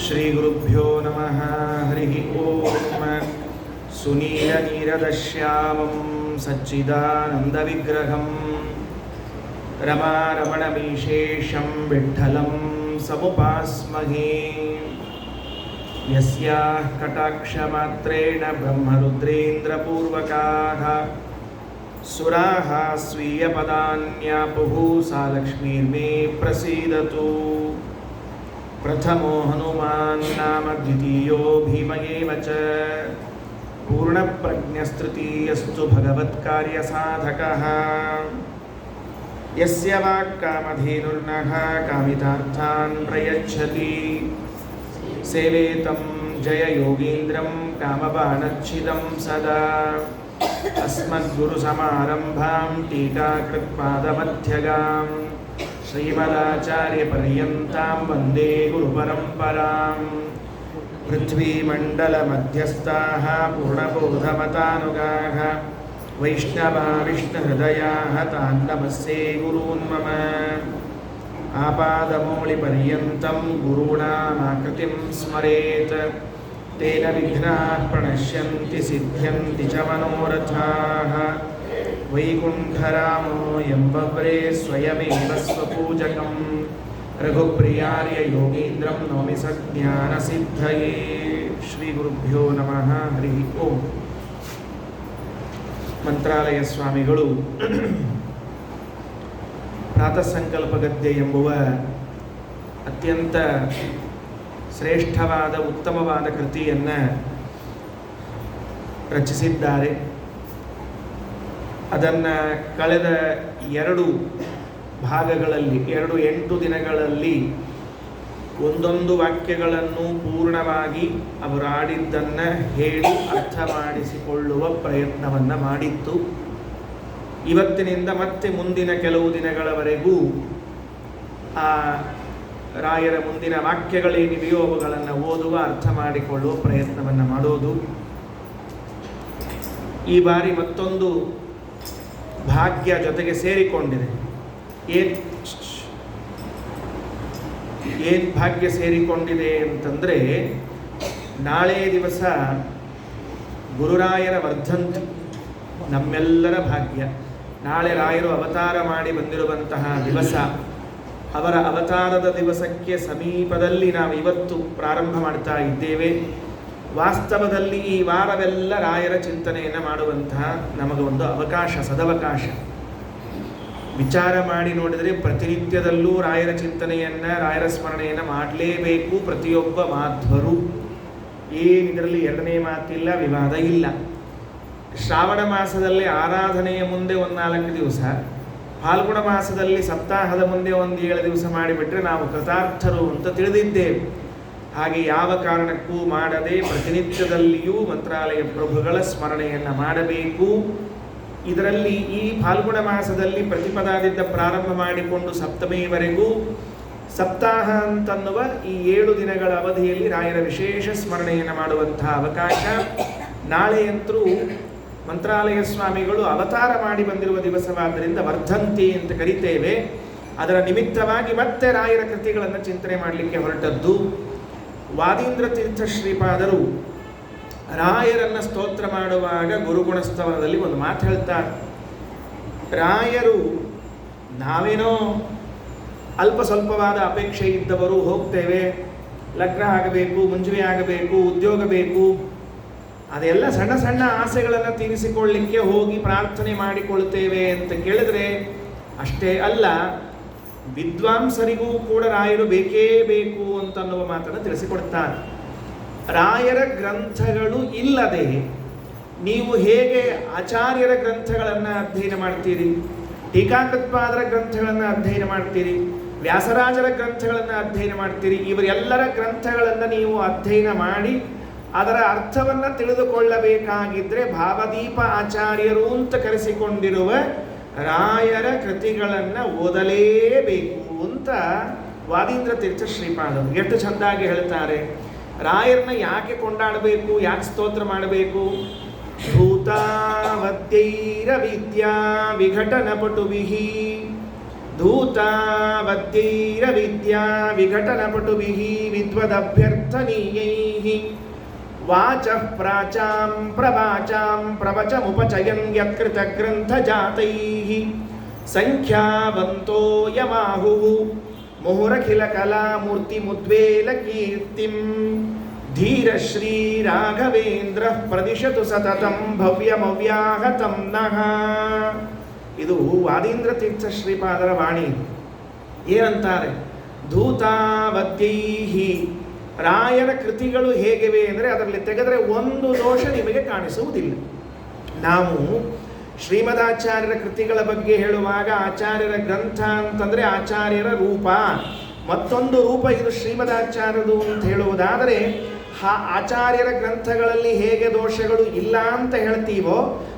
ಶ್ರೀಗುರುಭ್ಯೋ ನಮಃ. ಹರಿ ಓಂ. ಸುನೀಲನೀರದಶ್ಯಾಮಂ ಸಚ್ಚಿದಾನಂದವಿಗ್ರಹಂ ರಮಾರಮಣಮೀಶೇಷಂ ವಿಠ್ಠಲಂ ಸಮುಪಾಸ್ಮಹೇ. ಯಸ್ಯಾಃ ಕಟಾಕ್ಷಮಾತ್ರೇಣ ಬ್ರಹ್ಮರುದ್ರೇಂದ್ರಪೂರ್ವಕಾಃ ಸುರಾಃ ಸ್ವೀಯಪದಾನ್ಯಾಪುಃ ಸಾ ಲಕ್ಷ್ಮೀರ್ಮೇ ಪ್ರಸೀದತು. ಪ್ರಥಮೋ ಹನುಮಾನ್ ನಾಮ ದ್ವಿತೀಯೋ ಭೀಮ ಏವ ಚ ಪೂರ್ಣಪ್ರಜ್ಞಸ್ತೃತೀಯಸ್ತು ಭಗವತ್ಕಾರ್ಯಸಾಧಕಃ. ಯಸ್ಯ ವಾಕ್ಕಾಮಧೇನುರ್ನಃ ಕಾಮಿತಾರ್ಥಾನ್ ಪ್ರಯಚ್ಛತಿ ಸೇವೇತಂ ಜಯ ಯೋಗೀಂದ್ರಂ ಕಾಮಬಾಣಚ್ಛಿದಂ ಸದಾ. ಅಸ್ಮದ್ಗುರುಸಮಾರಂಭಾಂ ಟೀಕಾಕೃತ್ಪಾದಮಧ್ಯಗಾಂ ಶ್ರೀಮದಾಚಾರ್ಯಪರ್ಯಂತಾಂ ವಂದೇ ಗುರುಪರಂಪರಾಂ. ಪೃಥ್ವೀಮಂಡಲಮಧ್ಯಸ್ಥಾಃ ಪೂರ್ಣಬೋಧಮತಾನುಗಾಃ ವೈಷ್ಣವಾ ವಿಷ್ಣುಹೃದಯಾಃ ತಾನ್ ನಮಸ್ಸೇ ಗುರೂನ್ ಮಮ. ಆಪಾದಮೌಳಿಪರ್ಯಂತಂ ಗುರುಣಾಮಾಕೃತಿಂ ಸ್ಮರೇತ್ ತೇನ ವಿಘ್ನಾಃ ಪ್ರಣಶ್ಯಂತಿ ಸಿದ್ಧ್ಯಂತಿ ಚ ಮನೋರಥಾಃ. ವೈಕುಂಠರಾಮೋ ಎಂಬವ್ರೇ ಸ್ವಯಮೇವ ಸ್ವಪೂಜಕಂ ರಘುಪ್ರಿಯಾರ್ಯ ಯೋಗೀಂದ್ರಂ ನೌಮಿ ಸಜ್ಞಾನಸಿದ್ಧಯೇ. ಶ್ರೀ ಗುರುಭ್ಯೋ ನಮಃ. ಹರಿ ಓಂ. ಮಂತ್ರಾಲಯ ಸ್ವಾಮಿಗಳು ಪ್ರಾತಃಸಂಕಲ್ಪ ಗದ್ಯ ಎಂಬುವ ಅತ್ಯಂತ ಶ್ರೇಷ್ಠವಾದ ಉತ್ತಮವಾದ ಕೃತಿಯನ್ನು ರಚಿಸಿದ್ದಾರೆ. ಅದನ್ನು ಕಳೆದ 2 ಭಾಗಗಳಲ್ಲಿ 8 ದಿನಗಳಲ್ಲಿ ಒಂದೊಂದು ವಾಕ್ಯಗಳನ್ನು ಪೂರ್ಣವಾಗಿ ಅವರು ಆಡಿದ್ದನ್ನು ಹೇಳಿ ಅರ್ಥ ಮಾಡಿಸಿಕೊಳ್ಳುವ ಪ್ರಯತ್ನವನ್ನು ಮಾಡಿತ್ತು. ಇವತ್ತಿನಿಂದ ಮತ್ತೆ ಮುಂದಿನ ಕೆಲವು ದಿನಗಳವರೆಗೂ ಆ ರಾಯರ ಮುಂದಿನ ವಾಕ್ಯಗಳೇನಿವೆಯೋ ಅವುಗಳನ್ನು ಓದುವ ಅರ್ಥ ಮಾಡಿಕೊಳ್ಳುವ ಪ್ರಯತ್ನವನ್ನು ಮಾಡೋದು. ಈ ಬಾರಿ ಮತ್ತೊಂದು ಭಾಗ್ಯ ಜೊತೆಗೆ ಸೇರಿಕೊಂಡಿದೆ. ಏನು ಭಾಗ್ಯ ಸೇರಿಕೊಂಡಿದೆ ಅಂತಂದರೆ, ನಾಳೆ ದಿವಸ ಗುರುರಾಯರ ವರ್ಧಂತಿ ನಮ್ಮೆಲ್ಲರ ಭಾಗ್ಯ. ನಾಳೆ ರಾಯರು ಅವತಾರ ಮಾಡಿ ಬಂದಿರುವಂತಹ ದಿವಸ. ಅವರ ಅವತಾರದ ದಿವಸಕ್ಕೆ ಸಮೀಪದಲ್ಲಿ ನಾವು ಇವತ್ತು ಪ್ರಾರಂಭ ಮಾಡ್ತಾ ಇದ್ದೇವೆ. ವಾಸ್ತವದಲ್ಲಿ ಈ ವಾರವೆಲ್ಲ ರಾಯರ ಚಿಂತನೆಯನ್ನು ಮಾಡುವಂತಹ ನಮಗೊಂದು ಅವಕಾಶ, ಸದವಕಾಶ. ವಿಚಾರ ಮಾಡಿ ನೋಡಿದರೆ ಪ್ರತಿನಿತ್ಯದಲ್ಲೂ ರಾಯರ ಚಿಂತನೆಯನ್ನು, ರಾಯರ ಸ್ಮರಣೆಯನ್ನು ಮಾಡಲೇಬೇಕು ಪ್ರತಿಯೊಬ್ಬ ಮಾಧ್ವರು. ಏನಿದರಲ್ಲಿ ಎರಡನೇ ಮಾತಿಲ್ಲ, ವಿವಾದ ಇಲ್ಲ. ಶ್ರಾವಣ ಮಾಸದಲ್ಲಿ ಆರಾಧನೆಯ ಮುಂದೆ 4 ದಿವಸ, ಫಾಲ್ಗುಣ ಮಾಸದಲ್ಲಿ ಸಪ್ತಾಹದ ಮುಂದೆ 7 ದಿವಸ ಮಾಡಿಬಿಟ್ರೆ ನಾವು ಕೃತಾರ್ಥರು ಅಂತ ತಿಳಿದಿದ್ದೇವೆ. ಹಾಗೆ ಯಾವ ಕಾರಣಕ್ಕೂ ಮಾಡದೆ ಪ್ರತಿನಿತ್ಯದಲ್ಲಿಯೂ ಮಂತ್ರಾಲಯ ಪ್ರಭುಗಳ ಸ್ಮರಣೆಯನ್ನು ಮಾಡಬೇಕು. ಇದರಲ್ಲಿ ಈ ಫಾಲ್ಗುಣ ಮಾಸದಲ್ಲಿ ಪ್ರತಿಪದಾದಿಂದ ಪ್ರಾರಂಭ ಮಾಡಿಕೊಂಡು ಸಪ್ತಮಿಯವರೆಗೂ ಸಪ್ತಾಹ ಅಂತನ್ನುವ ಈ 7 ದಿನಗಳ ಅವಧಿಯಲ್ಲಿ ರಾಯರ ವಿಶೇಷ ಸ್ಮರಣೆಯನ್ನು ಮಾಡುವಂತಹ ಅವಕಾಶ. ನಾಳೆಯಂತರೂ ಮಂತ್ರಾಲಯ ಸ್ವಾಮಿಗಳು ಅವತಾರ ಮಾಡಿ ಬಂದಿರುವ ದಿವಸವಾದ್ದರಿಂದ ವರ್ಧಂತಿ ಅಂತ ಕರಿತೇವೆ. ಅದರ ನಿಮಿತ್ತವಾಗಿ ಮತ್ತೆ ರಾಯರ ಕೃತಿಗಳನ್ನು ಚಿಂತನೆ ಮಾಡಲಿಕ್ಕೆ ಹೊರಟದ್ದು. ವಾದೀಂದ್ರ ತೀರ್ಥ ಶ್ರೀಪಾದರು ರಾಯರನ್ನು ಸ್ತೋತ್ರ ಮಾಡುವಾಗ ಗುರುಗುಣಸ್ತವನದಲ್ಲಿ ಒಂದು ಮಾತು ಹೇಳ್ತಾರೆ. ರಾಯರು ನಾವೇನೋ ಅಲ್ಪ ಸ್ವಲ್ಪವಾದ ಅಪೇಕ್ಷೆ ಇದ್ದವರು, ಹೋಗ್ತೇವೆ, ಲಗ್ನ ಆಗಬೇಕು, ಮುಂಜುವೆ ಆಗಬೇಕು, ಉದ್ಯೋಗ ಬೇಕು, ಅದೆಲ್ಲ ಸಣ್ಣ ಸಣ್ಣ ಆಸೆಗಳನ್ನು ತೀರಿಸಿಕೊಳ್ಳಲಿಕ್ಕೆ ಹೋಗಿ ಪ್ರಾರ್ಥನೆ ಮಾಡಿಕೊಳ್ತೇವೆ ಅಂತ ಕೇಳಿದ್ರೆ ಅಷ್ಟೇ ಅಲ್ಲ, ವಿದ್ವಾಂಸರಿಗೂ ಕೂಡ ರಾಯರು ಬೇಕೇ ಬೇಕು ಅಂತನ್ನುವ ಮಾತನ್ನು ತಿಳಿಸಿಕೊಡ್ತಾರೆ. ರಾಯರ ಗ್ರಂಥಗಳು ಇಲ್ಲದೆ ನೀವು ಹೇಗೆ ಆಚಾರ್ಯರ ಗ್ರಂಥಗಳನ್ನು ಅಧ್ಯಯನ ಮಾಡ್ತೀರಿ, ಟೀಕಾಕೃತ್ಪಾದರ ಗ್ರಂಥಗಳನ್ನು ಅಧ್ಯಯನ ಮಾಡ್ತೀರಿ, ವ್ಯಾಸರಾಜರ ಗ್ರಂಥಗಳನ್ನು ಅಧ್ಯಯನ ಮಾಡ್ತೀರಿ, ಇವರೆಲ್ಲರ ಗ್ರಂಥಗಳನ್ನು ನೀವು ಅಧ್ಯಯನ ಮಾಡಿ ಅದರ ಅರ್ಥವನ್ನು ತಿಳಿದುಕೊಳ್ಳಬೇಕಾಗಿದ್ದರೆ ಭಾವದೀಪ ಆಚಾರ್ಯರು ಅಂತ ಕರೆಸಿಕೊಂಡಿರುವ ರಾಯರ ಕೃತಿಗಳನ್ನು ಓದಲೇಬೇಕು ಅಂತ ವಾದೀಂದ್ರ ತೀರ್ಥ ಶ್ರೀಪಾದರು ಎಷ್ಟು ಚೆಂದಾಗಿ ಹೇಳ್ತಾರೆ. ರಾಯರನ್ನ ಯಾಕೆ ಕೊಂಡಾಡಬೇಕು, ಯಾಕೆ ಸ್ತೋತ್ರ ಮಾಡಬೇಕು? ಭೂತಾವದ್ಯೈರ ವಿದ್ಯಾ ವಿಘಟನ ಪಟುವಿಹಿ ಧೂತಾವದ್ಯೈರವಿದ್ಯಾ ವಿಘಟನಪಟುಭಿಃ ವಿದ್ವದಭ್ಯರ್ಥನೀಯೈಃ ವಾಚಃ ಪ್ರಾಚಾಂ ಪ್ರವಾಚಾಂ ಪ್ರವಚಮುಪಚಯನ್ ಯತ್ಕೃತಗ್ರಂಥಜಾತೈಃ ಸಂಖ್ಯಾವಂತೋ ಯಮಾಹುಃ ಮುಹುರಖಿಲಕಲಾಮೂರ್ತಿಮುದ್ವೇಲಕೀರ್ತಿಂ ಧೀರಶ್ರೀ ರಾಘವೇಂದ್ರಃ ಪ್ರದಿಶತು ಸತತಂ ಭವ್ಯಮವ್ಯಾಹತಂ ನಃ. ಇದು ವಾದೀಂದ್ರ ತೀರ್ಥ ಶ್ರೀಪಾದರ ವಾಣಿ. ಏನಂತಾರೆ? ಧೂತಾವದ್ಯೈಹಿ, ರಾಯರ ಕೃತಿಗಳು ಹೇಗಿವೆ ಅಂದರೆ ಅದರಲ್ಲಿ ತೆಗೆದರೆ ಒಂದು ದೋಷ ನಿಮಗೆ ಕಾಣಿಸುವುದಿಲ್ಲ. ನಾವು ಶ್ರೀಮದಾಚಾರ್ಯರ ಕೃತಿಗಳ ಬಗ್ಗೆ ಹೇಳುವಾಗ ಆಚಾರ್ಯರ ಗ್ರಂಥ ಅಂತಂದರೆ ಆಚಾರ್ಯರ ರೂಪ, ಮತ್ತೊಂದು ರೂಪ ಇದು ಶ್ರೀಮದಾಚಾರ್ಯರು ಅಂತ ಹೇಳುವುದಾದರೆ ಆಚಾರ್ಯರ ಗ್ರಂಥಗಳಲ್ಲಿ ಹೇಗೆ ದೋಷಗಳು ಇಲ್ಲ ಅಂತ ಹೇಳ್ತೀವೋ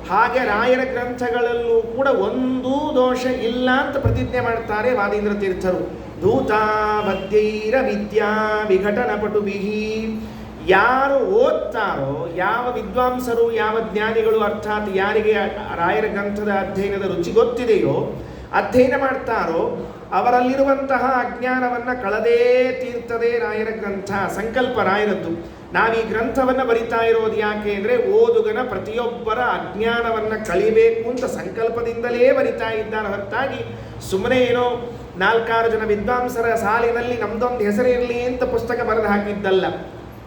ಹಾಗೆ ರಾಯರ ಗ್ರಂಥಗಳಲ್ಲೂ ಕೂಡ ಒಂದೂ ದೋಷ ಇಲ್ಲ ಅಂತ ಪ್ರತಿಜ್ಞೆ ಮಾಡ್ತಾರೆ ವಾದೀಂದ್ರ ತೀರ್ಥರು. ಧೂತಾವದ್ಯೈರ ವಿದ್ಯಾ ವಿಘಟನಪಟುಭಿಃ, ಯಾರು ಓದ್ತಾರೋ, ಯಾವ ವಿದ್ವಾಂಸರು ಯಾವ ಜ್ಞಾನಿಗಳು ಅರ್ಥಾತ್ ಯಾರಿಗೆ ರಾಯರ ಗ್ರಂಥದ ಅಧ್ಯಯನದ ರುಚಿ ಗೊತ್ತಿದೆಯೋ, ಅಧ್ಯಯನ ಮಾಡ್ತಾರೋ ಅವರಲ್ಲಿರುವಂತಹ ಅಜ್ಞಾನವನ್ನು ಕಳೆದೇ ತೀರ್ತದೆ ರಾಯರ ಗ್ರಂಥ. ಸಂಕಲ್ಪ ರಾಯರದ್ದು. ನಾವು ಈ ಗ್ರಂಥವನ್ನು ಬರಿತಾ ಇರೋದು ಯಾಕೆ ಅಂದರೆ ಓದುಗನ ಪ್ರತಿಯೊಬ್ಬರ ಅಜ್ಞಾನವನ್ನು ಕಳಿಬೇಕು ಅಂತ ಸಂಕಲ್ಪದಿಂದಲೇ ಬರಿತಾ ಇದ್ದಾರೆ ಹೊರತಾಗಿ ಸುಮ್ಮನೆ ಏನೋ 4-6 ಜನ ವಿದ್ವಾಂಸರ ಸಾಲಿನಲ್ಲಿ ನಮ್ದೊಂದು ಹೆಸರಿರಲಿ ಅಂತ ಪುಸ್ತಕ ಬರೆದು ಹಾಕಿದ್ದಲ್ಲ.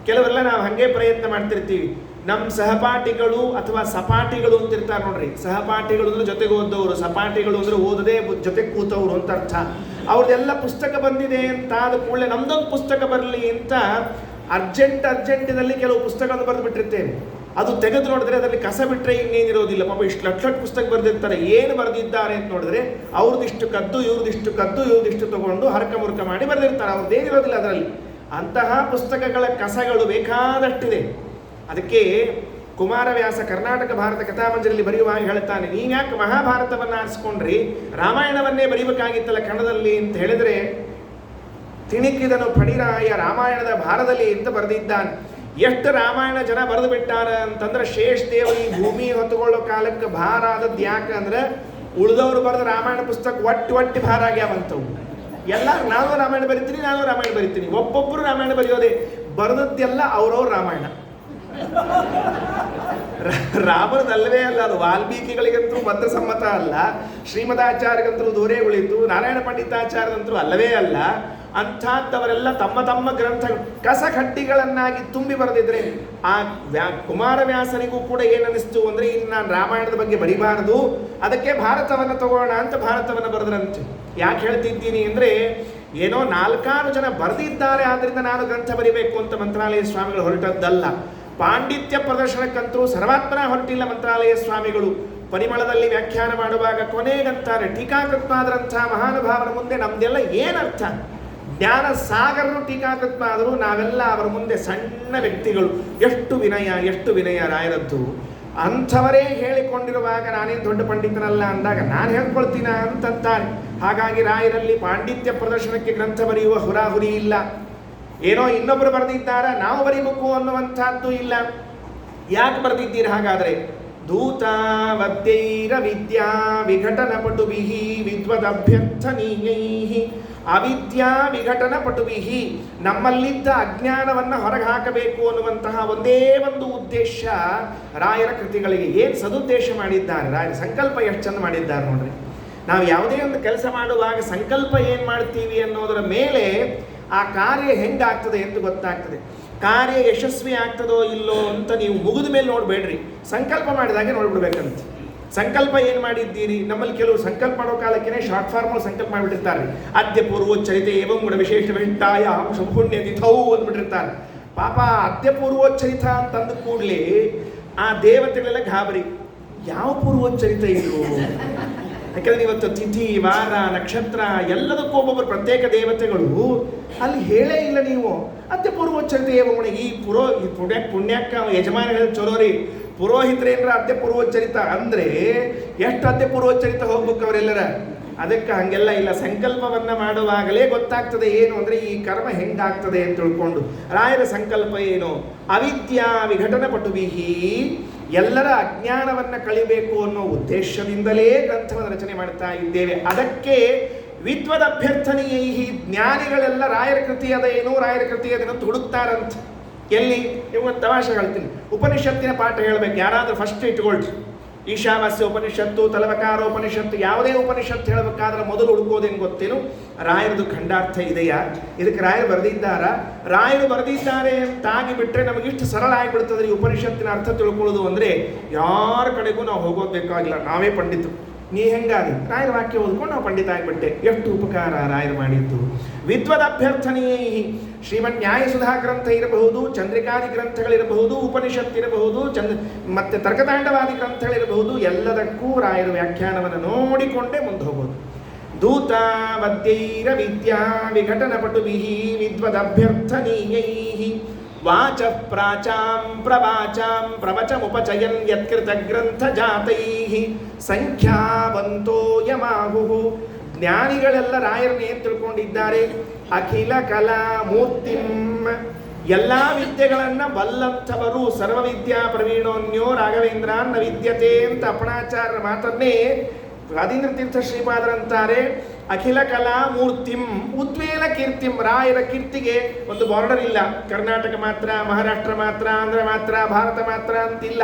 ಕೆಲವೆಲ್ಲ ನಾವು ಹಾಗೆ ಪ್ರಯತ್ನ ಮಾಡ್ತಿರ್ತೀವಿ. ನಮ್ಮ ಸಹಪಾಠಿಗಳು ಅಥವಾ ಸಪಾಠಿಗಳು ಅಂತಿರ್ತಾರೆ ನೋಡ್ರಿ. ಸಹಪಾಠಿಗಳು ಅಂದ್ರೆ ಜೊತೆಗೆ ಓದೋರು, ಸಪಾಠಿಗಳು ಅಂದ್ರೆ ಓದದೆ ಜೊತೆಗೆ ಕೂತವರು ಅಂತ ಅರ್ಥ. ಅವ್ರದ್ದೆಲ್ಲ ಪುಸ್ತಕ ಬಂದಿದೆ ಅಂತ ಆದ ಕೂಡಲೇ ನಮ್ದೊಂದು ಪುಸ್ತಕ ಬರಲಿ ಅಂತ ಅರ್ಜೆಂಟಿನಲ್ಲಿ ಕೆಲವು ಪುಸ್ತಕವನ್ನು ಬರೆದು ಬಿಟ್ಟಿರ್ತೇವೆ. ಅದು ತೆಗೆದು ನೋಡಿದ್ರೆ ಅದರಲ್ಲಿ ಕಸ ಬಿಟ್ಟರೆ ಇನ್ನೇನಿರೋದಿಲ್ಲ. ಪಾಪ ಇಷ್ಟು ಲಕ್ಷ ಪುಸ್ತಕ ಬರೆದಿರ್ತಾರೆ. ಏನು ಬರೆದಿದ್ದಾರೆ ಅಂತ ನೋಡಿದ್ರೆ ಅವ್ರದ್ದಿಷ್ಟು ಕದ್ದು ಇವ್ರದಿಷ್ಟು ತಗೊಂಡು ಹರಕ ಮುರುಕ ಮಾಡಿ ಬರೆದಿರ್ತಾರೆ. ಅವ್ರದ್ದೇನಿರೋದಿಲ್ಲ ಅದರಲ್ಲಿ. ಅಂತಹ ಪುಸ್ತಕಗಳ ಕಸಗಳು ಬೇಕಾದಷ್ಟಿದೆ. ಅದಕ್ಕೆ ಕುಮಾರವ್ಯಾಸ ಕರ್ನಾಟಕ ಭಾರತ ಕಥಾಮಂಜರಿಯಲ್ಲಿ ಬರೆಯುವಾಗ ಹೇಳ್ತಾನೆ, ನೀನ್ಯಾಕೆ ಮಹಾಭಾರತವನ್ನು ಆರಿಸ್ಕೊಂಡ್ರಿ, ರಾಮಾಯಣವನ್ನೇ ಬರೀಬೇಕಾಗಿತ್ತಲ್ಲ ಕನ್ನಡದಲ್ಲಿ ಅಂತ ಹೇಳಿದರೆ, ತಿಣಿಕಿದನು ಫಣಿರಾಯ ರಾಮಾಯಣದ ಭಾರದಲ್ಲಿ ಅಂತ ಬರೆದಿದ್ದಾನೆ. ಎಷ್ಟು ರಾಮಾಯಣ ಜನ ಬರೆದು ಬಿಟ್ಟಾರ ಅಂತಂದ್ರೆ ಶೇಷದೇವರು ಈ ಭೂಮಿ ಹೊತ್ತುಕೊಳ್ಳೋ ಕಾಲಕ್ಕೆ ಭಾರ ಆದದ್ದು ಯಾಕಂದ್ರೆ ಉಳಿದವರು ಬರೆದ ರಾಮಾಯಣ ಪುಸ್ತಕ ಒಟ್ಟಿ ಭಾರ ಆಗ್ಯಾವಂತವು. ಎಲ್ಲ ನಾನು ರಾಮಾಯಣ ಬರಿತೀನಿ, ಒಬ್ಬೊಬ್ಬರು ರಾಮಾಯಣ ಬರೆಯೋದೆ. ಬರೆದದ್ದೆಲ್ಲ ಅವ್ರವ್ರ ರಾಮಾಯಣ. ರಾಮನದಲ್ಲವೇ ಅಲ್ಲ, ಅದು ವಾಲ್ಮೀಕಿಗಳಿಗಂತೂ ಮಂತ್ರ ಸಮ್ಮತ ಅಲ್ಲ, ಶ್ರೀಮದಾಚಾರ್ಯಗಂತೂ ದೂರೇ ಉಳಿತು, ನಾರಾಯಣ ಪಂಡಿತಾಚಾರ್ಯಂತೂ ಅಲ್ಲವೇ ಅಲ್ಲ. ಅಂಥದ್ದವರೆಲ್ಲ ತಮ್ಮ ಗ್ರಂಥಗಳು ಕಸಕಡ್ಡಿಗಳನ್ನಾಗಿ ತುಂಬಿ ಬರೆದಿದ್ರೆ ಆ ಕುಮಾರವ್ಯಾಸನಿಗೂ ಕೂಡ ಏನನ್ನಿಸ್ತು ಅಂದರೆ ಇನ್ನು ನಾನು ರಾಮಾಯಣದ ಬಗ್ಗೆ ಬರಿಬಾರದು, ಅದಕ್ಕೆ ಭಾರತವನ್ನು ತಗೋಣ ಅಂತ ಭಾರತವನ್ನು ಬರೆದ್ರಂತೆ. ಯಾಕೆ ಹೇಳ್ತಿದ್ದೀನಿ ಅಂದರೆ ಏನೋ 4-6 ಜನ ಬರೆದಿದ್ದಾರೆ ಆದ್ದರಿಂದ ನಾನು ಗ್ರಂಥ ಬರಿಬೇಕು ಅಂತ ಮಂತ್ರಾಲಯ ಸ್ವಾಮಿಗಳು ಹೊರಟದ್ದಲ್ಲ. ಪಾಂಡಿತ್ಯ ಪ್ರದರ್ಶನಕ್ಕಂತೂ ಸರ್ವಾತ್ಮನ ಹೊರಟಿಲ್ಲ ಮಂತ್ರಾಲಯ ಸ್ವಾಮಿಗಳು. ಪರಿಮಳದಲ್ಲಿ ವ್ಯಾಖ್ಯಾನ ಮಾಡುವಾಗ ಕೊನೆಗಂತಾರೆ, ಟೀಕಾಕೃತ್ಪಾದರಂಥ ಮಹಾನುಭಾವನ ಮುಂದೆ ನಮ್ದೆಲ್ಲ ಏನರ್ಥ? ಜ್ಞಾನ ಸಾಗರರು ಟೀಕಾಕೃತ್ಪ ಆದರೂ ನಾವೆಲ್ಲ ಅವರ ಮುಂದೆ ಸಣ್ಣ ವ್ಯಕ್ತಿಗಳು. ಎಷ್ಟು ವಿನಯ ರಾಯರದ್ದು. ಅಂಥವರೇ ಹೇಳಿಕೊಂಡಿರುವಾಗ ನಾನೇನು ದೊಡ್ಡ ಪಂಡಿತನಲ್ಲ ಅಂದಾಗ ನಾನು ಹೇಳ್ಕೊಳ್ತೀನ ಅಂತಂತಾರೆ. ಹಾಗಾಗಿ ರಾಯರಲ್ಲಿ ಪಾಂಡಿತ್ಯ ಪ್ರದರ್ಶನಕ್ಕೆ ಗ್ರಂಥ ಬರೆಯುವ ಹುರಾಹುರಿ ಇಲ್ಲ. ಏನೋ ಇನ್ನೊಬ್ಬರು ಬರೆದಿದ್ದಾರ ನಾವು ಬರೀಬೇಕು ಅನ್ನುವಂಥದ್ದು ಇಲ್ಲ. ಯಾಕೆ ಬರೆದಿದ್ದೀರಿ ಹಾಗಾದರೆ? ಧೂತಾವದ್ಯೈರ ವಿದ್ಯಾ ವಿಘಟನಪಟುಭಿಃ ವಿದ್ವದಭ್ಯರ್ಥನೀಯೈಃ. ಅವಿದ್ಯಾ ವಿಘಟನ ಪಟುಭಿಃ, ನಮ್ಮಲ್ಲಿದ್ದ ಅಜ್ಞಾನವನ್ನು ಹೊರಗೆ ಹಾಕಬೇಕು ಅನ್ನುವಂತಹ ಒಂದೇ ಒಂದು ಉದ್ದೇಶ ರಾಯರ ಕೃತಿಗಳಿಗೆ. ಏನು ಸದುದ್ದೇಶ ಮಾಡಿದ್ದಾರೆ ರಾಯರ. ಸಂಕಲ್ಪ ಎಷ್ಟು ಚಂದ ಮಾಡಿದ್ದಾರೆ ನೋಡ್ರಿ. ನಾವು ಯಾವುದೇ ಒಂದು ಕೆಲಸ ಮಾಡುವಾಗ ಸಂಕಲ್ಪ ಏನು ಮಾಡ್ತೀವಿ ಅನ್ನೋದರ ಮೇಲೆ ಆ ಕಾರ್ಯ ಹೆಂಗಾಗ್ತದೆ ಎಂದು ಗೊತ್ತಾಗ್ತದೆ. ಕಾರ್ಯ ಯಶಸ್ವಿ ಆಗ್ತದೋ ಇಲ್ಲೋ ಅಂತ ನೀವು ಮುಗಿದ ಮೇಲೆ ನೋಡಬೇಡ್ರಿ, ಸಂಕಲ್ಪ ಮಾಡಿದಾಗೆ ನೋಡ್ಬಿಡ್ಬೇಕಂತ. ಸಂಕಲ್ಪ ಏನು ಮಾಡಿದ್ದೀರಿ? ನಮ್ಮಲ್ಲಿ ಕೆಲವು ಸಂಕಲ್ಪ ಮಾಡೋ ಕಾಲಕ್ಕೆ ಶಾರ್ಟ್ ಫಾರ್ಮ್ ಸಂಕಲ್ಪ ಮಾಡಿಬಿಟ್ಟಿರ್ತಾರೆ. ಅದ್ಯ ಪೂರ್ವೋಚ್ಚರಿತೆ ಏವಂ ಗುಣ ವಿಶೇಷ ವಿಹಿತಾಯ ಸಂಪುಣ್ಯ ತಿಥೌ ಅಂದ್ಬಿಟ್ಟಿರ್ತಾರೆ. ಪಾಪ ಅದ್ಯ ಪೂರ್ವೋಚ್ಚರಿತ ಅಂತಂದ ಕೂಡಲೇ ಆ ದೇವತೆಗಳೆಲ್ಲ ಗಾಬರಿ. ಯಾವ ಪೂರ್ವೋಚ್ಚರಿತ ಇದು? ಯಾಕಂದ್ರೆ ಇವತ್ತು ತಿಥಿ ವಾರ ನಕ್ಷತ್ರ ಎಲ್ಲದಕ್ಕೂ ಒಬ್ಬೊಬ್ಬರು ಪ್ರತ್ಯೇಕ ದೇವತೆಗಳು ಅಲ್ಲಿ ಹೇಳೇ ಇಲ್ಲ. ನೀವು ಅದ್ಯ ಪೂರ್ವೋಚ್ಚರಿತ ಏವಂ ಗುಣ, ಈ ಪುಣ್ಯಕ್ಕ ಯಜಮಾನ ಹೇಳಿದ ಚಲೋರಿ, ಪುರೋಹಿತರೇನ್ರ ಅದ್ಯ ಪೂರ್ವೋಚ್ಚರಿತ ಅಂದರೆ ಎಷ್ಟು ಅದ್ಯ ಪೂರ್ವೋಚ್ಚರಿತ ಹೋಗ್ಬೇಕು ಅವರೆಲ್ಲರ. ಅದಕ್ಕೆ ಹಾಗೆಲ್ಲ ಇಲ್ಲ. ಸಂಕಲ್ಪವನ್ನು ಮಾಡುವಾಗಲೇ ಗೊತ್ತಾಗ್ತದೆ ಏನು ಅಂದರೆ ಈ ಕರ್ಮ ಹೆಂಗಾಗ್ತದೆ ಅಂತ ತಿಳ್ಕೊಂಡು. ರಾಯರ ಸಂಕಲ್ಪ ಏನು? ಅವಿದ್ಯಾ ವಿಘಟನ ಪಟುಭಿಃ, ಎಲ್ಲರ ಅಜ್ಞಾನವನ್ನು ಕಳಿಬೇಕು ಅನ್ನೋ ಉದ್ದೇಶದಿಂದಲೇ ಗ್ರಂಥವನ್ನು ರಚನೆ ಮಾಡ್ತಾ ಇದ್ದೇವೆ. ಅದಕ್ಕೆ ವಿದ್ವದಭ್ಯರ್ಥನೀಯ ಜ್ಞಾನಿಗಳೆಲ್ಲ ರಾಯರ ಕೃತಿ ಅದೇನು ರಾಯರ ಕೃತಿ ಅದೇನಂತ ಹುಡುಕ್ತಾರಂತ. ಎಲ್ಲಿ ಇವತ್ತು ತಮಾಷೆ ಹೇಳ್ತೀನಿ, ಉಪನಿಷತ್ತಿನ ಪಾಠ ಹೇಳ್ಬೇಕು, ಯಾರಾದ್ರೂ ಫಸ್ಟ್ ಇಟ್ಕೊಳ್ರಿ. ಈಶಾವಾಸ್ಯ ಉಪನಿಷತ್ತು, ತಲವಕಾರ ಉಪನಿಷತ್ತು, ಯಾವುದೇ ಉಪನಿಷತ್ತು ಹೇಳಬೇಕಾದ್ರೆ ಮೊದಲು ಹುಡುಕೋದೇನು ಗೊತ್ತೇನು? ರಾಯರದು ಖಂಡಾರ್ಥ ಇದೆಯಾ, ಇದಕ್ಕೆ ರಾಯರು ಬರೆದಿದ್ದಾರಾ? ರಾಯರು ಬರೆದಿದ್ದಾರೆ ಅಂತಾಗಿ ಬಿಟ್ಟರೆ ನಮಗಿಷ್ಟು ಸರಳ ಆಗಿಬಿಡ್ತದೆ ಈ ಉಪನಿಷತ್ತಿನ ಅರ್ಥ ತಿಳ್ಕೊಳ್ಳೋದು. ಅಂದರೆ ಯಾರ ಕಡೆಗೂ ನಾವು ಹೋಗೋದು ಬೇಕಾಗಿಲ್ಲ, ನಾವೇ ಪಂಡಿತರು. ನೀ ಹೆಂಗಾದಿ ರಾಯರ ವಾಕ್ಯ ಓದ್ಕೊಂಡು ನಾವು ಪಂಡಿತ ಆಗಿಬಿಟ್ಟೆ. ಎಷ್ಟು ಉಪಕಾರ ರಾಯರು ಮಾಡಿದ್ದು. ವಿದ್ವದಭ್ಯರ್ಥನೀಯ ಶ್ರೀಮನ್ ನ್ಯಾಯಸುಧಾ ಗ್ರಂಥ ಇರಬಹುದು, ಚಂದ್ರಿಕಾದಿ ಗ್ರಂಥಗಳಿರಬಹುದು, ಉಪನಿಷತ್ತಿರಬಹುದು, ಮತ್ತೆ ತರ್ಕತಾಂಡವಾದಿ ಗ್ರಂಥಗಳಿರಬಹುದು. ಎಲ್ಲದಕ್ಕೂ ರಾಯರ ವ್ಯಾಖ್ಯಾನವನ್ನು ನೋಡಿಕೊಂಡೇ ಮುಂದೆ ಹೋಗೋದು. ದೂತ ವದ್ಯೈರ ವಿದ್ಯಾ ವಿಘಟನ ಪಟುಭಿಃ ವಿದ್ವದಭ್ಯರ್ಥನೀಯೈಃ ವಾಚ ಪ್ರಾಚಾಂ ಪ್ರವಾಚಾಂ ಪ್ರವಚಮುಪಚಯನ್ ಯತ್ಕೃತ ಗ್ರಂಥ ಜಾತೈಃ ಸಂಖ್ಯಾವಂತೋ ಯಮಾಹುಃ. ಜ್ಞಾನಿಗಳೆಲ್ಲ ರಾಯರನ್ನೇ ತಿಳ್ಕೊಂಡಿದ್ದಾರೆ. ಅಖಿಲ ಕಲಾ ಮೂರ್ತಿಂ, ಎಲ್ಲ ವಿದ್ಯೆಗಳನ್ನು ಬಲ್ಲಂಥವರು. ಸರ್ವವಿದ್ಯಾ ಪ್ರವೀಣೋನ್ಯೋ ರಾಘವೇಂದ್ರಾನ್ನ ವಿದ್ಯತೆ ಅಂತ ಅಪಣಾಚಾರ್ಯರ ಮಾತನ್ನೇ ರಾಧೀಂದ್ರ ತೀರ್ಥ ಶ್ರೀಪಾದರಂತಾರೆ. ಅಖಿಲ ಕಲಾ ಮೂರ್ತಿಂ ಉದ್ವೇಲ ಕೀರ್ತಿಂ. ರಾಯರ ಕೀರ್ತಿಗೆ ಒಂದು ಬಾರ್ಡರ್ ಇಲ್ಲ. ಕರ್ನಾಟಕ ಮಾತ್ರ, ಮಹಾರಾಷ್ಟ್ರ ಮಾತ್ರ, ಆಂಧ್ರ ಮಾತ್ರ, ಭಾರತ ಮಾತ್ರ ಅಂತಿಲ್ಲ.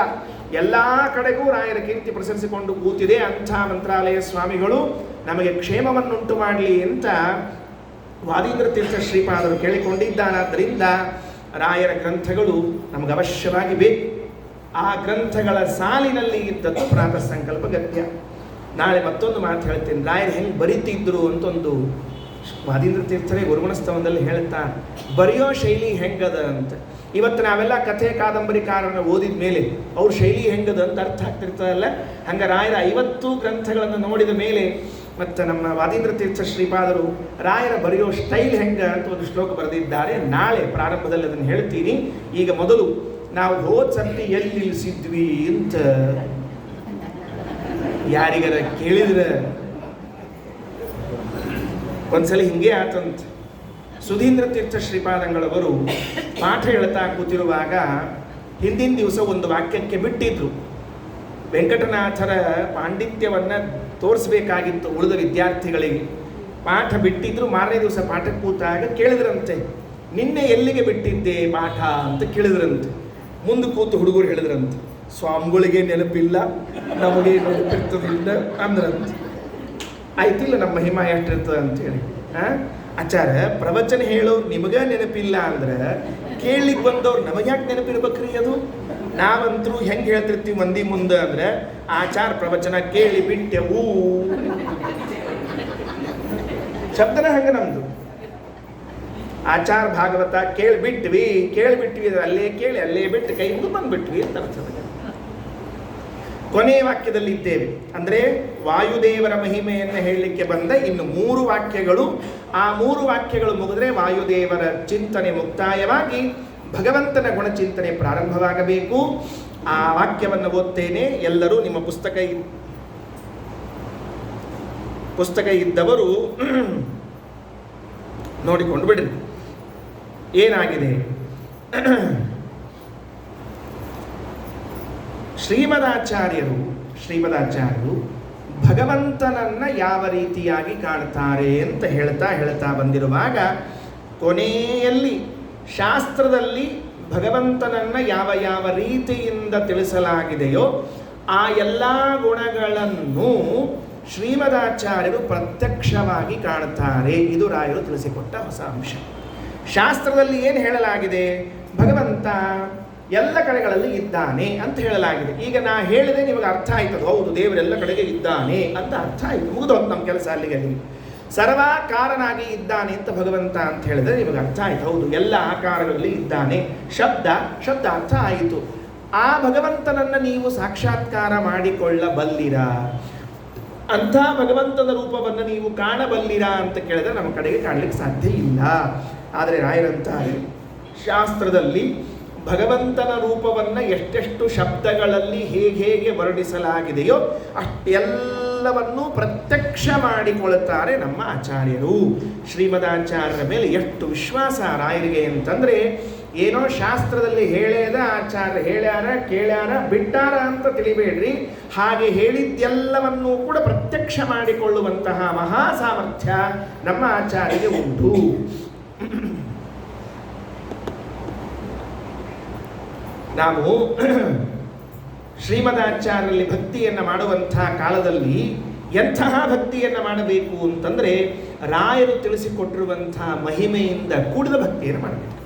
ಎಲ್ಲ ಕಡೆಗೂ ರಾಯರ ಕೀರ್ತಿ ಪ್ರಸರಿಸಿಕೊಂಡು ಕೂತಿದೆ. ಅಂಥ ಮಂತ್ರಾಲಯ ಸ್ವಾಮಿಗಳು ನಮಗೆ ಕ್ಷೇಮವನ್ನುಂಟು ಮಾಡಲಿ ಅಂತ ವಾದೀಂದ್ರ ತೀರ್ಥ ಶ್ರೀಪಾದರು ಕೇಳಿಕೊಂಡಿದ್ದಾರಾದ್ದರಿಂದ ರಾಯರ ಗ್ರಂಥಗಳು ನಮಗೆ ಅವಶ್ಯವಾಗಿ ಬೇಕು. ಆ ಗ್ರಂಥಗಳ ಸಾಲಿನಲ್ಲಿ ಇದ್ದದ್ದು ಪ್ರಾತಃ ಸಂಕಲ್ಪ ಗದ್ಯ. ನಾಳೆ ಮತ್ತೊಂದು ಮಾತು ಹೇಳ್ತೀನಿ, ರಾಯರು ಹೆಂಗೆ ಬರೀತಿದ್ರು ಅಂತ ಒಂದು ವಾದೀಂದ್ರ ತೀರ್ಥರೇ ಗುರುಗುಣಸ್ತವದಲ್ಲಿ ಹೇಳ್ತಾ, ಬರೆಯೋ ಶೈಲಿ ಹೆಂಗದ ಅಂತ. ಇವತ್ತು ನಾವೆಲ್ಲ ಕಥೆ ಕಾದಂಬರಿಕಾರನ ಓದಿದ ಮೇಲೆ ಅವ್ರ ಶೈಲಿ ಹೆಂಗದ ಅಂತ ಅರ್ಥ ಆಗ್ತಿರ್ತದಲ್ಲ. ಹಂಗೆ ರಾಯರ 50 ಗ್ರಂಥಗಳನ್ನು ನೋಡಿದ ಮೇಲೆ ಮತ್ತು ನಮ್ಮ ವಾದೀಂದ್ರ ತೀರ್ಥ ಶ್ರೀಪಾದರು ರಾಯರ ಬರೆಯೋ ಸ್ಟೈಲ್ ಹೆಂಗ ಅಂತ ಒಂದು ಶ್ಲೋಕ ಬರೆದಿದ್ದಾರೆ. ನಾಳೆ ಪ್ರಾರಂಭದಲ್ಲಿ ಅದನ್ನು ಹೇಳ್ತೀನಿ. ಈಗ ಮೊದಲು ನಾವು ಹೋದ ಸರ್ತಿ ಎಲ್ಲಿ ನಿಲ್ಲಿಸಿದ್ವಿ ಅಂತ ಯಾರಿಗಾರ ಕೇಳಿದ್ರೆ ಒಂದ್ಸಲ ಹಿಂಗೆ ಆತಂತ. ಸುಧೀಂದ್ರ ತೀರ್ಥ ಶ್ರೀಪಾದಂಗಳವರು ಪಾಠ ಹೇಳ್ತಾ ಕೂತಿರುವಾಗ ಹಿಂದಿನ ದಿವಸ ಒಂದು ವಾಕ್ಯಕ್ಕೆ ಬಿಟ್ಟಿದ್ರು. ವೆಂಕಟನಾಥರ ಪಾಂಡಿತ್ಯವನ್ನು ತೋರಿಸ್ಬೇಕಾಗಿತ್ತು ಉಳಿದ ವಿದ್ಯಾರ್ಥಿಗಳಿಗೆ. ಪಾಠ ಬಿಟ್ಟಿದ್ರು. ಮಾರನೇ ದಿವಸ ಪಾಠಕ್ಕೆ ಕೂತಾಗ ಕೇಳಿದ್ರಂತೆ, ನಿನ್ನೆ ಎಲ್ಲಿಗೆ ಬಿಟ್ಟಿದ್ದೆ ಪಾಠ ಅಂತ ಕೇಳಿದ್ರಂತೆ. ಮುಂದೆ ಕೂತು ಹುಡುಗರು ಹೇಳಿದ್ರಂತೆ, ಸ್ವಾಮಿಗಳಿಗೆ ನೆನಪಿಲ್ಲ, ನಮಗೆ ನೆನಪಿರ್ತದಿಲ್ಲ ಅಂದ್ರಂತೆ. ಆಯ್ತಿಲ್ಲ ನಮ್ಮ ಮಹಿಮಾ ಎಷ್ಟಿರ್ತದೆ ಅಂತೇಳಿ. ಆಚಾರ ಪ್ರವಚನ ಹೇಳೋರು ನಿಮಗೆ ನೆನಪಿಲ್ಲ ಅಂದ್ರೆ ಕೇಳಲಿಕ್ಕೆ ಬಂದವ್ರು ನಮಗೆ ಯಾಕೆ ನೆನಪಿರ್ಬೇಕ್ರಿ? ಅದು ನಾವಂತರೂ ಹೆಂಗೆ ಹೇಳ್ತಿರ್ತೀವಿ ಮಂದಿ ಮುಂದೆ ಅಂದ್ರೆ, ಆಚಾರ ಪ್ರವಚನ ಕೇಳಿ ಬಿಟ್ಟೆವು ಶಬ್ದನ ಹಂಗೆ ನಮ್ದು. ಆಚಾರ ಭಾಗವತ ಕೇಳಿಬಿಟ್ವಿ ಅಲ್ಲೇ ಕೇಳಿ ಅಲ್ಲೇ ಬಿಟ್ಟು ಕೈ ಮುಗಿದು ಬಂದ್ಬಿಟ್ವಿ ಅಂತ ಅರ್ಥದ. ಕೊನೆಯ ವಾಕ್ಯದಲ್ಲಿ ಇದ್ದೇವೆ. ಅಂದರೆ ವಾಯುದೇವರ ಮಹಿಮೆಯನ್ನು ಹೇಳಲಿಕ್ಕೆ ಬಂದ ಇನ್ನು 3 ವಾಕ್ಯಗಳು. ಆ 3 ವಾಕ್ಯಗಳು ಮುಗಿದ್ರೆ ವಾಯುದೇವರ ಚಿಂತನೆ ಮುಕ್ತಾಯವಾಗಿ ಭಗವಂತನ ಗುಣಚಿಂತನೆ ಪ್ರಾರಂಭವಾಗಬೇಕು. ಆ ವಾಕ್ಯವನ್ನು ಓದ್ತೇನೆ. ಎಲ್ಲರೂ ನಿಮ್ಮ ಪುಸ್ತಕ ಇದ್ದವರು ನೋಡಿಕೊಂಡು ಬಿಡ್ರಿ. ಏನಾಗಿದೆ? ಶ್ರೀಮದಾಚಾರ್ಯರು ಭಗವಂತನನ್ನ ಯಾವ ರೀತಿಯಾಗಿ ಕಾಣ್ತಾರೆ ಅಂತ ಹೇಳ್ತಾ ಬಂದಿರುವಾಗ ಕೊನೆಯಲ್ಲಿ ಶಾಸ್ತ್ರದಲ್ಲಿ ಭಗವಂತನನ್ನ ಯಾವ ರೀತಿಯಿಂದ ತಿಳಿಸಲಾಗಿದೆಯೋ ಆ ಎಲ್ಲ ಗುಣಗಳನ್ನು ಶ್ರೀಮದಾಚಾರ್ಯರು ಪ್ರತ್ಯಕ್ಷವಾಗಿ ಕಾಣುತ್ತಾರೆ. ಇದು ರಾಯರು ತಿಳಿಸಿಕೊಟ್ಟ ಹೊಸ ಅಂಶ. ಶಾಸ್ತ್ರದಲ್ಲಿ ಏನು ಹೇಳಲಾಗಿದೆ? ಭಗವಂತ ಎಲ್ಲ ಕಡೆಗಳಲ್ಲಿ ಇದ್ದಾನೆ ಅಂತ ಹೇಳಲಾಗಿದೆ. ಈಗ ನಾ ಹೇಳಿದೆ ನಿಮಗೆ ಅರ್ಥ ಆಯ್ತದ, ಹೌದು ದೇವರೆಲ್ಲ ಕಡೆಗೆ ಇದ್ದಾನೆ ಅಂತ ಅರ್ಥ ಆಯಿತು, ಮುಗಿದೋದು ನಮ್ಮ ಕೆಲಸ ಅಲ್ಲಿಗೆ. ಸರ್ವಾಕಾರನಾಗಿ ಇದ್ದಾನೆ ಅಂತ ಭಗವಂತ ಅಂತ ಹೇಳಿದ್ರೆ ನಿಮಗೆ ಅರ್ಥ ಆಯ್ತು, ಹೌದು ಎಲ್ಲ ಆಕಾರಗಳಲ್ಲಿ ಇದ್ದಾನೆ. ಶಬ್ದ ಅರ್ಥ ಆಯಿತು. ಆ ಭಗವಂತನನ್ನು ನೀವು ಸಾಕ್ಷಾತ್ಕಾರ ಮಾಡಿಕೊಳ್ಳಬಲ್ಲಿರಾ? ಅಂಥ ಭಗವಂತನ ರೂಪವನ್ನು ನೀವು ಕಾಣಬಲ್ಲಿರಾ ಅಂತ ಕೇಳಿದ್ರೆ ನಮ್ಮ ಕಡೆಗೆ ಕಾಣಲಿಕ್ಕೆ ಸಾಧ್ಯ ಇಲ್ಲ. ಆದರೆ ರಾಯರಂತಾರೆ ಶಾಸ್ತ್ರದಲ್ಲಿ ಭಗವಂತನ ರೂಪವನ್ನು ಎಷ್ಟೆಷ್ಟು ಶಬ್ದಗಳಲ್ಲಿ ಹೇಗೆ ವರ್ಣಿಸಲಾಗಿದೆಯೋ ಅಷ್ಟೆಲ್ಲ ಎಲ್ಲವನ್ನೂ ಪ್ರತ್ಯಕ್ಷ ಮಾಡಿಕೊಳ್ಳುತ್ತಾರೆ ನಮ್ಮ ಆಚಾರ್ಯರು. ಶ್ರೀಮದಾಚಾರ್ಯರ ಮೇಲೆ ಎಷ್ಟು ವಿಶ್ವಾಸ ರಾಯರಿಗೆ ಅಂತಂದರೆ, ಏನೋ ಶಾಸ್ತ್ರದಲ್ಲಿ ಹೇಳೇದ ಆಚಾರ್ಯ ಹೇಳ್ಯಾರ ಕೇಳ್ಯಾರ ಬಿಟ್ಟಾರ ಅಂತ ತಿಳಿಬೇಡ್ರಿ, ಹಾಗೆ ಹೇಳಿದ್ದೆಲ್ಲವನ್ನೂ ಕೂಡ ಪ್ರತ್ಯಕ್ಷ ಮಾಡಿಕೊಳ್ಳುವಂತಹ ಮಹಾ ಸಾಮರ್ಥ್ಯ ನಮ್ಮ ಆಚಾರ್ಯರಿಗೆ ಉಂಟು. ನಾವು ಶ್ರೀಮದಾಚಾರ್ಯರಲ್ಲಿ ಭಕ್ತಿಯನ್ನು ಮಾಡುವಂಥ ಕಾಲದಲ್ಲಿ ಎಂತಹ ಭಕ್ತಿಯನ್ನು ಮಾಡಬೇಕು ಅಂತಂದರೆ, ರಾಯರು ತಿಳಿಸಿಕೊಟ್ಟಿರುವಂಥ ಮಹಿಮೆಯಿಂದ ಕೂಡಿದ ಭಕ್ತಿಯನ್ನು ಮಾಡಬೇಕು.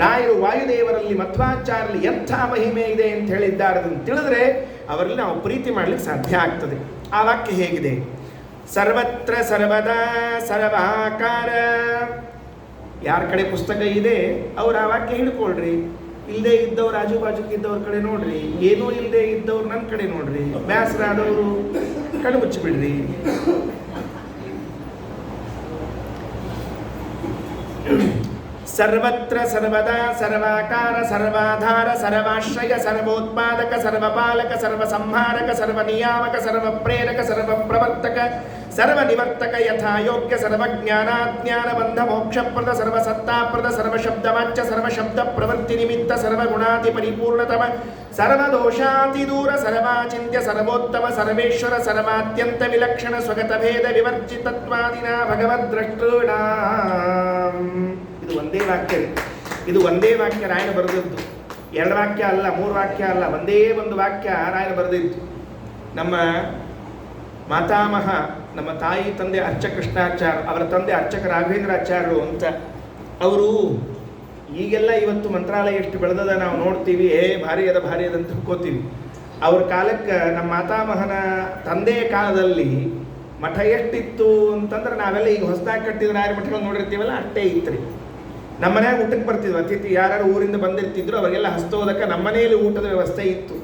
ರಾಯರು ವಾಯುದೇವರಲ್ಲಿ ಮಧ್ವಾಚಾರ್ಯರಲ್ಲಿ ಎಂಥ ಮಹಿಮೆ ಇದೆ ಅಂತ ಹೇಳಿದ್ದಾರೆ ಅದನ್ನು ತಿಳಿದ್ರೆ ಅವರಲ್ಲಿ ನಾವು ಪ್ರೀತಿ ಮಾಡಲಿಕ್ಕೆ ಸಾಧ್ಯ ಆಗ್ತದೆ. ಆ ವಾಕ್ಯ ಹೇಗಿದೆ? ಸರ್ವತ್ರ ಸರ್ವದಾ ಸರ್ವಾಕಾರ. ಯಾರ ಕಡೆ ಪುಸ್ತಕ ಇದೆ ಅವ್ರು ಆ ವಾಕ್ಯ ಹಿಡ್ಕೊಳ್ರಿ. ಇಲ್ಲದೆ ಇದ್ದವ್ರು ಆಜು ಬಾಜುಕಿದ್ದವ್ರ ಕಡೆ ನೋಡ್ರಿ, ಏನೂ ಇಲ್ಲದೆ ಇದ್ದವ್ರು ನನ್ನ ಕಡೆ ನೋಡ್ರಿ, ಬೇಸರಾದವರು ಕಣ್ಣು ಮುಚ್ಚಿಬಿಡ್ರಿ. ಸರ್ವತ್ರ ಸರ್ವದಾ ಸರ್ವಾಕಾರ ಸರ್ವಾಧಾರ ಸರ್ವಾಶ್ರಯ ಸರ್ವೋತ್ಪಾದಕ ಸರ್ವಪಾಲಕ ಸರ್ವಸಂಹಾರಕ ಸರ್ವನಿಯಾಮಕ ಸರ್ವಪ್ರೇರಕ ಸರ್ವಪ್ರವರ್ತಕ ಸರ್ವನಿವರ್ತಕ ಯಥಾಯೋಗ್ಯ ಸರ್ವಜ್ಞಾನಾಜ್ಞಾನ ಬಂಧ ಮೋಕ್ಷಪ್ರದ ಸರ್ವಸತ್ತಾಪ್ರದ ಸರ್ವಶಬ್ದವಾಚ್ಯ ಸರ್ವಶಬ್ದ ಪ್ರವೃತ್ತಿ ನಿಮಿತ್ತ ಸರ್ವಗುಣಾತಿ ಪರಿಪೂರ್ಣತಮ ಸರ್ವದೋಷಾತಿದೂರ ಸರ್ವಾಚಿಂತ್ಯ ಸರ್ವೋತ್ತಮ ಸರ್ವೇಶ್ವರ ಸರ್ವಾತ್ಯಂತ ವಿಲಕ್ಷಣ ಸ್ವಗತ ಭೇದ ವಿವರ್ಜಿತತ್ವಾದಿನ ಭಗವದ್ದ್ರಷ್ಟೃಣ. ಇದು ಒಂದೇ ವಾಕ್ಯ. ಇದು ಒಂದೇ ವಾಕ್ಯ ರಾಯನ ಬರೆದದ್ದು. ಎರಡು ವಾಕ್ಯ ಅಲ್ಲ, ಮೂರು ವಾಕ್ಯ ಅಲ್ಲ, ಒಂದೇ ಒಂದು ವಾಕ್ಯ ರಾಯನ ಬರೆದಿತ್ತು. ನಮ್ಮ ಮಾತಾಮಹ, ನಮ್ಮ ತಾಯಿ ತಂದೆ ಅರ್ಚಕೃಷ್ಣಾಚಾರ್ಯ, ಅವರ ತಂದೆ ಅರ್ಚಕ ರಾಘವೇಂದ್ರಾಚಾರ್ಯರು ಅಂತ. ಅವರು ಈಗೆಲ್ಲ ಇವತ್ತು ಮಂತ್ರಾಲಯ ಎಷ್ಟು ಬೆಳೆದದ ನಾವು ನೋಡ್ತೀವಿ, ಭಾರಿ ಅದ ಅಂತ ತಿಳ್ಕೋತೀವಿ. ಅವ್ರ ಕಾಲಕ್ಕೆ ನಮ್ಮ ಮಾತಾಮಹನ ತಂದೆಯ ಕಾಲದಲ್ಲಿ ಮಠ ಎಷ್ಟಿತ್ತು ಅಂತಂದ್ರೆ, ನಾವೆಲ್ಲ ಈಗ ಹೊಸದಾಗಿ ಕಟ್ಟಿದ ರಾಯರ ಮಠಗಳು ನೋಡಿರ್ತೀವಲ್ಲ, ಅಷ್ಟೇ ಇತ್ತು ರೀ. ನಮ್ಮ ಮನೆಯಾಗ ಊಟಕ್ಕೆ ಬರ್ತಿದ್ವಿ. ಅತಿಥಿ ಯಾರು ಊರಿಂದ ಬಂದಿರ್ತಿದ್ರು ಅವರಿಗೆಲ್ಲ ಹಸ್ತೋದಕ್ಕೆ ನಮ್ಮ ಮನೆಯಲ್ಲಿ ಊಟದ ವ್ಯವಸ್ಥೆ ಇತ್ತು.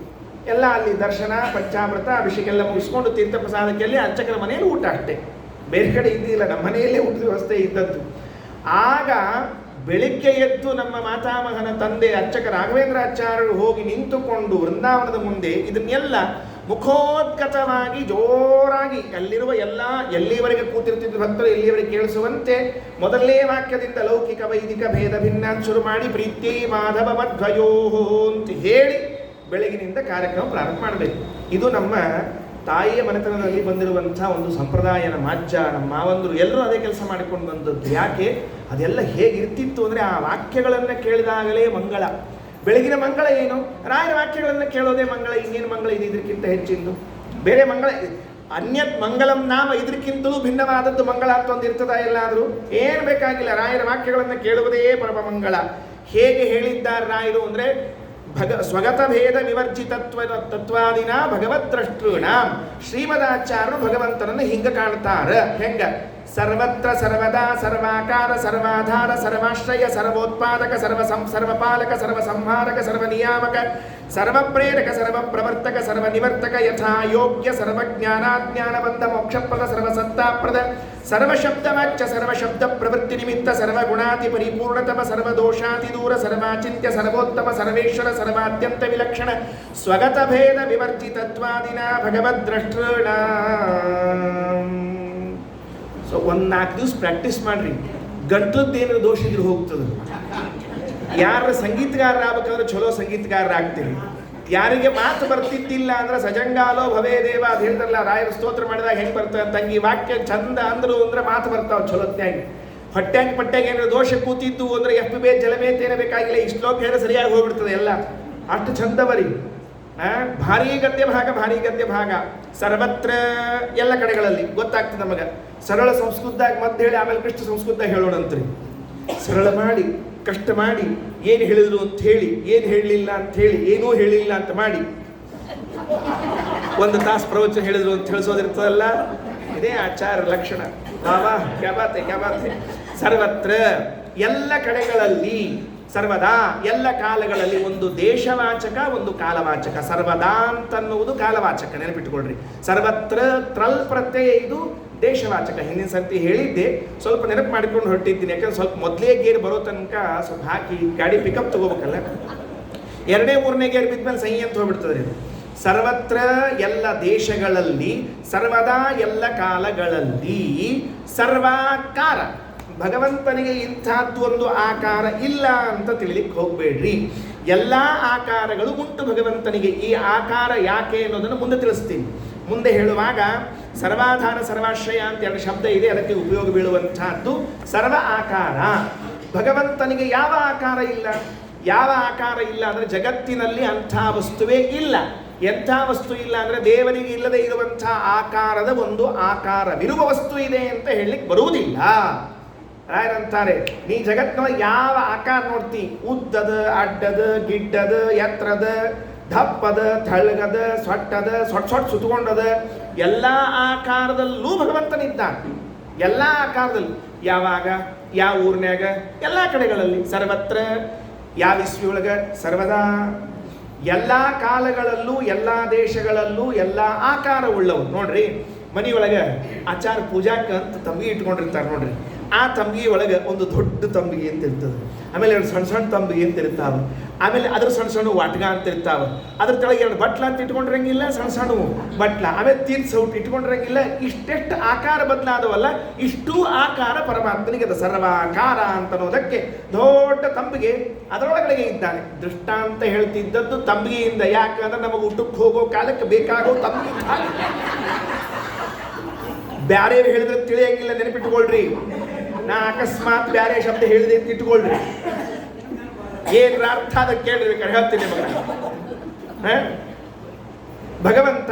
ಎಲ್ಲ ಅಲ್ಲಿ ದರ್ಶನ ಪಂಚಾಮೃತ ಅಭಿಷೇಕ ಎಲ್ಲ ಮುಗಿಸ್ಕೊಂಡು ತೀರ್ಥ ಪ್ರಸಾದಕ್ಕೆಲ್ಲಿ ಅರ್ಚಕರ ಮನೆಯಲ್ಲಿ ಊಟ ಅಷ್ಟೇ, ಬೇರೆ ಕಡೆ ಇದ್ದಿಲ್ಲ, ನಮ್ಮ ಮನೆಯಲ್ಲೇ ಊಟದ ವ್ಯವಸ್ಥೆ ಇದ್ದದ್ದು. ಆಗ ಬೆಳಿಗ್ಗೆ ಎದ್ದು ನಮ್ಮ ಮಾತಾಮಹನ ತಂದೆ ಅರ್ಚಕ ರಾಘವೇಂದ್ರಾಚಾರ್ಯರು ಹೋಗಿ ನಿಂತುಕೊಂಡು ವೃಂದಾವನದ ಮುಂದೆ ಇದನ್ನೆಲ್ಲ ಮುಖೋದ್ಗತವಾಗಿ ಜೋರಾಗಿ ಅಲ್ಲಿರುವ ಎಲ್ಲ ಎಲ್ಲಿವರೆಗೆ ಕೂತಿರ್ತಿದ್ದ ಭಕ್ತರು ಎಲ್ಲಿವರೆಗೆ ಕೇಳಿಸುವಂತೆ ಮೊದಲನೇ ವಾಕ್ಯದಿಂದ ಲೌಕಿಕ ವೈದಿಕ ಭೇದ ಭಿನ್ನ ಶುರು ಮಾಡಿ ಪ್ರೀತಿ ಮಾಧವ ಮಧ್ವಯೋ ಅಂತ ಹೇಳಿ ಬೆಳಗಿನಿಂದ ಕಾರ್ಯಕ್ರಮ ಪ್ರಾರಂಭ ಮಾಡಬೇಕು. ಇದು ನಮ್ಮ ತಾಯಿಯ ಮನೆತನದಲ್ಲಿ ಬಂದಿರುವಂಥ ಒಂದು ಸಂಪ್ರದಾಯ. ನಮ್ಮ ಅಜ್ಜ, ನಮ್ಮ ಮಾವಂದರು ಎಲ್ಲರೂ ಅದೇ ಕೆಲಸ ಮಾಡಿಕೊಂಡು ಬಂದದ್ದು. ಯಾಕೆ ಅದೆಲ್ಲ ಹೇಗಿರ್ತಿತ್ತು ಅಂದರೆ, ಆ ವಾಕ್ಯಗಳನ್ನು ಕೇಳಿದಾಗಲೇ ಮಂಗಳ. ಬೆಳಗಿನ ಮಂಗಳ ಏನು? ರಾಯರ ವಾಕ್ಯಗಳನ್ನು ಕೇಳೋದೇ ಮಂಗಳ. ಇನ್ನೇನು ಮಂಗಳ ಇದೆ ಇದಕ್ಕಿಂತ ಹೆಚ್ಚಿಂದು? ಬೇರೆ ಮಂಗಳ ಅನ್ಯತ್ ಮಂಗಲಂ ನಾಮ ಇದಕ್ಕಿಂತಲೂ ಭಿನ್ನವಾದದ್ದು ಮಂಗಳ ಅಂತ ಒಂದು ಇರ್ತದ ಎಲ್ಲಾದರೂ? ಏನು ಬೇಕಾಗಿಲ್ಲ, ರಾಯರ ವಾಕ್ಯಗಳನ್ನು ಕೇಳುವುದೇ ಪರಮ ಮಂಗಳ. ಹೇಗೆ ಹೇಳಿದ್ದಾರೆ ರಾಯರು ಅಂದರೆ, ಸ್ವಗತ ಭೇದ ತತ್ವಾದಿನ ಭಗವದ್ದ್ರಷ್ಟೃಣ. ಶ್ರೀಮದಾಚಾರ್ಯರು ಭಗವಂತನನ್ನು ಹಿಂಗ ಕಾಣ್ತಾರ. ಹೆಂಗ? ಸರ್ವತ್ರ ಸರ್ವದಾ ಸರ್ವಾಕಾರ ಸರ್ವಾಧಾರ ಸರ್ವಾಶ್ರಯ ಸರ್ವೋತ್ಪಾದಕ ಸರ್ವಪಾಲಕ ಸರ್ವಸಂಹಾರಕ ಸರ್ವನಿಯಾಮಕ ಸರ್ವಪ್ರೇರಕ ಸರ್ವಪ್ರವರ್ತಕ ಸರ್ವನಿವರ್ತಕ ಯಥಾಯೋಗ್ಯ ಸರ್ವಜ್ಞಾನಾಜ್ಞಾನ ಬಂಧ ಮೋಕ್ಷಪ್ರದ ಸರ್ವಸತ್ತಾಪ್ರದ ಸರ್ವಶಬ್ದವಾಚ್ಯ ಸರ್ವಶಬ್ದ ಪ್ರವೃತ್ತಿ ನಿಮಿತ್ತ ಸರ್ವಗುಣಾತಿ ಪರಿಪೂರ್ಣತಮ ಸರ್ವದೋಷಾತಿ ದೂರ ಸರ್ವಾಚಿಂತ್ಯ ಸರ್ವೋತ್ತಮ ಸರ್ವೇಶ್ವರ ಸರ್ವಾತ್ಯಂತ ವಿಲಕ್ಷಣ ಸ್ವಗತ ಭೇದ ವಿವರ್ಜಿತತ್ವಾದಿನ ಭಗವದ್ದ್ರಷ್ಟೃಣ. ಸೊ ಒಂದು 4 ದಿವಸ ಪ್ರಾಕ್ಟೀಸ್ ಮಾಡ್ರಿ, ಗಂಟ್ಲದ್ದೇನಾದ್ರು ದೋಷ ಇದ್ರೆ ಹೋಗ್ತದೆ. ಯಾರ ಸಂಗೀತಗಾರರಾಗಬೇಕಂದ್ರೆ ಚಲೋ ಸಂಗೀತಗಾರರಾಗ್ತೀರಿ. ಯಾರಿಗೆ ಮಾತು ಬರ್ತಿದ್ದಿಲ್ಲ ಅಂದ್ರೆ ಸಜಂಗಾಲೋ ಭವೇ ದೇವ ಅದು ಹೇಳ್ತಾರಲ್ಲ, ರಾಯರ ಸ್ತೋತ್ರ ಮಾಡಿದಾಗ ಹೆಂಗೆ ಬರ್ತದೆ ತಂಗಿ ವಾಕ್ಯ ಚಂದ ಅಂದ್ರು ಅಂದ್ರೆ ಮಾತು ಬರ್ತಾವೆ ಚಲೋತ್ನಾಗಿ. ಪಟ್ಟ್ಯಾಗಿ ಏನಾದ್ರು ದೋಷ ಕೂತಿದ್ದು ಅಂದ್ರೆ FB ಜಲಮೇತೇನ ಬೇಕಾಗಿಲ್ಲ, ಈ ಶ್ಲೋಕ ಹೇಳಿ ಸರಿಯಾಗಿ ಹೋಗ್ಬಿಡ್ತದೆ ಎಲ್ಲ. ಅಷ್ಟು ಚಂದ ಬರಿ. ಭಾರೀ ಗದ್ಯ ಭಾಗ ಸರ್ವತ್ರ ಎಲ್ಲ ಕಡೆಗಳಲ್ಲಿ ಗೊತ್ತಾಗ್ತದೆ ನಮಗೆ. ಸರಳ ಸಂಸ್ಕೃತದಾಗ ಮತ್ತೆ ಹೇಳಿ ಆಮೇಲೆ ಕೃಷ್ಣ ಸಂಸ್ಕೃತದಾಗ ಹೇಳೋಣಂತ್ರಿ. ಸರಳ ಮಾಡಿ ಕಷ್ಟ ಮಾಡಿ ಏನು ಹೇಳಿದ್ರು ಅಂತ ಹೇಳಿ, ಏನು ಹೇಳಲಿಲ್ಲ ಅಂತ ಹೇಳಿ, ಏನೂ ಹೇಳಿಲ್ಲ ಅಂತ ಮಾಡಿ 1 ತಾಸು ಪ್ರವಚನ ಹೇಳಿದ್ರು ಅಂತ ತಿಳಿಸೋದಿರ್ತದಲ್ಲ, ಇದೇ ಆಚಾರ ಲಕ್ಷಣ. ವಾವಾ ಕ್ಯಾ ಬಾತ್ ಹೈ. ಸರ್ವತ್ರ ಎಲ್ಲ ಕಡೆಗಳಲ್ಲಿ ಸರ್ವದಾ ಎಲ್ಲ ಕಾಲಗಳಲ್ಲಿ. ಒಂದು ದೇಶವಾಚಕ, ಒಂದು ಕಾಲವಾಚಕ. ಸರ್ವದಾ ಅಂತನ್ನುವುದು ಕಾಲವಾಚಕ, ನೆನಪಿಟ್ಟುಕೊಳ್ರಿ. ಸರ್ವತ್ರ ತ್ರಲ್ ಪ್ರತ್ಯಯ ಇದು ದೇಶವಾಚಕ. ಹಿಂದಿನ ಸರ್ತಿ ಹೇಳಿದ್ದೆ, ಸ್ವಲ್ಪ ನೆನಪು ಮಾಡಿಕೊಂಡು ಹೊರಟಿದ್ದೀನಿ. ಯಾಕಂದ್ರೆ ಸ್ವಲ್ಪ ಮೊದಲೇ ಗೇರ್ ಬರೋ ತನಕ ಸ್ವಲ್ಪ ಹಾಕಿ ಗಾಡಿ ಪಿಕಪ್ ತಗೋಬೇಕಲ್ಲ. 2ನೇ 3ನೇ ಗೇರ್ ಬಿದ್ಮೇಲೆ ಸೈ ಅಂತ ಹೋಗ್ಬಿಡ್ತದೆ. ಸರ್ವತ್ರ ಎಲ್ಲ ದೇಶಗಳಲ್ಲಿ, ಸರ್ವದಾ ಎಲ್ಲ ಕಾಲಗಳಲ್ಲಿ, ಸರ್ವಾಕಾರ. ಭಗವಂತನಿಗೆ ಇಂಥದ್ದು ಒಂದು ಆಕಾರ ಇಲ್ಲ ಅಂತ ತಿಳಿಲಿಕ್ಕೆ ಹೋಗಬೇಡ್ರಿ. ಎಲ್ಲ ಆಕಾರಗಳು ಉಂಟು ಭಗವಂತನಿಗೆ. ಈ ಆಕಾರ ಯಾಕೆ ಅನ್ನೋದನ್ನು ಮುಂದೆ ತಿಳಿಸ್ತೀನಿ. ಮುಂದೆ ಹೇಳುವಾಗ ಸರ್ವಾಧಾರ ಸರ್ವಾಶ್ರಯ ಅಂತ ಎರಡು ಶಬ್ದ ಇದೆ, ಅದಕ್ಕೆ ಉಪಯೋಗ ಬೀಳುವಂತಹದ್ದು ಸರ್ವ ಆಕಾರ. ಭಗವಂತನಿಗೆ ಯಾವ ಆಕಾರ ಇಲ್ಲ? ಯಾವ ಆಕಾರ ಇಲ್ಲ ಅಂದರೆ ಜಗತ್ತಿನಲ್ಲಿ ಅಂಥ ವಸ್ತುವೇ ಇಲ್ಲ. ಎಂಥ ವಸ್ತು ಇಲ್ಲ ಅಂದರೆ ದೇವರಿಗೆ ಇಲ್ಲದೆ ಇರುವಂತಹ ಆಕಾರದ ಒಂದು ಆಕಾರವಿರುವ ವಸ್ತು ಇದೆ ಅಂತ ಹೇಳಲಿಕ್ಕೆ ಬರುವುದಿಲ್ಲ. ರಾಯರಂತಾರೆ, ನೀ ಜಗತ್ತಿನ ಯಾವ ಆಕಾರ ನೋಡ್ತಿ, ಉದ್ದದ, ಅಡ್ಡದ, ಗಿಡ್ಡದ, ಎತ್ತರದ, ದಪ್ಪದ, ತಳ್ಳಗದ, ಸೊಟ್ಟದ, ಸೊಟ್ಟು ಸುತ್ತಕೊಂಡದ, ಎಲ್ಲ ಆಕಾರದಲ್ಲೂ ಭಗವಂತನಿದ್ದಾನೆ. ಎಲ್ಲ ಆಕಾರದಲ್ಲೂ. ಯಾವಾಗ, ಯಾವ ಊರಿನ್ಯಾಗ, ಎಲ್ಲ ಕಡೆಗಳಲ್ಲಿ, ಸರ್ವತ್ರ, ಯಾವ ಇಸ್ವಿಯೊಳಗ, ಸರ್ವದಾ, ಎಲ್ಲ ಕಾಲಗಳಲ್ಲೂ, ಎಲ್ಲ ದೇಶಗಳಲ್ಲೂ, ಎಲ್ಲ ಆಕಾರವುಳ್ಳವು. ನೋಡ್ರಿ, ಮನೆಯೊಳಗೆ ಆಚಾರ ಪೂಜಾಕ್ಕೆ ಅಂತ ತಂಬಿಗೆ ಇಟ್ಕೊಂಡಿರ್ತಾರೆ ನೋಡ್ರಿ. ಆ ತಂಬಿಗೆ ಒಳಗೆ ಒಂದು ದೊಡ್ಡ ತಂಬಿಗೆ ಅಂತ ಇರ್ತದೆ, ಆಮೇಲೆ ಎರಡು ಸಣ್ಣ ಸಣ್ಣ ತಂಬಿಗೆ ಅಂತ ಇರ್ತಾವೆ, ಆಮೇಲೆ ಅದ್ರ ಸಣ್ಣ ಸಣ್ಣ ವಾಟ್ಗ ಅಂತ ಇರ್ತಾವೆ, ಅದ್ರ ತೆಳಗೆ ಎರಡು ಬಟ್ಲ ಅಂತ ಇಟ್ಕೊಂಡಿರಂಗಿಲ್ಲ, ಸಣ್ಣ ಸಣ್ಣ ಬಟ್ಲ, ಆಮೇಲೆ ತೀರ್ಥ ಸೌಟ್ ಇಟ್ಕೊಂಡಿರಂಗಿಲ್ಲ. ಇಷ್ಟೆಷ್ಟು ಆಕಾರ ಬದಲಾದವಲ್ಲ, ಇಷ್ಟು ಆಕಾರ ಪರಮಾತ್ಮನಿಗೆ ಅದು ಸರ್ವಾಕಾರ ಅಂತ ಅನ್ನೋದಕ್ಕೆ ದೊಡ್ಡ ತಂಬಿಗೆ ಅದರೊಳಗಡೆಗೆ ಇದ್ದಾನೆ. ದೃಷ್ಟಾಂತ ಹೇಳ್ತಿದ್ದದ್ದು ತಂಬಿಗೆಯಿಂದ. ಯಾಕಂದ್ರೆ ನಮಗೆ ಊಟಕ್ಕೆ ಹೋಗೋ ಕಾಲಕ್ಕೆ ಬೇಕಾಗೋ ತಂಬಿಗೆ. ಬ್ಯಾರೆ ಹೇಳಿದ್ರೆ ತಿಳಿಯಂಗಿಲ್ಲ, ನೆನಪಿಟ್ಕೊಳ್ರಿ. ನಾ ಅಕಸ್ಮಾತ್ ಬ್ಯಾರೆ ಶಬ್ದ ಹೇಳಿದೆ ಅಂತ ಇಟ್ಕೊಳ್ರಿ, ಏನ್ರ ಅರ್ಥ ಅದಕ್ಕೆ ಕೇಳ್ರಿ, ಹೇಳ್ತೀನಿ ನಿಮಗೆ. ಭಗವಂತ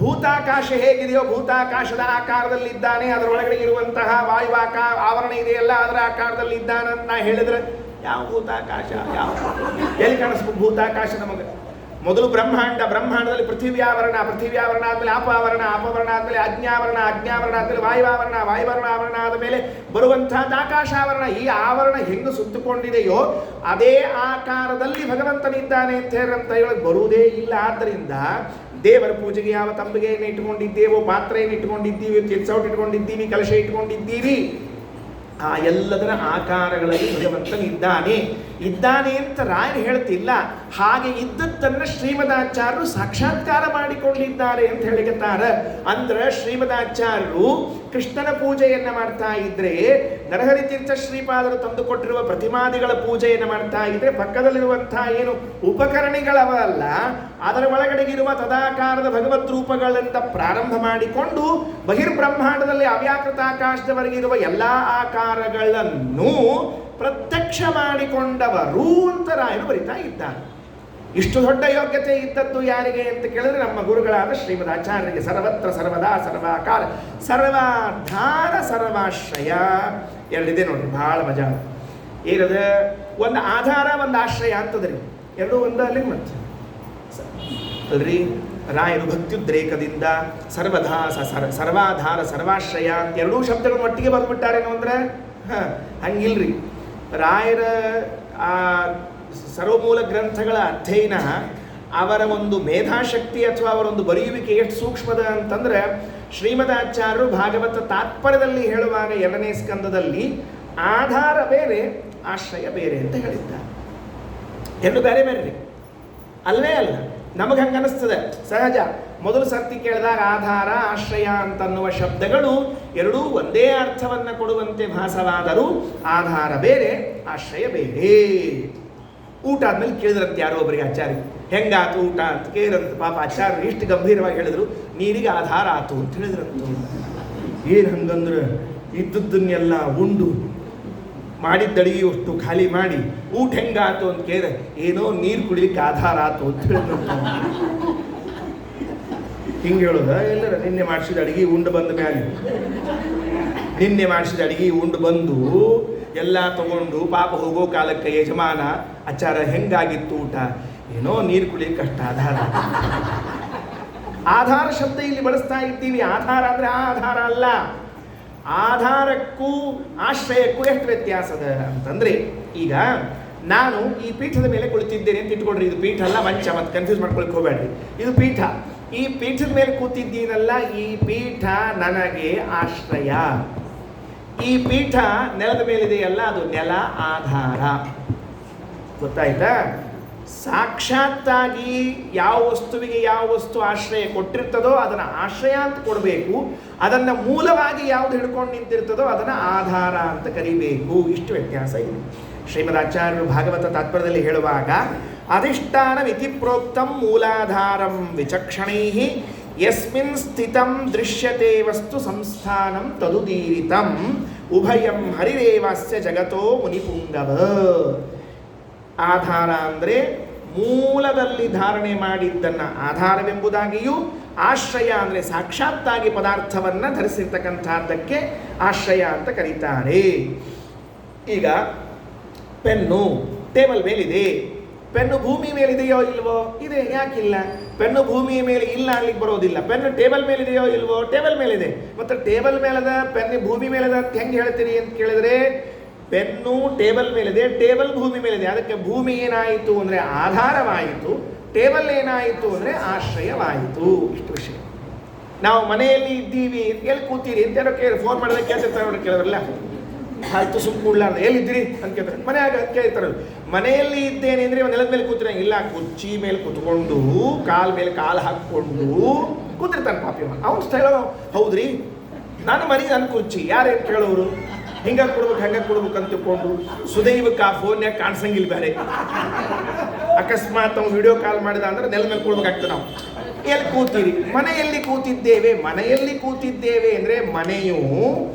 ಭೂತಾಕಾಶ ಹೇಗಿದೆಯೋ ಭೂತಾಕಾಶದ ಆಕಾರದಲ್ಲಿದ್ದಾನೆ. ಅದರೊಳಗಡೆ ಇರುವಂತಹ ವಾಯುವಾಕ ಆವರಣ ಇದೆಯಲ್ಲ, ಅದರ ಆಕಾರದಲ್ಲಿ ಇದ್ದಾನಂತ ನಾ ಹೇಳಿದ್ರೆ ಯಾವ ಭೂತಾಕಾಶ, ಯಾವ ಎಲ್ಲಿ ಕಾಣಿಸ್ಬೇಕು ಭೂತಾಕಾಶ ನಮಗೆ? ಮೊದಲು ಬ್ರಹ್ಮಾಂಡ, ಬ್ರಹ್ಮಾಂಡದಲ್ಲಿ ಪೃಥಿವ್ಯಾವರಣ, ಪೃಥಿವ್ಯಾವರಣ ಆದಮೇಲೆ ಅಪಾವರಣ, ಅಪವರಣ ಆದಮೇಲೆ ಅಜ್ಞಾವರಣ, ಅಜ್ಞಾವರಣ ಆದಮೇಲೆ ವಾಯುವಾವರಣ, ವಾಯುವರ್ಣ ಆವರಣ ಆದ ಮೇಲೆ ಬರುವಂತಹದ್ದು ಆಕಾಶಾವರಣ. ಈ ಆವರಣ ಹೆಂಗೆ ಸುತ್ತುಕೊಂಡಿದೆಯೋ ಅದೇ ಆಕಾರದಲ್ಲಿ ಭಗವಂತನಿದ್ದಾನೆ ಅಂತ ಹೇಳಕ್ಕೆ ಬರುವುದೇ ಇಲ್ಲ. ಆದ್ದರಿಂದ ದೇವರ ಪೂಜೆಗೆ ಯಾವ ತಂಬಿಗೆಯನ್ನು ಇಟ್ಕೊಂಡಿದ್ದೇವೋ, ಪಾತ್ರೆಯನ್ನು ಇಟ್ಕೊಂಡಿದ್ದೀವಿ, ಕಿರ್ಸೌಟ್ ಇಟ್ಕೊಂಡಿದ್ದೀವಿ, ಕಲಶ ಇಟ್ಕೊಂಡಿದ್ದೀವಿ, ಆ ಎಲ್ಲದರ ಆಕಾರಗಳಲ್ಲಿ ಭಗವಂತನಿದ್ದಾನೆ. ಇದ್ದಾನೆ ಅಂತ ರಾಯರು ಹೇಳ್ತಿಲ್ಲ, ಹಾಗೆ ಇದ್ದದ್ದನ್ನು ಶ್ರೀಮದಾಚಾರ್ಯರು ಸಾಕ್ಷಾತ್ಕಾರ ಮಾಡಿಕೊಂಡಿದ್ದಾರೆ ಅಂತ ಹೇಳಿಕತ್ತಾರೆ. ಅಂದ್ರೆ ಶ್ರೀಮದಾಚಾರ್ಯರು ಕೃಷ್ಣನ ಪೂಜೆಯನ್ನು ಮಾಡ್ತಾ ಇದ್ರೆ, ನರಹರಿ ತೀರ್ಥ ಶ್ರೀಪಾದರು ತಂದುಕೊಟ್ಟಿರುವ ಪ್ರತಿಮಾದಿಗಳ ಪೂಜೆಯನ್ನು ಮಾಡ್ತಾ ಇದ್ರೆ, ಪಕ್ಕದಲ್ಲಿರುವಂತಹ ಏನು ಉಪಕರಣಗಳವಲ್ಲ, ಅದರ ಒಳಗಡೆಗಿರುವ ತದಾಕಾರದ ಭಗವದ್ ರೂಪಗಳಿಂದ ಪ್ರಾರಂಭ ಮಾಡಿಕೊಂಡು ಬಹಿರ್ಬ್ರಹ್ಮಾಂಡದಲ್ಲಿ ಅವ್ಯಾಕೃತ ಆಕಾಶದವರೆಗೆ ಇರುವ ಎಲ್ಲ ಆಕಾರಗಳನ್ನು ಪ್ರತ್ಯಕ್ಷ ಮಾಡಿಕೊಂಡವರು ಅಂತ ರಾಯರು ಬರಿತಾ ಇದ್ದಾರೆ. ಇಷ್ಟು ದೊಡ್ಡ ಯೋಗ್ಯತೆ ಇದ್ದದ್ದು ಯಾರಿಗೆ ಅಂತ ಕೇಳಿದ್ರೆ ನಮ್ಮ ಗುರುಗಳಾದ ಶ್ರೀಮದ್ ಆಚಾರ್ಯರಿಗೆ. ಸರ್ವತ್ರ ಸರ್ವದಾ ಸರ್ವಾಕಾರ ಸರ್ವಾಧಾರ ಸರ್ವಾಶ್ರಯ ಎರಡಿದೆ ನೋಡ್ರಿ, ಬಹಳ ಮಜಾ. ಏನದ, ಒಂದು ಆಧಾರ ಒಂದು ಆಶ್ರಯ ಅಂತದ್ರಿ, ಎರಡೂ ಒಂದು ಅಲ್ಲಿ ಮತ್ತೆ ಅಲ್ರಿ. ರಾಯರು ಭಕ್ತ್ಯುದ್ರೇಕದಿಂದ ಸರ್ವಧಾ ಸರ್ವಾಧಾರ ಸರ್ವಾಶ್ರಯ ಅಂತ ಎರಡೂ ಶಬ್ದಗಳನ್ನು ಒಟ್ಟಿಗೆ ಬರೆದ್ಬಿಟ್ಟಾರೇನೋ ಅಂದ್ರೆ ಹಂಗಿಲ್ರಿ. ರಾಯರ ಆ ಸರ್ವಮೂಲ ಗ್ರಂಥಗಳ ಅಧ್ಯಯನ, ಅವರ ಒಂದು ಮೇಧಾಶಕ್ತಿ ಅಥವಾ ಅವರೊಂದು ಬರೆಯುವಿಕೆ ಎಷ್ಟು ಸೂಕ್ಷ್ಮದ ಅಂತಂದ್ರೆ, ಶ್ರೀಮದಾಚಾರ್ಯರು ಭಾಗವತ ತಾತ್ಪರ್ಯದಲ್ಲಿ ಹೇಳುವಾಗ 2ನೇ ಸ್ಕಂದದಲ್ಲಿ ಆಧಾರ ಬೇರೆ ಆಶ್ರಯ ಬೇರೆ ಅಂತ ಹೇಳಿದ್ದಾರೆ. ಎರಡು ಬೇರೆ ಬೇರೆ ರೀ, ಅಲ್ಲೇ ಅಲ್ಲ. ನಮಗೆ ಹಂಗೆ ಅನಿಸ್ತದೆ ಸಹಜ. ಮೊದಲು ಸರ್ತಿ ಕೇಳಿದಾಗ ಆಧಾರ ಆಶ್ರಯ ಅಂತನ್ನುವ ಶಬ್ದಗಳು ಎರಡೂ ಒಂದೇ ಅರ್ಥವನ್ನು ಕೊಡುವಂತೆ ಭಾಸವಾದರೂ ಆಧಾರ ಬೇರೆ ಆಶ್ರಯ ಬೇರೆ. ಊಟ ಆದ್ಮೇಲೆ ಕೇಳಿದ್ರಂತೆ ಯಾರೋ ಒಬ್ಬರಿಗೆ ಆಚಾರ್ಯ, ಹೆಂಗಾತು ಊಟ ಅಂತ ಕೇಳಿದ್ರಂತ. ಪಾಪ ಆಚಾರ್ಯರು ಇಷ್ಟು ಗಂಭೀರವಾಗಿ ಹೇಳಿದ್ರು, ನೀರಿಗೆ ಆಧಾರ ಆತು ಅಂತ ಹೇಳಿದ್ರಂತ. ಏನು ಹಂಗಂದ್ರೆ ಇದ್ದದ್ದನ್ನೆಲ್ಲ ಉಂಡು ಮಾಡಿದ್ದಡಿಗೆ ಅಷ್ಟು ಖಾಲಿ ಮಾಡಿ ಊಟ ಹೆಂಗಾತು ಅಂತ ಕೇಳಿದ್ರೆ, ಏನೋ ನೀರು ಕುಡಿಲಿಕ್ಕೆ ಆಧಾರ ಆತು ಅಂತ ಹೇಳಿದ್ರಂತ. ಹಿಂಗೆ ಹೇಳೋದ? ಎಲ್ಲರ ನಿನ್ನೆ ಮಾಡಿಸಿದ ಅಡಿಗೆ ಉಂಡು ಬಂದ ಮೇಲೆ, ನಿನ್ನೆ ಮಾಡಿಸಿದ ಅಡಿಗೆ ಉಂಡು ಬಂದು ಎಲ್ಲ ತಗೊಂಡು ಪಾಪ ಹೋಗೋ ಕಾಲಕ್ಕೆ ಯಜಮಾನ, ಆಚಾರ ಹೆಂಗಾಗಿತ್ತು ಊಟ, ಏನೋ ನೀರು ಕುಡಿಲಿಕ್ಕೆ ಅಷ್ಟು ಆಧಾರ. ಆಧಾರ ಶಬ್ದ ಇಲ್ಲಿ ಬಳಸ್ತಾ ಇದ್ದೀವಿ. ಆಧಾರ ಅಂದ್ರೆ ಆ ಆಧಾರ ಅಲ್ಲ. ಆಧಾರಕ್ಕೂ ಆಶ್ರಯಕ್ಕೂ ಎಷ್ಟು ವ್ಯತ್ಯಾಸದ ಅಂತಂದ್ರೆ, ಈಗ ನಾನು ಈ ಪೀಠದ ಮೇಲೆ ಕುಳಿತಿದ್ದೇನೆ ಅಂತ ಇಟ್ಕೊಳ್ರಿ. ಇದು ಪೀಠ ಅಲ್ಲ, ಮಂಚ, ಮತ್ತೆ ಕನ್ಫ್ಯೂಸ್ ಮಾಡ್ಕೊಳಕ್ಕೆ ಹೋಗಬೇಡ್ರಿ. ಇದು ಪೀಠ. ಈ ಪೀಠದ ಮೇಲೆ ಕೂತಿದ್ದೀನಲ್ಲ, ಈ ಪೀಠ ನನಗೆ ಆಶ್ರಯ. ಈ ಪೀಠ ನೆಲದ ಮೇಲಿದೆಯಲ್ಲ, ಅದು ನೆಲ ಆಧಾರ. ಗೊತ್ತಾಯ್ತಾ? ಸಾಕ್ಷಾತ್ತಾಗಿ ಯಾವ ವಸ್ತುವಿಗೆ ಯಾವ ವಸ್ತು ಆಶ್ರಯ ಕೊಟ್ಟಿರ್ತದೋ ಅದನ್ನು ಆಶ್ರಯ ಅಂತ ಕೊಡಬೇಕು, ಅದನ್ನು ಮೂಲವಾಗಿ ಯಾವುದು ಹಿಡ್ಕೊಂಡು ನಿಂತಿರ್ತದೋ ಅದನ್ನು ಆಧಾರ ಅಂತ ಕರಿಬೇಕು. ಇಷ್ಟು ವ್ಯತ್ಯಾಸ ಇದೆ. ಶ್ರೀಮದಾಚಾರ್ಯರು ಭಾಗವತ ತಾತ್ಪರ್ಯದಲ್ಲಿ ಹೇಳುವಾಗ ಅಧಿಷ್ಠಾನಮಿತಿ ಪ್ರೋಕ್ತಂ ಮೂಲಾಧಾರಂ ವಿಚಕ್ಷಣೈ ಯಸ್ಮಿನ್ ಸ್ಥಿತಂ ದೃಶ್ಯತೆ ವಸ್ತು ಸಂಸ್ಥಾನಂ ತದುದೀರಿತಂ ಉಭಯಂ ಹರಿರೇವಾಸ್ಯ ಜಗತೋ ಮುನಿಪುಂಗವ. ಆಧಾರ ಅಂದರೆ ಮೂಲದಲ್ಲಿ ಧಾರಣೆ ಮಾಡಿದ್ದನ್ನು ಆಧಾರವೆಂಬುದಾಗಿಯೂ, ಆಶ್ರಯ ಅಂದರೆ ಸಾಕ್ಷಾತ್ತಾಗಿ ಪದಾರ್ಥವನ್ನು ಧರಿಸಿರ್ತಕ್ಕಂಥದ್ದಕ್ಕೆ ಆಶ್ರಯ ಅಂತ ಕರೀತಾರೆ. ಈಗ ಪೆನ್ನು ಟೇಬಲ್ ಮೇಲಿದೆ, ಪೆನ್ನು ಭೂಮಿ ಮೇಲಿದೆಯೋ ಇಲ್ವೋ? ಇದೆ. ಯಾಕಿಲ್ಲ? ಪೆನ್ನು ಭೂಮಿಯ ಮೇಲೆ ಇಲ್ಲ ಅನ್ಲಿಕ್ಕೆ ಬರೋದಿಲ್ಲ. ಪೆನ್ನು ಟೇಬಲ್ ಮೇಲಿದೆಯೋ ಇಲ್ವೋ? ಟೇಬಲ್ ಮೇಲಿದೆ. ಮತ್ತು ಟೇಬಲ್ ಮೇಲದ, ಪೆನ್ನು ಭೂಮಿ ಮೇಲದ ಅಂತ ಹೆಂಗೆ ಹೇಳ್ತೀರಿ ಅಂತ ಕೇಳಿದ್ರೆ, ಪೆನ್ನು ಟೇಬಲ್ ಮೇಲಿದೆ, ಟೇಬಲ್ ಭೂಮಿ ಮೇಲಿದೆ. ಅದಕ್ಕೆ ಭೂಮಿ ಏನಾಯಿತು ಅಂದರೆ ಆಧಾರವಾಯಿತು, ಟೇಬಲ್ ಏನಾಯಿತು ಅಂದರೆ ಆಶ್ರಯವಾಯಿತು. ಇಷ್ಟು ವಿಷಯ. ನಾವು ಮನೆಯಲ್ಲಿ ಇದ್ದೀವಿ, ಎಲ್ಲಿ ಕೂತೀರಿ ಅಂತ ಫೋನ್ ಮಾಡಿದ್ರೆ ಕೇಳ್ತಿರ್ತಾರೆ ಅವ್ರು, ಕೇಳಿದ್ರಲ್ಲ ಆಯಿತು ಸುಮ್ಮನೆ ಕೂಡ್ಲಾರ್ದು ಎಲ್ಲಿದ್ದೀರಿ ಅಂತ ಕೇಳ್ತಾರೆ. ಮನೆಯಾಗ ಕೇಳ್ತಾರಲ್ಲ, ಮನೆಯಲ್ಲಿ ಇದ್ದೇನೆ ಅಂದರೆ ಒಂದು ನೆಲದ ಮೇಲೆ ಕೂತಿರ, ಇಲ್ಲ ಕುರ್ಚಿ ಮೇಲೆ ಕೂತ್ಕೊಂಡು ಕಾಲ್ ಮೇಲೆ ಕಾಲು ಹಾಕ್ಕೊಂಡು ಕೂತಿರ್ತಾನೆ ಪಾಪಿ. ಅವ್ನ ಸ್ಟೈಲ್ ಹೌದ್ರಿ, ನಾನು ಮನೆ ನನ್ನ ಕುರ್ಚಿ, ಯಾರೇನು ಕೇಳೋರು, ಹಿಂಗೆ ಕೊಡ್ಬೇಕು ಹಂಗೆ ಕೊಡ್ಬೇಕು ಅಂತ ತಿಳ್ಕೊಂಡು ಸುದೈವಕ್ಕೆ ಆ ಫೋನ್ಯಾಗ ಕಾಣಿಸಂಗಿಲ್ಲ. ಬೇರೆ ಅಕಸ್ಮಾತ್ ಅವ್ನು ವಿಡಿಯೋ ಕಾಲ್ ಮಾಡಿದ ಅಂದ್ರೆ ನೆಲದ ಮೇಲೆ ಕೊಡ್ಬೇಕಾಗ್ತದೆ. ನಾವು ಎಲ್ಲಿ ಕೂತೀರಿ? ಮನೆಯಲ್ಲಿ ಕೂತಿದ್ದೇವೆ. ಮನೆಯಲ್ಲಿ ಕೂತಿದ್ದೇವೆ ಅಂದರೆ ಮನೆಯು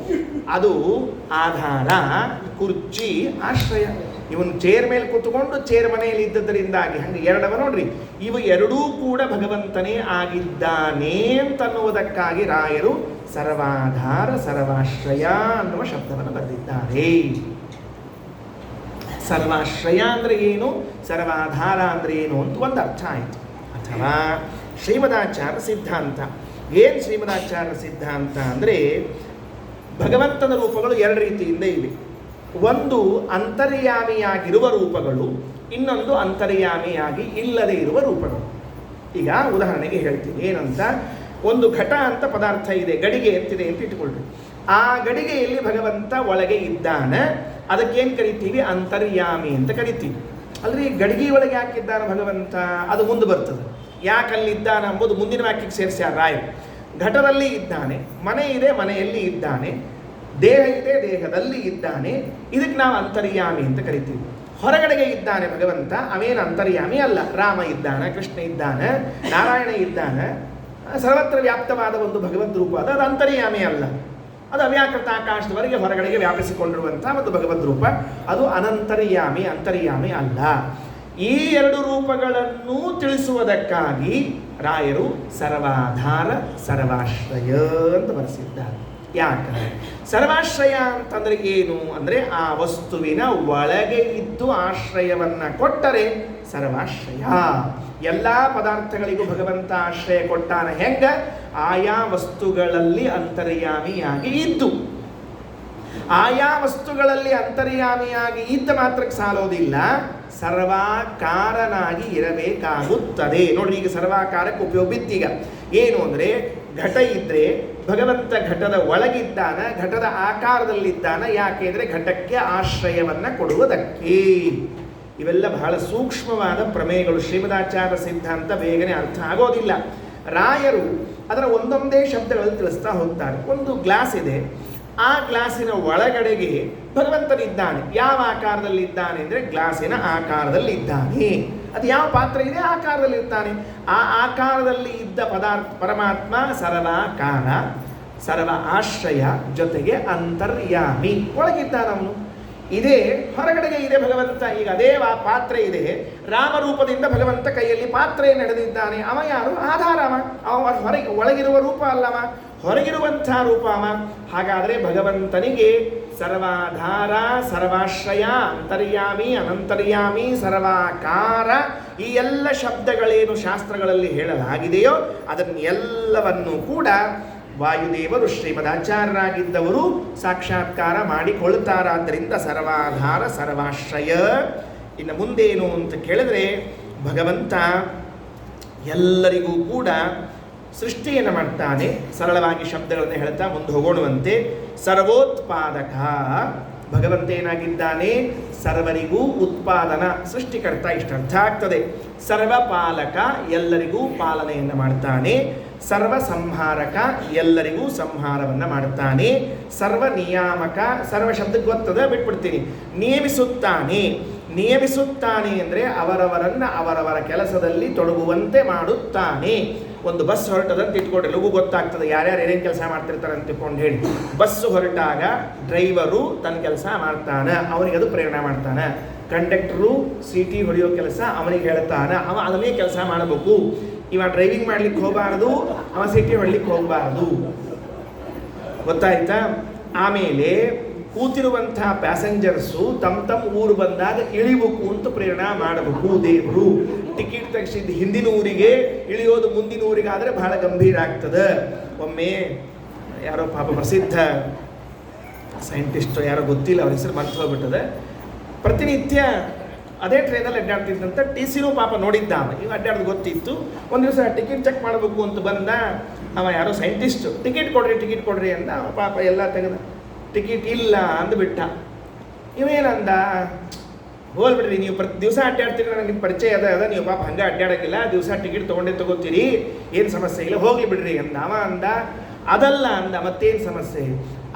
ಅದು ಆಧಾರ, ಕುರ್ಚಿ ಆಶ್ರಯ. ಇವನು ಚೇರ್ ಮೇಲೆ ಕೂತ್ಕೊಂಡು ಚೇರ್ ಮನೆಯಲ್ಲಿ ಇದ್ದದರಿಂದಾಗಿ ಹಂಗೆ ಎರಡವ ನೋಡ್ರಿ, ಇವು ಎರಡೂ ಕೂಡ ಭಗವಂತನೇ ಆಗಿದ್ದಾನೆ ಅಂತನ್ನುವುದಕ್ಕಾಗಿ ರಾಯರು ಸರ್ವಾಧಾರ ಸರ್ವಾಶ್ರಯ ಅನ್ನುವ ಶಬ್ದವನ್ನು ಬರೆದಿದ್ದಾರೆ. ಸರ್ವಾಶ್ರಯ ಅಂದರೆ ಏನು, ಸರ್ವಾಧಾರ ಅಂದರೆ ಏನು ಅಂತ ಒಂದು ಅರ್ಥ ಆಯಿತು. ಅಥವಾ ಶ್ರೀಮದಾಚಾರ್ಯ ಸಿದ್ಧಾಂತ ಏನು? ಶ್ರೀಮದಾಚಾರ್ಯ ಸಿದ್ಧಾಂತ ಅಂದರೆ ಭಗವಂತನ ರೂಪಗಳು ಎರಡು ರೀತಿಯಿಂದ ಇವೆ. ಒಂದು ಅಂತರ್ಯಾಮಿಯಾಗಿರುವ ರೂಪಗಳು, ಇನ್ನೊಂದು ಅಂತರ್ಯಾಮಿಯಾಗಿ ಇಲ್ಲದೆ ಇರುವ ರೂಪಗಳು. ಈಗ ಉದಾಹರಣೆಗೆ ಹೇಳ್ತೀನಿ ಏನಂತ, ಒಂದು ಘಟ ಅಂತ ಪದಾರ್ಥ ಇದೆ, ಗಡಿಗೆ ಅಂತಿದೆ ಅಂತ ಇಟ್ಕೊಳ್ರಿ. ಆ ಗಡಿಗೆಯಲ್ಲಿ ಭಗವಂತ ಒಳಗೆ ಇದ್ದಾನೆ, ಅದಕ್ಕೇನು ಕರಿತೀವಿ? ಅಂತರ್ಯಾಮಿ ಅಂತ ಕರಿತೀವಿ. ಅಲ್ರಿ ಗಡಿಗೆ ಒಳಗೆ ಯಾಕಿದ್ದಾನೆ ಭಗವಂತ? ಅದು ಮುಂದೆ ಬರ್ತದೆ. ಯಾಕಲ್ಲಿದ್ದಾನೆ ಎಂಬುದು ಮುಂದಿನ ವಾಕ್ಯಕ್ಕೆ ಸೇರಿಸ್ಯಾರ ರಾಯರು. ಘಟದಲ್ಲಿ ಇದ್ದಾನೆ, ಮನೆ ಇದೆ ಮನೆಯಲ್ಲಿ ಇದ್ದಾನೆ, ದೇಹ ಇದೆ ದೇಹದಲ್ಲಿ ಇದ್ದಾನೆ, ಇದಕ್ಕೆ ನಾವು ಅಂತರ್ಯಾಮಿ ಅಂತ ಕರಿತೀವಿ. ಹೊರಗಡೆಗೆ ಇದ್ದಾನೆ ಭಗವಂತ, ಅವೇನು ಅಂತರ್ಯಾಮಿ ಅಲ್ಲ. ರಾಮ ಇದ್ದಾನೆ, ಕೃಷ್ಣ ಇದ್ದಾನೆ, ನಾರಾಯಣ ಇದ್ದಾನೆ, ಸರ್ವತ್ರ ವ್ಯಾಪ್ತವಾದ ಒಂದು ಭಗವದ್ ರೂಪ ಅದು ಅಂತರ್ಯಾಮಿ ಅಲ್ಲ. ಅದು ಅವ್ಯಾಕೃತ ಆಕಾಶದವರೆಗೆ ಹೊರಗಡೆಗೆ ವ್ಯಾಪಿಸಿಕೊಂಡಿರುವಂಥ ಒಂದು ಭಗವದ್ ರೂಪ, ಅದು ಅನಂತರ್ಯಾಮಿ, ಅಂತರ್ಯಾಮಿ ಅಲ್ಲ. ಈ ಎರಡು ರೂಪಗಳನ್ನು ತಿಳಿಸುವುದಕ್ಕಾಗಿ ರಾಯರು ಸರ್ವಾಧಾರ ಸರ್ವಾಶ್ರಯ ಅಂತ ಬರೆಸಿದ್ದಾರೆ. ಯಾಕಂದರೆ ಸರ್ವಾಶ್ರಯ ಅಂತಂದರೆ ಏನು ಅಂದರೆ ಆ ವಸ್ತುವಿನ ಒಳಗೆ ಇದ್ದು ಆಶ್ರಯವನ್ನು ಕೊಟ್ಟರೆ ಸರ್ವಾಶ್ರಯ. ಎಲ್ಲ ಪದಾರ್ಥಗಳಿಗೂ ಭಗವಂತ ಆಶ್ರಯ ಕೊಟ್ಟಾನ. ಹೆಂಗೆ? ಆಯಾ ವಸ್ತುಗಳಲ್ಲಿ ಅಂತರ್ಯಾಮಿಯಾಗಿ ಇದ್ದು. ಆಯಾ ವಸ್ತುಗಳಲ್ಲಿ ಅಂತರ್ಯಾಮಿಯಾಗಿ ಇದ್ದ ಮಾತ್ರಕ್ಕೆ ಸಾಲೋದಿಲ್ಲ, ಸರ್ವಾಕಾರನಾಗಿ ಇರಬೇಕಾಗುತ್ತದೆ. ನೋಡ್ರಿ, ಈಗ ಸರ್ವಾಕಾರಕ್ಕೆ ಉಪಯೋಗ ಬಿತ್ತೀಗ. ಏನು ಅಂದರೆ ಘಟ ಇದ್ದರೆ ಭಗವಂತ ಘಟದ ಒಳಗಿದ್ದಾನ, ಘಟದ ಆಕಾರದಲ್ಲಿದ್ದಾನ. ಯಾಕೆ ಅಂದರೆ ಘಟಕ್ಕೆ ಆಶ್ರಯವನ್ನು ಕೊಡುವುದಕ್ಕೆ. ಇವೆಲ್ಲ ಬಹಳ ಸೂಕ್ಷ್ಮವಾದ ಪ್ರಮೇಯಗಳು. ಶ್ರೀಮದಾಚಾರ್ಯ ಸಿದ್ಧಾಂತ ಬೇಗನೆ ಅರ್ಥ ಆಗೋದಿಲ್ಲ. ರಾಯರು ಅದರ ಒಂದೊಂದೇ ಶಬ್ದಗಳಲ್ಲಿ ತಿಳಿಸ್ತಾ ಹೋಗ್ತಾರೆ. ಒಂದು ಗ್ಲಾಸ್ ಇದೆ, ಆ ಗ್ಲಾಸಿನ ಒಳಗಡೆಗೆ ಭಗವಂತನಿದ್ದಾನೆ. ಯಾವ ಆಕಾರದಲ್ಲಿದ್ದಾನೆ ಅಂದರೆ ಗ್ಲಾಸಿನ ಆಕಾರದಲ್ಲಿ ಇದ್ದಾನೆ. ಅದು ಯಾವ ಪಾತ್ರ ಇದೆ ಆಕಾರದಲ್ಲಿ ಇರ್ತಾನೆ. ಆ ಆಕಾರದಲ್ಲಿ ಇದ್ದ ಪರಮಾತ್ಮ ಸರ್ವಾಕಾರ, ಸರ್ವ ಆಶ್ರಯ, ಜೊತೆಗೆ ಅಂತರ್ಯಾಮಿ, ಒಳಗಿದ್ದಾನವನು. ಇದೇ ಹೊರಗಡೆಗೆ ಇದೆ ಭಗವಂತ. ಈಗ ಅದೇ ಪಾತ್ರೆ ಇದೆ, ರಾಮರೂಪದಿಂದ ಭಗವಂತ ಕೈಯಲ್ಲಿ ಪಾತ್ರೆಯನ್ನು ನಡೆದಿದ್ದಾನೆ. ಅವ ಯಾರು? ಆಧಾರವ. ಅವ ಹೊರಗೆ ಒಳಗಿರುವ ರೂಪ ಅಲ್ಲವ, ಹೊರಗಿರುವಂಥ ರೂಪ ಅವ. ಹಾಗಾದರೆ ಭಗವಂತನಿಗೆ ಸರ್ವಾಧಾರ ಸರ್ವಾಶ್ರಯ, ಅಂತರ್ಯಾಮಿ ಅನಂತರ್ಯಾಮಿ, ಸರ್ವಾಕಾರ, ಈ ಎಲ್ಲ ಶಬ್ದಗಳೇನು ಶಾಸ್ತ್ರಗಳಲ್ಲಿ ಹೇಳಲಾಗಿದೆಯೋ ಅದನ್ನೆಲ್ಲವನ್ನೂ ಕೂಡ ವಾಯುದೇವರು ಶ್ರೀಮದಾಚಾರ್ಯರಾಗಿದ್ದವರು ಸಾಕ್ಷಾತ್ಕಾರ ಮಾಡಿಕೊಳ್ತಾರಾದ್ದರಿಂದ ಸರ್ವಾಧಾರ ಸರ್ವಾಶ್ರಯ. ಇನ್ನು ಮುಂದೇನು ಅಂತ ಕೇಳಿದ್ರೆ ಭಗವಂತ ಎಲ್ಲರಿಗೂ ಕೂಡ ಸೃಷ್ಟಿಯನ್ನು ಮಾಡ್ತಾನೆ. ಸರಳವಾಗಿ ಶಬ್ದಗಳನ್ನು ಹೇಳ್ತಾ ಮುಂದೆ ಹೋಗೋಣವಂತೆ. ಸರ್ವೋತ್ಪಾದಕ ಭಗವಂತ ಏನಾಗಿದ್ದಾನೆ? ಸರ್ವರಿಗೂ ಉತ್ಪಾದನ, ಸೃಷ್ಟಿಕರ್ತ. ಇಷ್ಟು ಅರ್ಥ ಆಗ್ತದೆ. ಸರ್ವಪಾಲಕ, ಎಲ್ಲರಿಗೂ ಪಾಲನೆಯನ್ನು ಮಾಡ್ತಾನೆ. ಸರ್ವ ಸಂಹಾರಕ, ಎಲ್ಲರಿಗೂ ಸಂಹಾರವನ್ನು ಮಾಡ್ತಾನೆ. ಸರ್ವ ನಿಯಾಮಕ, ಸರ್ವ ಶಬ್ದಕ್ಕೆ ಗೊತ್ತದ, ಬಿಟ್ಬಿಡ್ತೀನಿ. ನಿಯಮಿಸುತ್ತಾನೆ. ನಿಯಮಿಸುತ್ತಾನೆ ಅಂದರೆ ಅವರವರನ್ನು ಅವರವರ ಕೆಲಸದಲ್ಲಿ ತೊಡಗುವಂತೆ ಮಾಡುತ್ತಾನೆ. ಒಂದು ಬಸ್ ಹೊರಟದಂತ ಇಟ್ಕೊಂಡ್ರೆ ಲಘು ಗೊತ್ತಾಗ್ತದೆ ಯಾರ್ಯಾರು ಏನೇನು ಕೆಲಸ ಮಾಡ್ತಿರ್ತಾರೆ ಅಂತ ತಿಳ್ಕೊಂಡು ಹೇಳಿ. ಬಸ್ಸು ಹೊರಟಾಗ ಡ್ರೈವರು ತನ್ನ ಕೆಲಸ ಮಾಡ್ತಾನೆ, ಅವನಿಗೆ ಅದು ಪ್ರೇರಣೆ ಮಾಡ್ತಾನೆ. ಕಂಡಕ್ಟರು ಸೀಟಿ ಹೊಡೆಯೋ ಕೆಲಸ ಅವನಿಗೆ ಹೇಳ್ತಾನೆ, ಅವ ಅದನ್ನೇ ಕೆಲಸ ಮಾಡಬೇಕು. ಇವ ಡ್ರೈವಿಂಗ್ ಮಾಡ್ಲಿಕ್ಕೆ ಹೋಗಬಾರ್ದು, ಅವ ಸೀಟಿ ಹೊಡ್ಲಿಕ್ಕೆ ಹೋಗಬಾರ್ದು. ಗೊತ್ತಾಯ್ತಾ? ಆಮೇಲೆ ಕೂತಿರುವಂತಹ ಪ್ಯಾಸೆಂಜರ್ಸು ತಮ್ಮ ಊರು ಬಂದಾಗ ಇಳಿಬೇಕು ಅಂತ ಪ್ರೇರಣೆ ಮಾಡಬೇಕು ದೇವರು. ಟಿಕೆಟ್ ತೆಗೆಸಿದ್ದು ಹಿಂದಿನ ಊರಿಗೆ ಇಳಿಯೋದು ಮುಂದಿನ ಊರಿಗಾದರೆ ಬಹಳ ಗಂಭೀರ ಆಗ್ತದೆ. ಒಮ್ಮೆ ಯಾರೋ ಪಾಪ ಪ್ರಸಿದ್ಧ ಸೈಂಟಿಸ್ಟು ಯಾರೋ ಗೊತ್ತಿಲ್ಲ, ಅವ್ರ ಹೆಸರು ಮರ್ತು ಹೋಗ್ಬಿಟ್ಟದೆ. ಪ್ರತಿನಿತ್ಯ ಅದೇ ಟ್ರೈನಲ್ಲಿ ಅಡ್ಡಾಡ್ತಿದ್ದಂತ TCನೂ ಪಾಪ ನೋಡಿದ್ದ. ಇವು ಅಡ್ಡಾಡೋದು ಗೊತ್ತಿತ್ತು. ಒಂದು ದಿವಸ ಟಿಕೆಟ್ ಚೆಕ್ ಮಾಡಬೇಕು ಅಂತ ಬಂದ ಅವ, ಯಾರೋ ಸೈಂಟಿಸ್ಟು. ಟಿಕೆಟ್ ಕೊಡ್ರಿ ಅಂದ. ಪಾಪ ಎಲ್ಲ ತೆಗೆದ. ಟಿಕೆಟ್ ಇಲ್ಲ ಅಂದ್ಬಿಟ್ಟ. ಇವೇನಂದ, ಹೋಲ್ಬಿಡ್ರಿ, ನೀವು ಪ್ರತಿ ದಿವಸ ಅಡ್ಡಾಡ್ತೀರಿ, ನನಗೆ ನಿಮ್ಮ ಪರಿಚಯ ಅದ, ನೀವು ಪಾಪ ಹಂಗೆ ಅಡ್ಡಾಡೋಕ್ಕಿಲ್ಲ, ದಿವಸ ಟಿಕೆಟ್ ತೊಗೋತೀರಿ, ಏನು ಸಮಸ್ಯೆ ಇಲ್ಲ, ಹೋಗ್ಲಿ ಬಿಡ್ರಿ ಅಂದ. ಅವ ಅಂದ, ಅದಲ್ಲ ಅಂದ, ಮತ್ತೇನು ಸಮಸ್ಯೆ?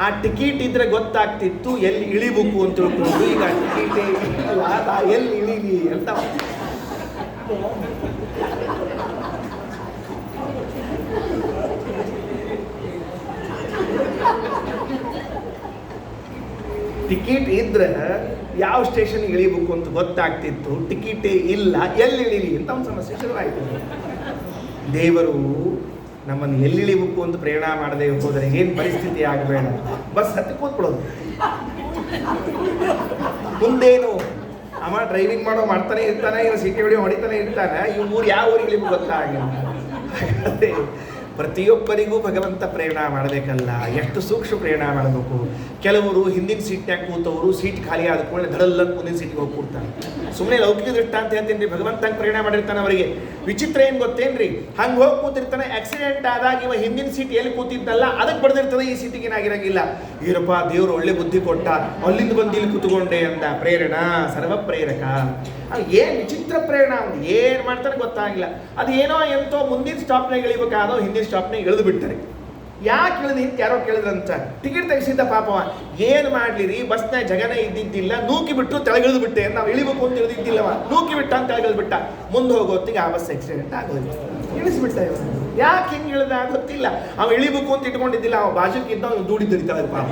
ಆ ಟಿಕೆಟ್ ಇದ್ರೆ ಗೊತ್ತಾಗ್ತಿತ್ತು ಎಲ್ಲಿ ಇಳಿಬೇಕು ಅಂತ ತಿಳ್ಕೊಂಡು. ಈಗ ಟಿಕೆಟೇ ಇಲ್ಲ, ಎಲ್ಲಿ ಇಳಿಲಿ ಅಂತ. ಟಿಕೆಟ್ ಇದ್ರೆ ಯಾವ ಸ್ಟೇಷನ್ ಇಳಿಬೇಕು ಅಂತ ಗೊತ್ತಾಗ್ತಿತ್ತು, ಟಿಕೆಟೇ ಇಲ್ಲ, ಎಲ್ಲಿ ಇಳಿಲಿ ಅಂತ ಒಂದು ಸಮಸ್ಯೆ ಶುರುವಾಯಿತು. ದೇವರು ನಮ್ಮನ್ನು ಎಲ್ಲಿ ಇಳಿಬೇಕು ಅಂತ ಪ್ರೇರಣೆ ಮಾಡದೆ ಹೋದರೆ ಏನು ಪರಿಸ್ಥಿತಿ ಆಗಬೇಡ. ಬಸ್ ಹತ್ತಿ ಕೂತ್ಬಿಡೋದು. ಮುಂದೇನು ಅವ ಡ್ರೈವಿಂಗ್ ಮಾಡ್ತಾನೆ ಇರ್ತಾನೆ, ಇವ ಸಿಟಿ ಹೊಡಿತಾನೆ ಇರ್ತಾನೆ, ಇವ್ ಊರು ಯಾವ ಊರಿಗೆ ಇಳಿಬೇಕು ಗೊತ್ತಾಗಿಲ್ಲ. ಅದೇ ಪ್ರತಿಯೊಬ್ಬರಿಗೂ ಭಗವಂತ ಪ್ರೇರಣೆ ಮಾಡಬೇಕಲ್ಲ, ಎಷ್ಟು ಸೂಕ್ಷ್ಮ ಪ್ರೇರಣೆ ಮಾಡಬೇಕು. ಕೆಲವರು ಹಿಂದಿನ ಸೀಟ್ನಾಗ ಕೂತವರು ಸೀಟ್ ಖಾಲಿ ಆದ ಕೂಡಲೇ ಧಡಲ್ಲ ಮುಂದಿನ ಸೀಟ್ಗೆ ಹೋಗಿ ಕೂಡ್ತಾನೆ. ಸುಮ್ಮನೆ ಲೌಕಿಕ ದೃಷ್ಟ ಅಂತ ಹೇಳ್ತೀನಿ ರೀ, ಭಗವಂತ ಹಂಗೆ ಪ್ರೇರಣೆ ಮಾಡಿರ್ತಾನೆ ಅವರಿಗೆ. ವಿಚಿತ್ರ ಏನು ಗೊತ್ತೇನ್ರಿ, ಹಂಗೆ ಹೋಗಿ ಕೂತಿರ್ತಾನೆ, ಆಕ್ಸಿಡೆಂಟ್ ಆದಾಗ ಇವ ಹಿಂದಿನ ಸೀಟ್ ಎಲ್ಲಿ ಕೂತಿದ್ದಲ್ಲ ಅದಕ್ಕೆ ಬಡ್ದಿರ್ತದೆ, ಈ ಸೀಟಿಗೆ ಏನಾಗಿರಂಗಿಲ್ಲ. ಈರಪ್ಪ ದೇವರು ಒಳ್ಳೆ ಬುದ್ಧಿ ಕೊಟ್ಟ, ಅಲ್ಲಿಂದ ಬಂದು ಇಲ್ಲಿ ಕೂತ್ಕೊಂಡೆ ಅಂದ. ಪ್ರೇರಣಾ ಸರ್ವ ಪ್ರೇರಕ. ಏನು ವಿಚಿತ್ರ ಪ್ರೇರಣೆ, ಅವ್ನು ಏನು ಮಾಡ್ತಾನೆ ಗೊತ್ತಾಗಿಲ್ಲ. ಅದು ಏನೋ ಎಂತೋ ಮುಂದಿನ ಸ್ಟಾಪ್ನಾಗ ಇಳಿಬೇಕಾದೋ ಹಿಂದಿನ ಸ್ಟಾಪ್ನಾಗ ಇಳಿದು ಬಿಡ್ತಾರೆ. ಯಾಕೆ ಇಳಿದು ಅಂತ ಯಾರೋ ಕೇಳಿದ್ರಂತ. ಟಿಕೆಟ್ ತೆಗಿಸಿದ್ದ ಪಾಪವ. ಏನು ಮಾಡಲಿರಿ, ಬಸ್ನಾಗ ಜಗನೇ ಇದ್ದಿದ್ದಿಲ್ಲ, ನೂಕಿ ಬಿಟ್ಟು ತೆಳಗಿಳಿದು ಬಿಟ್ಟೆ. ನಾವು ಇಳಿಬೇಕು ಅಂತ ಇಳಿದಿದ್ದಿಲ್ಲವ, ನೂಕಿ ಬಿಟ್ಟ ಅಂತ ತೆಳಗಿಳಿದು ಬಿಟ್ಟ. ಮುಂದೆ ಹೋಗೋತ್ತಿಗೆ ಆ ಬಸ್ ಆಕ್ಸಿಡೆಂಟ್ ಆಗೋದು, ಇಳಿಸ್ಬಿಟ್ಟ. ಇವ ಯಾಕೆ ಹಿಂಗೆ ಇಳಿದ ಗೊತ್ತಿಲ್ಲ. ಅವ ಇಳಿಬೇಕು ಅಂತ ಇಟ್ಕೊಂಡಿದ್ದಿಲ್ಲ, ಅವ ಬಾಜುಕ್ಕಿದ್ದ ಅವ್ನು ದೂಡಿದ್ದಿರ್ತಾವೆ ಪಾಪ.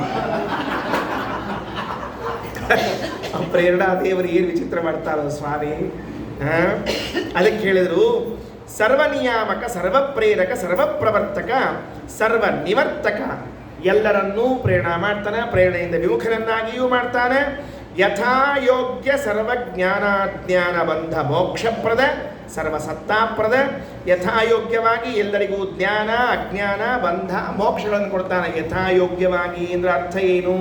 ಪ್ರೇರಣಾ ದೇವರು ಏನು ವಿಚಿತ್ರ ಮಾಡ್ತಾರೋ ಸ್ವಾಮಿ. ಅದಕ್ಕೆ ಹೇಳಿದ್ರು ಸರ್ವ ನಿಯಾಮಕ, ಸರ್ವ ಪ್ರೇರಕ, ಸರ್ವ ಪ್ರವರ್ತಕ, ಸರ್ವ ನಿವರ್ತಕ. ಎಲ್ಲರನ್ನೂ ಪ್ರೇರಣಾ ಮಾಡ್ತಾನೆ, ಪ್ರೇರಣೆಯಿಂದ ವಿಮುಖರನ್ನಾಗಿಯೂ ಮಾಡ್ತಾನೆ. ಯಥಾಯೋಗ್ಯ ಸರ್ವಜ್ಞಾನಾಜ್ಞಾನ ಬಂಧ ಮೋಕ್ಷಪ್ರದ, ಸರ್ವಸತ್ತಾಪ್ರದ. ಯಥಾಯೋಗ್ಯವಾಗಿ ಎಲ್ಲರಿಗೂ ಜ್ಞಾನ ಅಜ್ಞಾನ ಬಂಧ ಮೋಕ್ಷಗಳನ್ನು ಕೊಡ್ತಾನೆ. ಯಥಾಯೋಗ್ಯವಾಗಿ ಅಂದ್ರೆ ಅರ್ಥ ಏನು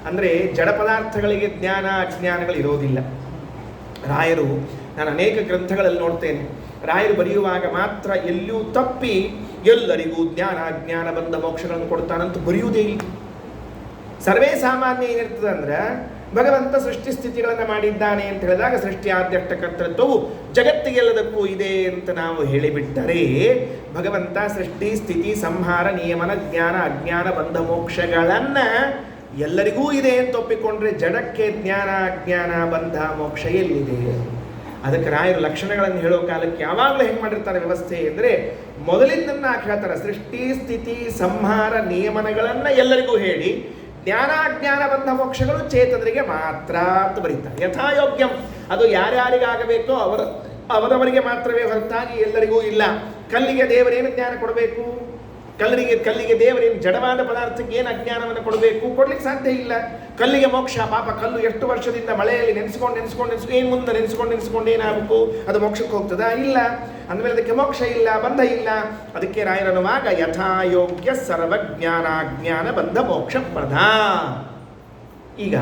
ಅಂದರೆ, ಜಡ ಪದಾರ್ಥಗಳಿಗೆ ಜ್ಞಾನ ಅಜ್ಞಾನಗಳು ಇರೋದಿಲ್ಲ. ರಾಯರು, ನಾನು ಅನೇಕ ಗ್ರಂಥಗಳಲ್ಲಿ ನೋಡ್ತೇನೆ, ರಾಯರು ಬರೆಯುವಾಗ ಮಾತ್ರ ಎಲ್ಲೂ ತಪ್ಪಿ ಎಲ್ಲರಿಗೂ ಜ್ಞಾನ ಅಜ್ಞಾನ ಬಂದ ಮೋಕ್ಷಗಳನ್ನು ಕೊಡ್ತಾನಂತ ಬರೆಯುವುದೇ ಇಲ್ಲ. ಸರ್ವೇ ಸಾಮಾನ್ಯ ಏನಿರ್ತದೆ ಅಂದ್ರೆ, ಭಗವಂತ ಸೃಷ್ಟಿ ಸ್ಥಿತಿಗಳನ್ನು ಮಾಡಿದ್ದಾನೆ ಅಂತ ಹೇಳಿದಾಗ ಸೃಷ್ಟಿ ಆದ್ಯಷ್ಟ ಕರ್ತೃತ್ವವು ಜಗತ್ತಿಗೆಲ್ಲದಕ್ಕೂ ಇದೆ ಅಂತ ನಾವು ಹೇಳಿಬಿಟ್ಟರೆ, ಭಗವಂತ ಸೃಷ್ಟಿ ಸ್ಥಿತಿ ಸಂಹಾರ ನಿಯಮನ ಜ್ಞಾನ ಅಜ್ಞಾನ ಬಂದ ಮೋಕ್ಷಗಳನ್ನು ಎಲ್ಲರಿಗೂ ಇದೆ ಅಂತ ಒಪ್ಪಿಕೊಂಡ್ರೆ ಜಡಕ್ಕೆ ಜ್ಞಾನ ಅಜ್ಞಾನ ಬಂಧ ಮೋಕ್ಷ ಎಲ್ಲಿದೆ? ಅದಕ್ಕೆ ರಾಯರು ಲಕ್ಷಣಗಳನ್ನು ಹೇಳೋ ಕಾಲಕ್ಕೆ ಯಾವಾಗಲೂ ಹೆಂಗೆ ಮಾಡಿರ್ತಾರೆ ವ್ಯವಸ್ಥೆ ಅಂದರೆ, ಮೊದಲಿಂದನ್ನ ಹೇಳ್ತಾರೆ, ಸೃಷ್ಟಿ ಸ್ಥಿತಿ ಸಂಹಾರ ನಿಯಮನಗಳನ್ನು ಎಲ್ಲರಿಗೂ ಹೇಳಿ, ಜ್ಞಾನ ಅಜ್ಞಾನ ಬಂಧ ಮೋಕ್ಷಗಳು ಚೇತನರಿಗೆ ಮಾತ್ರ ಅಂತ ಬರೀತಾರೆ. ಯಥಾಯೋಗ್ಯಂ, ಅದು ಯಾರ್ಯಾರಿಗಾಗಬೇಕೋ ಅವರವರಿಗೆ ಮಾತ್ರವೇ ಹೊರತಾಗಿ ಎಲ್ಲರಿಗೂ ಇಲ್ಲ. ಕಲ್ಲಿಗೆ ದೇವರೇನು ಜ್ಞಾನ ಕೊಡಬೇಕು? ಕಲ್ಲಿಗೆ ದೇವರೇನು ಜಡವಾದ ಪದಾರ್ಥಕ್ಕೆ ಏನು ಅಜ್ಞಾನವನ್ನು ಕೊಡಬೇಕು? ಕೊಡ್ಲಿಕ್ಕೆ ಸಾಧ್ಯ ಇಲ್ಲ. ಕಲ್ಲಿಗೆ ಮೋಕ್ಷ, ಪಾಪ ಕಲ್ಲು ಎಷ್ಟು ವರ್ಷದಿಂದ ಮಳೆಯಲ್ಲಿ ನೆನೆಸ್ಕೊಂಡು ಏನು ಮುಂದೆ ನೆನೆಸ್ಕೊಂಡು ಏನಾಗಬೇಕು? ಅದು ಮೋಕ್ಷಕ್ಕೆ ಹೋಗ್ತದಾ? ಇಲ್ಲ. ಅಂದಮೇಲೆ ಅದಕ್ಕೆ ಮೋಕ್ಷ ಇಲ್ಲ, ಬಂಧ ಇಲ್ಲ. ಅದಕ್ಕೆ ರಾಯರನ್ನುವಾಗ ಯಥಾಯೋಗ್ಯ ಸರ್ವಜ್ಞಾನಾಜ್ಞಾನ ಬಂಧ ಮೋಕ್ಷ ಪ್ರಧ. ಈಗ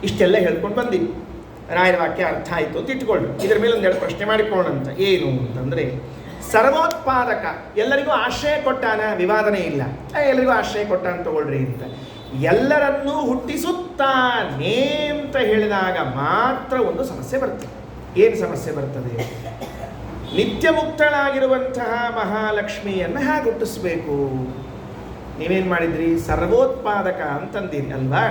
ಇಷ್ಟೆಲ್ಲ ಹೇಳ್ಕೊಂಡು ಬಂದಿವಿ, ರಾಯರ ವಾಕ್ಯ ಅರ್ಥ ಆಯಿತು ಅಂತ ಇಟ್ಕೊಳ್ಳಿ. ಇದರ ಮೇಲೆ ಒಂದೆರಡು ಪ್ರಶ್ನೆ ಮಾಡಿಕೊಳ್ಳೋಣಂತ. ಏನು ಅಂತಂದರೆ, ಸರ್ವೋತ್ಪಾದಕ, ಎಲ್ಲರಿಗೂ ಆಶ್ರಯ ಕೊಟ್ಟಾನ, ವಿವಾದನೆ ಇಲ್ಲ, ಎಲ್ಲರಿಗೂ ಆಶ್ರಯ ಕೊಟ್ಟಾನ ತಗೊಳ್ರಿ ಅಂತ. ಎಲ್ಲರನ್ನೂ ಹುಟ್ಟಿಸುತ್ತಾನೆ ಅಂತ ಹೇಳಿದಾಗ ಮಾತ್ರ ಒಂದು ಸಮಸ್ಯೆ ಬರ್ತದೆ. ಏನು ಸಮಸ್ಯೆ ಬರ್ತದೆ? ನಿತ್ಯ ಮುಕ್ತಳಾಗಿರುವಂತಹ ಮಹಾಲಕ್ಷ್ಮಿಯನ್ನು ಹೇಗೆ ಹುಟ್ಟಿಸ್ಬೇಕು? ನೀವೇನು ಮಾಡಿದ್ರಿ? ಸರ್ವೋತ್ಪಾದಕ ಅಂತಂದಿರಿ ಅಲ್ವಾ?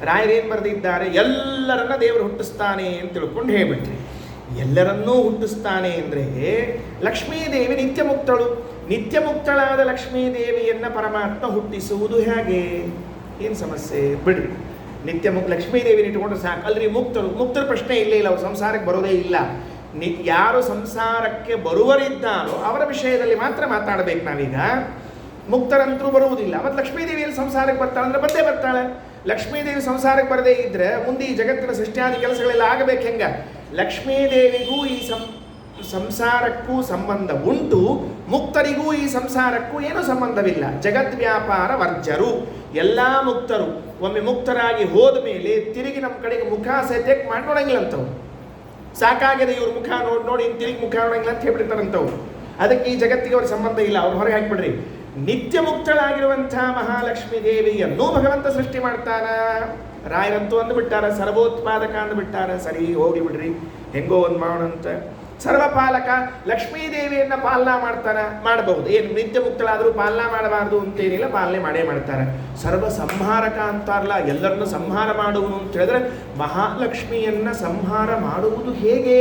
ರಾಯರೇನು ಬರೆದಿದ್ದಾರೆ? ಎಲ್ಲರನ್ನ ದೇವರು ಹುಟ್ಟಿಸ್ತಾನೆ ಅಂತ ತಿಳ್ಕೊಂಡು ಹೇಳ್ಬಿಟ್ರಿ. ಎಲ್ಲರನ್ನೂ ಹುಟ್ಟಿಸ್ತಾನೆ ಅಂದರೆ ಲಕ್ಷ್ಮೀದೇವಿ ನಿತ್ಯ ಮುಕ್ತಳು. ನಿತ್ಯ ಮುಕ್ತಳಾದ ಲಕ್ಷ್ಮೀದೇವಿಯನ್ನು ಪರಮಾತ್ಮ ಹುಟ್ಟಿಸುವುದು ಹೇಗೆ? ಏನು ಸಮಸ್ಯೆ? ಬಿಡ್ರಿ, ಲಕ್ಷ್ಮೀದೇವಿನ ಇಟ್ಕೊಂಡ್ರೆ ಸಾಕು. ಅಲ್ರಿ ಮುಕ್ತರ ಪ್ರಶ್ನೆ ಇಲ್ಲೇ ಇಲ್ಲ, ಅವ್ರು ಸಂಸಾರಕ್ಕೆ ಬರೋದೇ ಇಲ್ಲ. ಯಾರು ಸಂಸಾರಕ್ಕೆ ಬರುವರಿದ್ದಾರೋ ಅವರ ವಿಷಯದಲ್ಲಿ ಮಾತ್ರ ಮಾತಾಡಬೇಕು ನಾವೀಗ. ಮುಕ್ತರಂತರೂ ಬರುವುದಿಲ್ಲ. ಮತ್ತು ಲಕ್ಷ್ಮೀದೇವಿಯಲ್ಲಿ ಸಂಸಾರಕ್ಕೆ ಬರ್ತಾಳೆ ಅಂದರೆ ಬಂದೇ ಬರ್ತಾಳೆ. ಲಕ್ಷ್ಮೀದೇವಿ ಸಂಸಾರಕ್ಕೆ ಬರದೇ ಇದ್ದರೆ ಮುಂದೆ ಈ ಜಗತ್ತಿನ ಸೃಷ್ಟಿಯಾದಿ ಕೆಲಸಗಳೆಲ್ಲ ಆಗಬೇಕು ಹೆಂಗ? ಲಕ್ಷ್ಮೀದೇವಿಗೂ ಈ ಸಂಸಾರಕ್ಕೂ ಸಂಬಂಧ ಉಂಟು, ಮುಕ್ತರಿಗೂ ಈ ಸಂಸಾರಕ್ಕೂ ಏನೂ ಸಂಬಂಧವಿಲ್ಲ. ಜಗತ್ ವ್ಯಾಪಾರ ವರ್ಜರು. ಎಲ್ಲ ಮುಕ್ತರು ಒಮ್ಮೆ ಮುಕ್ತರಾಗಿ ಹೋದ ಮೇಲೆ ತಿರುಗಿ ನಮ್ಮ ಕಡೆಗೆ ಮುಖ ಸದ್ಯಕ್ಕೆ ಮಾಡಿ ನೋಡಂಗಿಲ್ಲ ಅಂತವ್ರು. ಸಾಕಾಗಿದೆ ಇವ್ರ ಮುಖ ನೋಡಿ ತಿರುಗಿ ಮುಖ ನೋಡಂಗಿಲ್ಲ ಅಂತ ಹೇಳ್ಬಿಡ್ತಾರಂತವ್ರು. ಅದಕ್ಕೆ ಈ ಜಗತ್ತಿಗೆ ಅವ್ರ ಸಂಬಂಧ ಇಲ್ಲ, ಅವ್ರು ಹೊರಗೆ ಹಾಕ್ಬಿಡ್ರಿ. ನಿತ್ಯ ಮುಕ್ತಳಾಗಿರುವಂತಹ ಮಹಾಲಕ್ಷ್ಮೀ ದೇವಿಯನ್ನು ಭಗವಂತ ಸೃಷ್ಟಿ ಮಾಡ್ತಾನ. ರಾಯರಂತೂ ಅಂದ್ಬಿಟ್ಟಾರ, ಸರ್ವೋತ್ಪಾದಕ ಅಂದ್ಬಿಟ್ಟಾರ. ಸರಿ, ಹೋಗ್ಲಿ ಬಿಡ್ರಿ, ಹೆಂಗೋ ಒಂದು ಮಾಡೋಣಂತ. ಸರ್ವಪಾಲಕ ಲಕ್ಷ್ಮೀದೇವಿಯನ್ನ ಪಾಲನಾ ಮಾಡಬಹುದು. ಏನು ನಿತ್ಯ ಮುಕ್ತಳಾದರೂ ಪಾಲನಾ ಮಾಡಬಾರ್ದು ಅಂತೇನಿಲ್ಲ, ಪಾಲನೆ ಮಾಡೇ ಮಾಡ್ತಾರೆ. ಸರ್ವ ಸಂಹಾರಕ ಅಂತಾರಲ್ಲ, ಎಲ್ಲರನ್ನು ಸಂಹಾರ ಮಾಡುವುದು ಅಂತ ಹೇಳಿದ್ರೆ ಮಹಾಲಕ್ಷ್ಮಿಯನ್ನ ಸಂಹಾರ ಮಾಡುವುದು ಹೇಗೆ?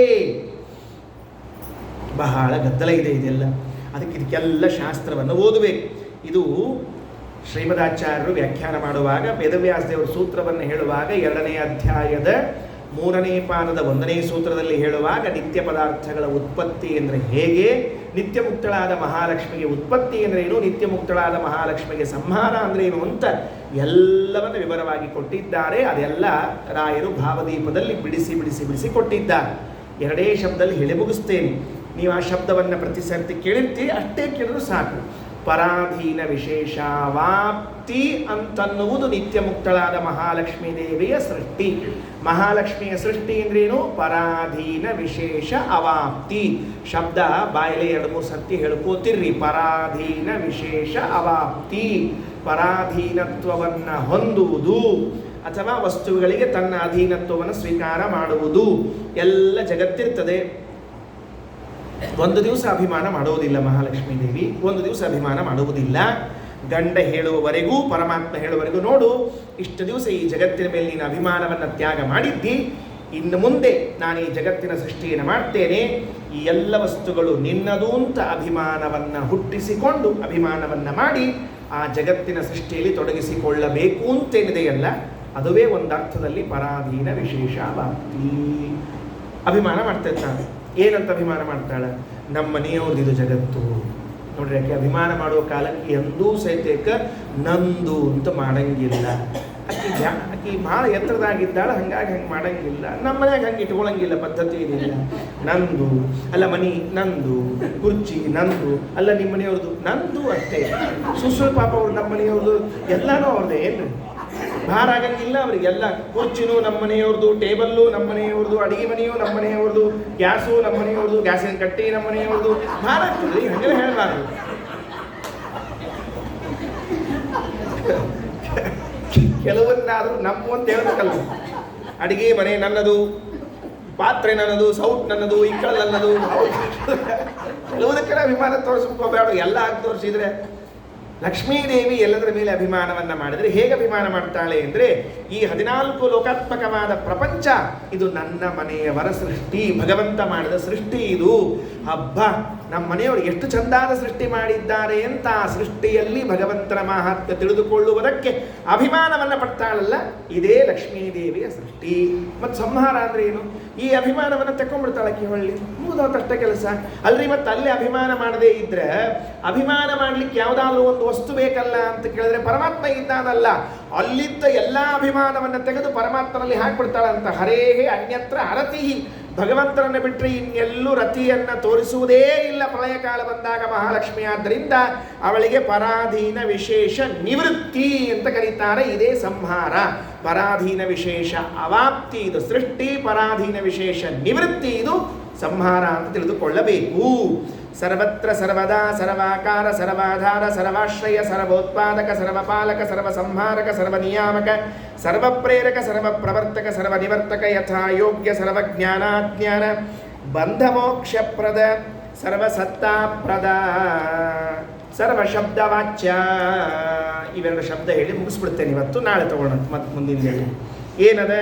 ಬಹಳ ಗದ್ದಲ ಇದೆ ಇದೆಲ್ಲ. ಇದಕ್ಕೆಲ್ಲ ಶಾಸ್ತ್ರವನ್ನು ಓದಬೇಕು. ಇದು ಶ್ರೀಮದಾಚಾರ್ಯರು ವ್ಯಾಖ್ಯಾನ ಮಾಡುವಾಗ ವೇದವ್ಯಾಸ ದೇವರ ಸೂತ್ರವನ್ನು ಹೇಳುವಾಗ 2ನೇ ಅಧ್ಯಾಯದ 3ನೇ ಪಾದದ 1ನೇ ಸೂತ್ರದಲ್ಲಿ ಹೇಳುವಾಗ ನಿತ್ಯ ಪದಾರ್ಥಗಳ ಉತ್ಪತ್ತಿ ಅಂದರೆ ಹೇಗೆ, ನಿತ್ಯ ಮುಕ್ತಳಾದ ಮಹಾಲಕ್ಷ್ಮಿಗೆ ಉತ್ಪತ್ತಿ ಅಂದರೆ ಏನು, ನಿತ್ಯ ಮುಕ್ತಳಾದ ಮಹಾಲಕ್ಷ್ಮಿಗೆ ಸಂಹಾರ ಅಂದರೆ ಏನು ಅಂತ ಎಲ್ಲವನ್ನು ವಿವರವಾಗಿ ಕೊಟ್ಟಿದ್ದಾರೆ. ಅದೆಲ್ಲ ರಾಯರು ಭಾವದೀಪದಲ್ಲಿ ಬಿಡಿಸಿ ಬಿಡಿಸಿ ಬಿಡಿಸಿ ಕೊಟ್ಟಿದ್ದಾರೆ. 2 ಶಬ್ದದಲ್ಲಿ ಹೇಳಿ ಮುಗಿಸ್ತೇನೆ. ನೀವು ಆ ಶಬ್ದವನ್ನು ಪ್ರತಿ ಸರ್ತಿ ಕೇಳಿರ್ತೀರಿ, ಅಷ್ಟೇ ಕೇಳಿದ್ರು ಸಾಕು. ಪರಾಧೀನ ವಿಶೇಷಾವಾಪ್ತಿ ಅಂತನ್ನುವುದು ನಿತ್ಯ ಮುಕ್ತಳಾದ ಮಹಾಲಕ್ಷ್ಮೀ ದೇವಿಯ ಸೃಷ್ಟಿ. ಮಹಾಲಕ್ಷ್ಮಿಯ ಸೃಷ್ಟಿ ಅಂದ್ರೇನು? ಪರಾಧೀನ ವಿಶೇಷ ಅವಾಪ್ತಿ. ಶಬ್ದ ಬಾಯಲ್ಲಿ 2-3 ಸರ್ತಿ ಹೇಳ್ಕೋತಿರ್ರಿ. ಪರಾಧೀನ ವಿಶೇಷ ಅವಾಪ್ತಿ, ಪರಾಧೀನತ್ವವನ್ನು ಹೊಂದುವುದು ಅಥವಾ ವಸ್ತುಗಳಿಗೆ ತನ್ನ ಅಧೀನತ್ವವನ್ನು ಸ್ವೀಕಾರ ಮಾಡುವುದು. ಎಲ್ಲ ಜಗತ್ತಿರ್ತದೆ. ಒಂದು ದಿವಸ ಅಭಿಮಾನ ಮಾಡುವುದಿಲ್ಲ ಮಹಾಲಕ್ಷ್ಮೀ ದೇವಿ, ಒಂದು ದಿವಸ ಅಭಿಮಾನ ಮಾಡುವುದಿಲ್ಲ. ಗಂಡ ಹೇಳುವವರೆಗೂ, ಪರಮಾತ್ಮ ಹೇಳುವವರೆಗೂ, ನೋಡು ಇಷ್ಟು ದಿವಸ ಈ ಜಗತ್ತಿನ ಮೇಲೆ ನೀನು ಅಭಿಮಾನವನ್ನು ತ್ಯಾಗ ಮಾಡಿದ್ದಿ, ಇನ್ನು ಮುಂದೆ ನಾನು ಈ ಜಗತ್ತಿನ ಸೃಷ್ಟಿಯನ್ನು ಮಾಡ್ತೇನೆ, ಈ ಎಲ್ಲ ವಸ್ತುಗಳು ನಿನ್ನದು ಅಂತ ಅಭಿಮಾನವನ್ನು ಹುಟ್ಟಿಸಿಕೊಂಡು ಅಭಿಮಾನವನ್ನು ಮಾಡಿ ಆ ಜಗತ್ತಿನ ಸೃಷ್ಟಿಯಲ್ಲಿ ತೊಡಗಿಸಿಕೊಳ್ಳಬೇಕು ಅಂತೇನಿದೆಯಲ್ಲ, ಅದುವೇ ಒಂದು ಅರ್ಥದಲ್ಲಿ ಪರಾಧೀನ ವಿಶೇಷ ಭಕ್ತಿ. ಅಭಿಮಾನ ಮಾಡ್ತಿರ್ತಾಳೆ. ಏನಂತ ಅಭಿಮಾನ ಮಾಡ್ತಾಳೆ? ನಮ್ಮ ಮನೆಯವ್ರದ್ದು ಇದು ಜಗತ್ತು ನೋಡ್ರಿ. ಯಾಕೆ ಅಭಿಮಾನ ಮಾಡುವ ಕಾಲಕ್ಕೆ ಎಂದೂ ಸಹಿತ ನಂದು ಅಂತ ಮಾಡಂಗಿಲ್ಲ. ಆಕಿ ಭಾಳ ಎತ್ತರದಾಗಿದ್ದಾಳೆ, ಹಂಗಾಗಿ ಹಂಗೆ ಮಾಡಂಗಿಲ್ಲ. ನಮ್ಮ ಮನ್ಯಾಗ ಹಂಗೆ ಇಟ್ಕೊಳಂಗಿಲ್ಲ, ಪದ್ಧತಿ ಏನಿಲ್ಲ. ನಂದು ಅಲ್ಲ, ಮನಿ ನಂದು, ಕುರ್ಚಿ ನಂದು ಅಲ್ಲ, ನಿಮ್ಮ ಮನೆಯವ್ರದ್ದು ನಂದು ಅಷ್ಟೇ. ಸುಸ್ವಲ್ಪ ಪಾಪ ಅವ್ರು ನಮ್ಮ ಮನೆಯವ್ರದ್ದು ಎಲ್ಲನೂ ಅವ್ರದ್ದೇ. ಏನು ಭಾರ ಆಗಂಗಿಲ್ಲ ಅವರಿಗೆಲ್ಲ. ಕುರ್ಚಿನೂ ನಮ್ಮ ಮನೆಯವ್ರದ್ದು, ಟೇಬಲ್ಲು ನಮ್ಮ ಮನೆಯವ್ರದ್ದು, ಅಡಿಗೆ ಮನೆಯೂ ನಮ್ಮ ಮನೆಯವ್ರದ್ದು, ಗ್ಯಾಸು ನಮ್ಮ ಮನೆಯವ್ರದ್ದು, ಗ್ಯಾಸಿನ ಕಟ್ಟಿ ನಮ್ಮ ಮನೆಯವ್ರದ್ದು. ಭಾರ ಆಗ್ತದೆ, ಹಂಗೆಲ್ಲ ಹೇಳಬಾರ್ದು. ಕೆಲವನ್ನಾದರೂ ನಮ್ಮ ಅಂತ ಹೇಳ್ಬೇಕಲ್ಲ. ಅಡಿಗೆ ಮನೆ ನನ್ನದು, ಪಾತ್ರೆ ನನ್ನದು, ಸೌಟ್ ನನ್ನದು, ಇಕ್ಕಳ ನನ್ನದು. ಕೆಲವುದಕ್ಕೆ ಅಭಿಮಾನ ತೋರಿಸ್ಕೋಬೇಡ, ಎಲ್ಲ ಆಗಿ ತೋರಿಸಿದ್ರೆ. ಲಕ್ಷ್ಮೀದೇವಿ ಎಲ್ಲದರ ಮೇಲೆ ಅಭಿಮಾನವನ್ನು ಮಾಡಿದರೆ ಹೇಗೆ ಅಭಿಮಾನ ಮಾಡ್ತಾಳೆ ಅಂದರೆ, ಈ 14 ಲೋಕಾತ್ಮಕವಾದ ಪ್ರಪಂಚ ಇದು ನನ್ನ ಮನೆಯವರ ಸೃಷ್ಟಿ, ಭಗವಂತ ಮಾಡಿದ ಸೃಷ್ಟಿ. ಇದು ಹಬ್ಬ, ನಮ್ಮ ಮನೆಯವರು ಎಷ್ಟು ಚಂದಾದ ಸೃಷ್ಟಿ ಮಾಡಿದ್ದಾರೆ ಅಂತ ಆ ಸೃಷ್ಟಿಯಲ್ಲಿ ಭಗವಂತನ ಮಹಾತ್ಮ್ಯ ತಿಳಿದುಕೊಳ್ಳುವುದಕ್ಕೆ ಅಭಿಮಾನವನ್ನು ಪಡ್ತಾಳಲ್ಲ, ಇದೇ ಲಕ್ಷ್ಮೀದೇವಿಯ ಸೃಷ್ಟಿ. ಮತ್ತು ಸಂಹಾರ ಅಂದರೆ ಏನು? ಈ ಅಭಿಮಾನವನ್ನು ತಕೊಂಡ್ಬಿಡ್ತಾಳಕ್ಕೆ ಹೊಳ್ಳಿ, ಮುಗಿದೋತಷ್ಟೇ ಕೆಲಸ ಅಲ್ರಿ. ಮತ್ತು ಅಲ್ಲಿ ಅಭಿಮಾನ ಮಾಡದೇ ಇದ್ರೆ, ಅಭಿಮಾನ ಮಾಡ್ಲಿಕ್ಕೆ ಯಾವುದಾದ್ರೂ ಒಂದು ವಸ್ತು ಬೇಕಲ್ಲ ಅಂತ ಕೇಳಿದ್ರೆ ಪರಮಾತ್ಮ ಇದ್ದಾನಲ್ಲ, ಅಲ್ಲಿದ್ದ ಎಲ್ಲ ಅಭಿಮಾನವನ್ನು ತೆಗೆದು ಪರಮಾತ್ಮನಲ್ಲಿ ಹಾಕ್ಬಿಡ್ತಾಳಂತ. ಹರೇಹೇ ಅನ್ಯತ್ರ ಹರತಿ, ಭಗವಂತನನ್ನು ಬಿಟ್ಟರೆ ಇನ್ನೆಲ್ಲೂ ರತಿಯನ್ನು ತೋರಿಸುವುದೇ ಇಲ್ಲ ಪ್ರಳಯ ಕಾಲ ಬಂದಾಗ ಮಹಾಲಕ್ಷ್ಮಿ. ಆದ್ದರಿಂದ ಅವಳಿಗೆ ಪರಾಧೀನ ವಿಶೇಷ ನಿವೃತ್ತಿ ಅಂತ ಕರೀತಾರೆ. ಇದೇ ಸಂಹಾರ. ಪರಾಧೀನ ವಿಶೇಷ ಅವಾಪ್ತಿ ಇದು ಸೃಷ್ಟಿ, ಪರಾಧೀನ ವಿಶೇಷ ನಿವೃತ್ತಿ ಇದು ಸಂಹಾರ ಅಂತ ತಿಳಿದುಕೊಳ್ಳಬೇಕು. ಸರ್ವತ್ರ ಸರ್ವದಾ ಸರ್ವಾಕಾರ ಸರ್ವಾಧಾರ ಸರ್ವಾಶ್ರಯ ಸರ್ವೋತ್ಪಾದಕ ಸರ್ವಪಾಲಕ ಸರ್ವಸಂಹಾರಕ ಸರ್ವನಿಯಾಮಕ ಸರ್ವಪ್ರೇರಕ ಸರ್ವಪ್ರವರ್ತಕ ಸರ್ವನಿವರ್ತಕ ಯಥಾ ಯೋಗ್ಯ ಸರ್ವಜ್ಞಾನಾಜ್ಞಾನ ಬಂಧಮೋಕ್ಷಪ್ರದ ಸರ್ವಸತ್ತಾಪ್ರದ ಸರ್ವಶಬ್ದವಾಚ್ಯ. ಇವೆರಡು ಶಬ್ದ ಹೇಳಿ ಮುಗಿಸ್ಬಿಡ್ತೇನೆ ಇವತ್ತು. ನಾಳೆ ತಗೊಳ್ಳೋಣ ಮತ್ತೆ ಮುಂದಿನ ಹೇಳಿ ಏನದ.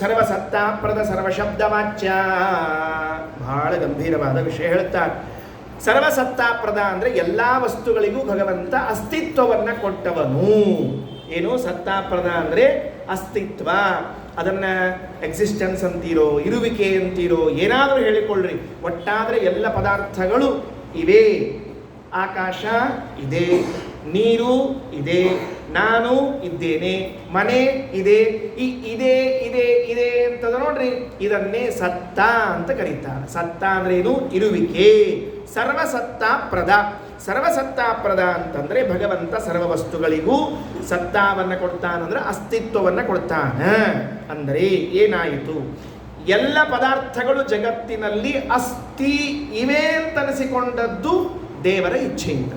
ಸರ್ವಸತ್ತಾಪ್ರದ ಸರ್ವಶಬ್ದವಾಚ್ಯ. ಬಹಳ ಗಂಭೀರವಾದ ವಿಷಯ ಹೇಳ್ತಾರೆ. ಸರ್ವಸತ್ತಾಪ್ರದ ಅಂದರೆ ಎಲ್ಲ ವಸ್ತುಗಳಿಗೂ ಭಗವಂತ ಅಸ್ತಿತ್ವವನ್ನು ಕೊಟ್ಟವನು. ಏನು ಸತ್ತಾಪ್ರದ ಅಂದರೆ ಅಸ್ತಿತ್ವ. ಅದನ್ನು ಎಕ್ಸಿಸ್ಟೆನ್ಸ್ ಅಂತೀರೋ, ಇರುವಿಕೆ ಅಂತೀರೋ, ಏನಾದರೂ ಹೇಳಿಕೊಳ್ಳ್ರಿ. ಒಟ್ಟಾದರೆ ಎಲ್ಲ ಪದಾರ್ಥಗಳು ಇವೆ. ಆಕಾಶ ಇದೆ, ನೀರು ಇದೆ, ನಾನು ಇದ್ದೇನೆ, ಮನೆ ಇದೆ. ಈ ಇದೆ ಇದೆ ಇದೆ ಅಂತದ ನೋಡ್ರಿ, ಇದನ್ನೇ ಸತ್ತ ಅಂತ ಕರೀತಾರೆ. ಸತ್ತ ಅಂದ್ರೆ ಏನು? ಇರುವಿಕೆ. ಸರ್ವಸತ್ತಾಪ್ರದ. ಸರ್ವಸತ್ತಾಪ್ರದ ಅಂತಂದ್ರೆ ಭಗವಂತ ಸರ್ವ ವಸ್ತುಗಳಿಗೂ ಸತ್ತಾವನ್ನು ಕೊಡ್ತಾನಂದ್ರೆ ಅಸ್ತಿತ್ವವನ್ನು ಕೊಡ್ತಾನ. ಅಂದರೆ ಏನಾಯಿತು? ಎಲ್ಲ ಪದಾರ್ಥಗಳು ಜಗತ್ತಿನಲ್ಲಿ ಅಸ್ತಿ ಇವೆ ಅಂತನಿಸಿಕೊಂಡದ್ದು ದೇವರ ಇಚ್ಛೆಯಿಂದ.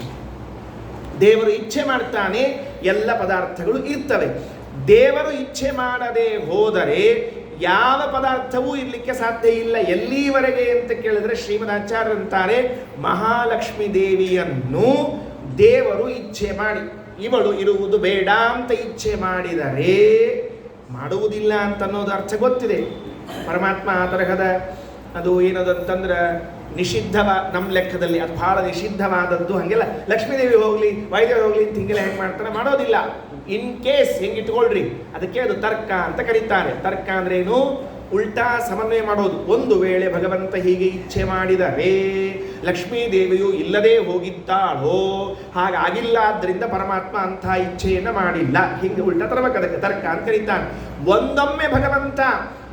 ದೇವರು ಇಚ್ಛೆ ಮಾಡ್ತಾನೆ, ಎಲ್ಲ ಪದಾರ್ಥಗಳು ಇರ್ತವೆ. ದೇವರು ಇಚ್ಛೆ ಮಾಡದೆ ಹೋದರೆ ಯಾವ ಪದಾರ್ಥವೂ ಇರಲಿಕ್ಕೆ ಸಾಧ್ಯ ಇಲ್ಲ. ಎಲ್ಲಿವರೆಗೆ ಅಂತ ಕೇಳಿದ್ರೆ ಶ್ರೀಮದಾಚಾರ್ಯರಂತಾರೆ, ಮಹಾಲಕ್ಷ್ಮೀ ದೇವಿಯನ್ನು ದೇವರು ಇಚ್ಛೆ ಮಾಡಿ ಇವಳು ಇರುವುದು ಬೇಡ ಅಂತ ಇಚ್ಛೆ ಮಾಡಿದರೆ ಮಾಡುವುದಿಲ್ಲ ಅಂತ ಅನ್ನೋದು ಅರ್ಥ ಗೊತ್ತಿದೆ. ಪರಮಾತ್ಮ ಆ ತರಹದ ಅದು ಏನದು ಅಂತಂದ್ರೆ ನಮ್ಮ ಲೆಕ್ಕದಲ್ಲಿ ಅದು ಬಹಳ ನಿಷಿದ್ಧವಾದದ್ದು. ಹಾಗೆಲ್ಲ ಲಕ್ಷ್ಮೀದೇವಿ ಹೋಗಲಿ ವಾಯುದೇವಿ ಹೋಗಲಿ ಅಂತ ಹಿಂಗೆಲ್ಲ ಹೆಂಗೆ ಮಾಡ್ತಾರೆ? ಮಾಡೋದಿಲ್ಲ. ಇನ್ ಕೇಸ್ ಹೆಂಗೆ ಇಟ್ಕೊಳ್ರಿ, ಅದಕ್ಕೆ ಅದು ತರ್ಕ ಅಂತ ಕರೀತಾರೆ. ತರ್ಕ ಅಂದ್ರೆ ಏನು? ಉಲ್ಟಾ ಸಮನ್ವಯ ಮಾಡೋದು. ಒಂದು ವೇಳೆ ಭಗವಂತ ಹೀಗೆ ಇಚ್ಛೆ ಮಾಡಿದರೆ ಲಕ್ಷ್ಮೀದೇವಿಯು ಇಲ್ಲದೆ ಹೋಗಿದ್ದಾಳೋ, ಹಾಗಾಗಿಲ್ಲ, ಆದ್ದರಿಂದ ಪರಮಾತ್ಮ ಅಂಥ ಇಚ್ಛೆಯನ್ನು ಮಾಡಿಲ್ಲ. ಹಿಂಗೆ ಉಲ್ಟಾ ತರಬೇಕದಕ್ಕೆ ತರ್ಕ ಅಂತ ಕರೀತಾನೆ. ಒಂದೊಮ್ಮೆ ಭಗವಂತ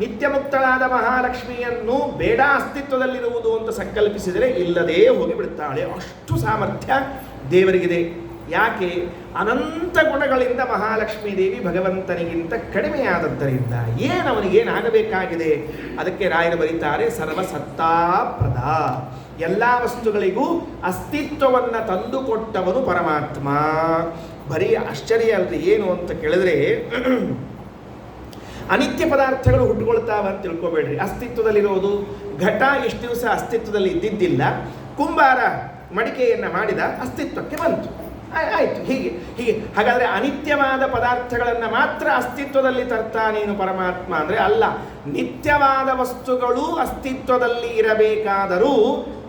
ನಿತ್ಯ ಮುಕ್ತಳಾದ ಮಹಾಲಕ್ಷ್ಮಿಯನ್ನು ಬೇಡ ಅಸ್ತಿತ್ವದಲ್ಲಿರುವುದು ಅಂತ ಸಂಕಲ್ಪಿಸಿದರೆ ಇಲ್ಲದೇ ಹೋಗಿಬಿಡುತ್ತಾಳೆ. ಅಷ್ಟು ಸಾಮರ್ಥ್ಯ ದೇವರಿಗಿದೆ. ಯಾಕೆ? ಅನಂತ ಗುಣಗಳಿಂದ ಮಹಾಲಕ್ಷ್ಮೀ ದೇವಿ ಭಗವಂತನಿಗಿಂತ ಕಡಿಮೆಯಾದದ್ದರಿಂದ ಏನವನಿಗೇನಾಗಬೇಕಾಗಿದೆ? ಅದಕ್ಕೆ ರಾಯರು ಬರೀತಾರೆ, ಸರ್ವಸತ್ತಾಪ್ರದ. ಎಲ್ಲ ವಸ್ತುಗಳಿಗೂ ಅಸ್ತಿತ್ವವನ್ನು ತಂದುಕೊಟ್ಟವನು ಪರಮಾತ್ಮ. ಬರೀ ಆಶ್ಚರ್ಯ ಅಲ್ರಿ. ಏನು ಅಂತ ಕೇಳಿದ್ರೆ, ಅನಿತ್ಯ ಪದಾರ್ಥಗಳು ಹುಟ್ಟುಕೊಳ್ತಾವ ಅಂತ ತಿಳ್ಕೊಬೇಡ್ರಿ. ಅಸ್ತಿತ್ವದಲ್ಲಿರೋದು ಘಟ ಎಷ್ಟು ದಿವಸ ಅಸ್ತಿತ್ವದಲ್ಲಿ ಇದ್ದಿದ್ದಿಲ್ಲ. ಕುಂಬಾರ ಮಡಿಕೆಯನ್ನು ಮಾಡಿದ, ಅಸ್ತಿತ್ವಕ್ಕೆ ಬಂತು, ಆಯಿತು. ಹೀಗೆ ಹೀಗೆ ಹಾಗಾದರೆ ಅನಿತ್ಯವಾದ ಪದಾರ್ಥಗಳನ್ನು ಮಾತ್ರ ಅಸ್ತಿತ್ವದಲ್ಲಿ ತರ್ತಾನೇನು ಪರಮಾತ್ಮ ಅಂದರೆ ಅಲ್ಲ. ನಿತ್ಯವಾದ ವಸ್ತುಗಳು ಅಸ್ತಿತ್ವದಲ್ಲಿ ಇರಬೇಕಾದರೂ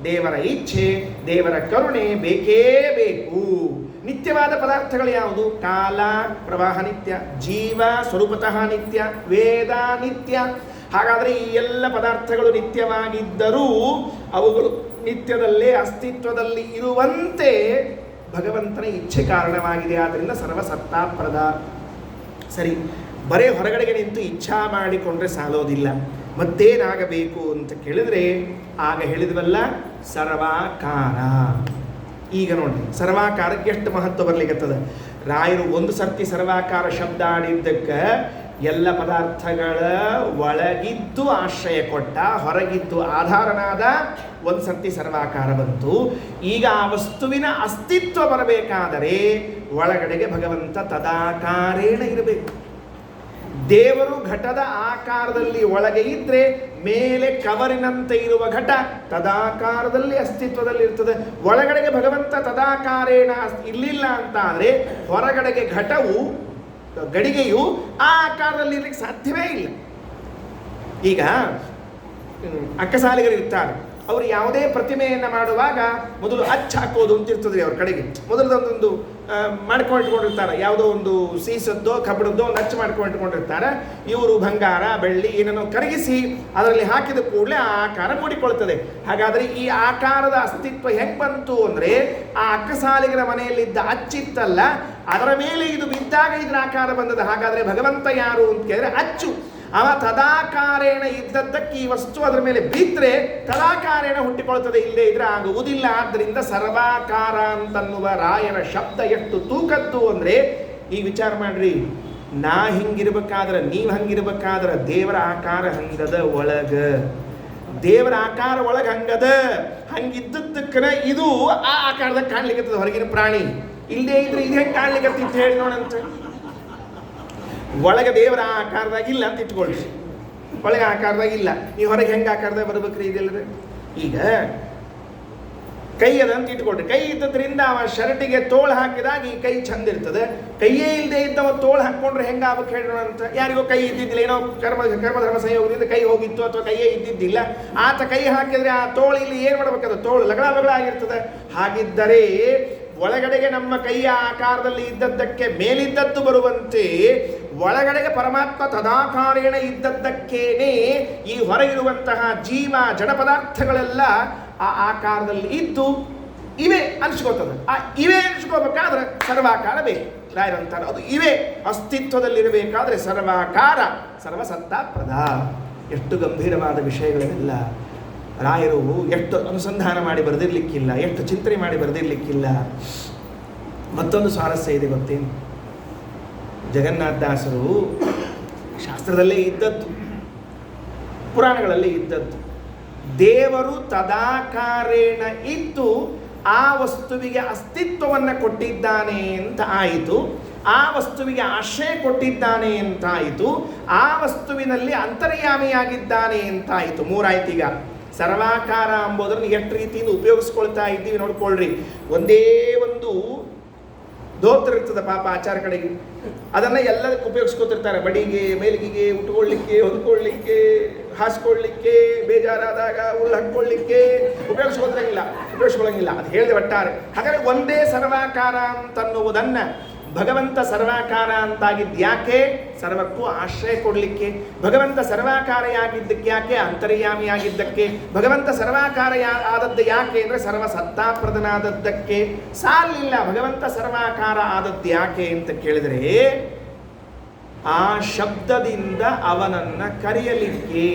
ದೇವರ ಇಚ್ಛೆ, ದೇವರ ಕರುಣೆ ಬೇಕೇ ಬೇಕು. ನಿತ್ಯವಾದ ಪದಾರ್ಥಗಳು ಯಾವುದು? ಕಾಲ ಪ್ರವಾಹ ನಿತ್ಯ, ಜೀವ ಸ್ವರೂಪತಃ ನಿತ್ಯ, ವೇದ ನಿತ್ಯ. ಹಾಗಾದರೆ ಈ ಎಲ್ಲ ಪದಾರ್ಥಗಳು ನಿತ್ಯವಾಗಿದ್ದರೂ ಅವುಗಳು ನಿತ್ಯದಲ್ಲೇ ಅಸ್ತಿತ್ವದಲ್ಲಿ ಇರುವಂತೆ ಭಗವಂತನ ಇಚ್ಛೆ ಕಾರಣವಾಗಿದೆ. ಆದ್ದರಿಂದ ಸರ್ವಸತ್ತಾಪ್ರದ. ಸರಿ, ಬರೇ ಹೊರಗಡೆಗೆ ನಿಂತು ಇಚ್ಛಾ ಮಾಡಿಕೊಂಡ್ರೆ ಸಾಲೋದಿಲ್ಲ. ಮತ್ತೇನಾಗಬೇಕು ಅಂತ ಕೇಳಿದ್ರೆ ಆಗ ಹೇಳಿದ್ವಲ್ಲ, ಸರ್ವಾಕಾರ. ಈಗ ನೋಡಿ, ಸರ್ವಾಕಾರಕ್ಕೆ ಎಷ್ಟು ಮಹತ್ವ ಬರ್ಲಿಕ್ಕತ್ತದ. ರಾಯರು ಒಂದು ಸರ್ತಿ ಸರ್ವಾಕಾರ ಶಬ್ದ ಆಡಿದ್ದಕ್ಕೆ ಎಲ್ಲ ಪದಾರ್ಥಗಳ ಒಳಗಿದ್ದು ಆಶ್ರಯ ಕೊಟ್ಟ, ಹೊರಗಿದ್ದು ಆಧಾರನಾದ. ಒಂದು ಸರ್ತಿ ಸರ್ವಾಕಾರ ಬಂತು. ಈಗ ಆ ವಸ್ತುವಿನ ಅಸ್ತಿತ್ವ ಬರಬೇಕಾದರೆ ಒಳಗಡೆಗೆ ಭಗವಂತ ತದಾಕಾರೇಣ ಇರಬೇಕು. ದೇವರು ಘಟದ ಆಕಾರದಲ್ಲಿ ಒಳಗೆ ಇದ್ರೆ ಮೇಲೆ ಕವರಿನಂತೆ ಇರುವ ಘಟ ತದಾಕಾರದಲ್ಲಿ ಅಸ್ತಿತ್ವದಲ್ಲಿ ಇರ್ತದೆ. ಒಳಗಡೆಗೆ ಭಗವಂತ ತದಾಕಾರೇಣ ಇರಲಿಲ್ಲ ಅಂತ ಆದರೆ ಹೊರಗಡೆಗೆ ಘಟವು ಗಡಿಗೆಯು ಆ ಆಕಾರದಲ್ಲಿ ಇರಲಿಕ್ಕೆ ಸಾಧ್ಯವೇ ಇಲ್ಲ. ಈಗ ಅಕ್ಕಸಾಲಿಗರು ಇರ್ತಾರೆ, ಅವರು ಯಾವುದೇ ಪ್ರತಿಮೆಯನ್ನು ಮಾಡುವಾಗ ಮೊದಲು ಅಚ್ಚು ಹಾಕೋದು ಅಂತ ಇರ್ತದೆ. ಅವ್ರ ಕಡೆಗೆ ಮೊದಲದೊಂದೊಂದು ಮಾಡ್ಕೊಂಡಿಟ್ಕೊಂಡಿರ್ತಾರೆ. ಯಾವುದೋ ಒಂದು ಸೀಸದ್ದೋ ಕಬ್ಬಣದ್ದೋ ಒಂದು ಅಚ್ಚು ಮಾಡ್ಕೊಂಡಿಟ್ಕೊಂಡಿರ್ತಾರೆ. ಇವರು ಬಂಗಾರ ಬೆಳ್ಳಿ ಏನನ್ನೋ ಕರಗಿಸಿ ಅದರಲ್ಲಿ ಹಾಕಿದ ಕೂಡಲೇ ಆ ಆಕಾರ ಮೂಡಿಕೊಳ್ತದೆ. ಹಾಗಾದರೆ ಈ ಆಕಾರದ ಅಸ್ತಿತ್ವ ಹೆಂಗೆ ಬಂತು ಅಂದರೆ ಆ ಅಕ್ಕಸಾಲಿಗರ ಮನೆಯಲ್ಲಿದ್ದ ಅಚ್ಚಿತ್ತಲ್ಲ, ಅದರ ಮೇಲೆ ಇದು ಬಿದ್ದಾಗ ಇದರ ಆಕಾರ ಬಂದದ. ಹಾಗಾದರೆ ಭಗವಂತ ಯಾರು ಅಂತ ಕೇಳಿದ್ರೆ ಅಚ್ಚು. ಅವ ತದಾಕಾರೇಣ ಇದ್ದದ್ದಕ್ಕೆ ಈ ವಸ್ತು ಅದರ ಮೇಲೆ ಬಿದ್ದರೆ ತದಾಕಾರೇಣ ಹುಟ್ಟಿಕೊಳ್ತದೆ, ಇಲ್ಲೇ ಇದ್ರೆ ಆಗುವುದಿಲ್ಲ. ಆದ್ದರಿಂದ ಸರ್ವಾಕಾರ ಅಂತನ್ನುವ ರಾಯರ ಶಬ್ದ ಎಷ್ಟು ತೂಕದ್ದು ಅಂದರೆ, ಈಗ ವಿಚಾರ ಮಾಡ್ರಿ, ನಾ ಹಿಂಗಿರ್ಬೇಕಾದ್ರೆ, ನೀವು ಹಂಗಿರ್ಬೇಕಾದ್ರೆ ದೇವರ ಆಕಾರ ಹಂಗದ ಒಳಗ, ದೇವರ ಆಕಾರ ಒಳಗೆ ಹಂಗದ. ಹಂಗಿದ್ದಕ್ಕನ ಇದು ಆ ಆಕಾರದಾಗ ಕಾಣ್ಲಿಕ್ಕೆ ಹೊರಗಿನ ಪ್ರಾಣಿ. ಇಲ್ಲದೇ ಇದ್ರೆ ಇದು ಹೆಂಗೆ ಕಾಣ್ಲಿಕ್ಕೆ ಹೇಳಿ ನೋಡಂತ. ಒಳಗೆ ದೇವರ ಆಕಾರದಾಗ ಇಲ್ಲ ಅಂತ ಇಟ್ಕೊಳ್ರಿ, ಒಳಗೆ ಆಕಾರದಾಗ ಇಲ್ಲ, ಈ ಹೊರಗೆ ಹೆಂಗೆ ಆಕಾರದಾಗ ಬರ್ಬೇಕ್ರಿ ಇದೆಲ್ಲದ. ಈಗ ಕೈ ಅದ ಅಂತ ಇಟ್ಕೊಳ್ರಿ, ಕೈ ಇದ್ದದ್ರಿಂದ ಅವ ಶರ್ಟಿಗೆ ತೋಳು ಹಾಕಿದಾಗ ಈ ಕೈ ಚಂದ ಇರ್ತದೆ. ಕೈಯೇ ಇಲ್ಲದೆ ಇದ್ದವ ತೋಳು ಹಾಕ್ಕೊಂಡ್ರೆ ಹೆಂಗೆ ಆಗ್ಬೇಕು ಹೇಳೋಣ ಅಂತ. ಯಾರಿಗೋ ಕೈ ಇದ್ದಿದ್ದಿಲ್ಲ, ಏನೋ ಕರ್ಮಧರ್ಮ ಸಂಯೋಗದಿಂದ ಕೈ ಹೋಗಿತ್ತು ಅಥವಾ ಕೈಯೇ ಇದ್ದಿದ್ದಿಲ್ಲ, ಆತ ಕೈ ಹಾಕಿದ್ರೆ ಆ ತೋಳು ಇಲ್ಲಿ ಏನು ಮಾಡ್ಬೇಕದು, ತೋಳು ಲಗಳ ಬಗಳ ಆಗಿರ್ತದೆ. ಹಾಗಿದ್ದರೆ ಒಳಗಡೆಗೆ ನಮ್ಮ ಕೈಯ ಆಕಾರದಲ್ಲಿ ಇದ್ದದ್ದಕ್ಕೆ ಮೇಲಿದ್ದದ್ದು ಬರುವಂತೆ ಒಳಗಡೆಗೆ ಪರಮಾತ್ಮ ತದಾಕಾರೇಣ ಇದ್ದದ್ದಕ್ಕೇನೆ ಈ ಹೊರಗಿರುವಂತಹ ಜೀವ ಜಡ ಪದಾರ್ಥಗಳೆಲ್ಲ ಆ ಆಕಾರದಲ್ಲಿ ಇದ್ದು ಇವೆ ಅನಿಸ್ಕೋತದೆ. ಆ ಇವೆ ಅನಿಸ್ಕೋಬೇಕಾದ್ರೆ ಸರ್ವಾಕಾರ ಬೇಕು. ರಾಯರಂತಾರೆ ಅದು ಇವೆ ಅಸ್ತಿತ್ವದಲ್ಲಿರಬೇಕಾದ್ರೆ ಸರ್ವಾಕಾರ ಸರ್ವಸತ್ತಾಪ್ರದ. ಎಷ್ಟು ಗಂಭೀರವಾದ ವಿಷಯಗಳೆಲ್ಲ ರಾಯರು ಎಷ್ಟು ಅನುಸಂಧಾನ ಮಾಡಿ ಬರೆದಿರ್ಲಿಕ್ಕಿಲ್ಲ, ಎಷ್ಟು ಚಿಂತನೆ ಮಾಡಿ ಬರೆದಿರ್ಲಿಕ್ಕಿಲ್ಲ. ಮತ್ತೊಂದು ಸ್ವಾರಸ್ಯ ಇದೆ ಗೊತ್ತೇನು, ಜಗನ್ನಾಥದಾಸರು ಶಾಸ್ತ್ರದಲ್ಲೇ ಇದ್ದದ್ದು, ಪುರಾಣಗಳಲ್ಲಿ ಇದ್ದದ್ದು, ದೇವರು ತದಾಕಾರೇಣ ಇದ್ದು ಆ ವಸ್ತುವಿಗೆ ಅಸ್ತಿತ್ವವನ್ನು ಕೊಟ್ಟಿದ್ದಾನೆ ಅಂತ ಆಯಿತು, ಆ ವಸ್ತುವಿಗೆ ಆಶ್ರಯ ಕೊಟ್ಟಿದ್ದಾನೆ ಅಂತಾಯಿತು, ಆ ವಸ್ತುವಿನಲ್ಲಿ ಅಂತರ್ಯಾಮಿಯಾಗಿದ್ದಾನೆ ಅಂತಾಯಿತು. ಮೂರಾಯ್ತು. ಈಗ ಸರ್ವಾಕಾರ ಎಂಬುದನ್ನು ಎಷ್ಟು ರೀತಿಯಿಂದ ಉಪಯೋಗಿಸ್ಕೊಳ್ತಾ ಇದ್ದೀವಿ ನೋಡ್ಕೊಳ್ರಿ. ಒಂದೇ ಒಂದು ಧೋತ್ರ ಇರ್ತದೆ ಪಾಪ ಆಚಾರ ಕಡೆಗೆ, ಅದನ್ನು ಎಲ್ಲದಕ್ಕೆ ಉಪಯೋಗಿಸ್ಕೊತಿರ್ತಾರೆ. ಬಡಿಗೆ, ಮೇಲಿಗೆ, ಉಟ್ಕೊಳ್ಳಿಕ್ಕೆ, ಹೊಂದ್ಕೊಳ್ಳಿಕ್ಕೆ, ಹಾಸ್ಕೊಳ್ಳಿಕ್ಕೆ, ಬೇಜಾರಾದಾಗ ಉಳ್ಳು ಹಾಕ್ಕೊಳ್ಳಿಕ್ಕೆ ಉಪಯೋಗಿಸ್ಕೊಳ್ಳಂಗಿಲ್ಲ. ಅದು ಹೇಳಿದೆ ಒಟ್ಟಾರೆ. ಹಾಗಾದರೆ ಒಂದೇ ಸರ್ವಾಕಾರ ಅಂತನ್ನುವುದನ್ನು ಭಗವಂತ ಸರ್ವಾಕಾರ ಅಂತಾಗಿದ್ದು ಯಾಕೆ? ಸರ್ವಕ್ಕೂ ಆಶ್ರಯ ಕೊಡಲಿಕ್ಕೆ. ಭಗವಂತ ಸರ್ವಾಕಾರಿಯಾಗಿದ್ದಕ್ಕೆ ಯಾಕೆ? ಅಂತರ್ಯಾಮಿಯಾಗಿದ್ದಕ್ಕೆ. ಭಗವಂತ ಸರ್ವಾಕಾರ ಆದದ್ದು ಯಾಕೆ ಅಂದರೆ ಸರ್ವಸತ್ತಾಪ್ರದನಾದದ್ದಕ್ಕೆ. ಸಾಲಿಲ್ಲ. ಭಗವಂತ ಸರ್ವಾಕಾರ ಆದದ್ದು ಯಾಕೆ ಅಂತ ಕೇಳಿದರೆ ಆ ಶಬ್ದದಿಂದ ಅವನನ್ನು ಕರೆಯಲಿಕ್ಕೆ.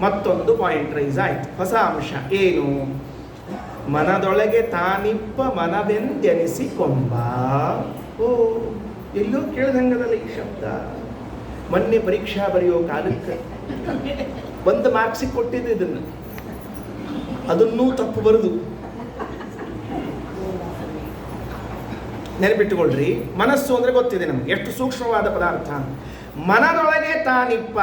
ಮತ್ತೊಂದು ಪಾಯಿಂಟ್ ರೈಸ್ ಆಯಿತು, ಹೊಸ ಅಂಶ. ಏನು? ಮನದೊಳಗೆ ತಾನಿಪ್ಪ ಮನವೆಂದೆನಿಸಿಕೊಂಬ. ಓ, ಎಲ್ಲೋ ಕೇಳ್ದಂಗದಲ್ಲ ಈ ಶಬ್ದ. ಮೊನ್ನೆ ಪರೀಕ್ಷಾ ಬರೆಯೋ ಕಾಲಕ್ಕೆ ಒಂದು ಮಾರ್ಕ್ಸಿಗೆ ಕೊಟ್ಟಿದ್ದು ಇದನ್ನು, ಅದನ್ನೂ ತಪ್ಪು ಬರೆದು ನೆನಪಿಟ್ಟುಕೊಳ್ರಿ. ಮನಸ್ಸು ಅಂದರೆ ಗೊತ್ತಿದೆ ನಮ್ಗೆ ಎಷ್ಟು ಸೂಕ್ಷ್ಮವಾದ ಪದಾರ್ಥ. ಮನದೊಳಗೆ ತಾನಿಪ್ಪ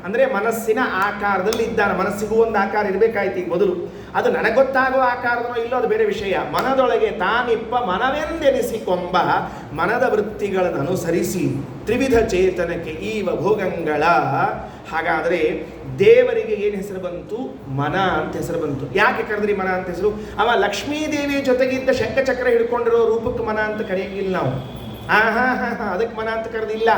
ಅಂದರೆ ಮನಸ್ಸಿನ ಆಕಾರದಲ್ಲಿ ಇದ್ದಾನೆ. ಮನಸ್ಸಿಗೂ ಒಂದು ಆಕಾರ ಇರಬೇಕಾಯ್ತು ಈಗ ಮೊದಲು. ಅದು ನನಗೆ ಗೊತ್ತಾಗುವ ಆಕಾರದೋ ಇಲ್ಲೋ ಅದು ಬೇರೆ ವಿಷಯ. ಮನದೊಳಗೆ ತಾನಿಪ್ಪ ಮನವೆಂದೆನಿಸಿಕೊಂಬ, ಮನದ ವೃತ್ತಿಗಳನ್ನು ಅನುಸರಿಸಿ ತ್ರಿವಿಧ ಚೇತನಕ್ಕೆ ಈವ ಭೋಗಂಗಳ. ಹಾಗಾದರೆ ದೇವರಿಗೆ ಏನು ಹೆಸರು ಬಂತು? ಮನ ಅಂತ ಹೆಸರು ಬಂತು. ಯಾಕೆ ಕರೆದ್ರಿ ಮನ ಅಂತ ಹೆಸರು? ಅವ ಲಕ್ಷ್ಮೀದೇವಿ ಜೊತೆಗಿದ್ದ ಶಂಖಚಕ್ರ ಹಿಡ್ಕೊಂಡಿರೋ ರೂಪಕ್ಕೆ ಮನ ಅಂತ ಕರೆಯಂಗಿಲ್ಲ ನಾವು. ಅದಕ್ಕೆ ಮನ ಅಂತ ಕರೆದಿಲ್ಲ.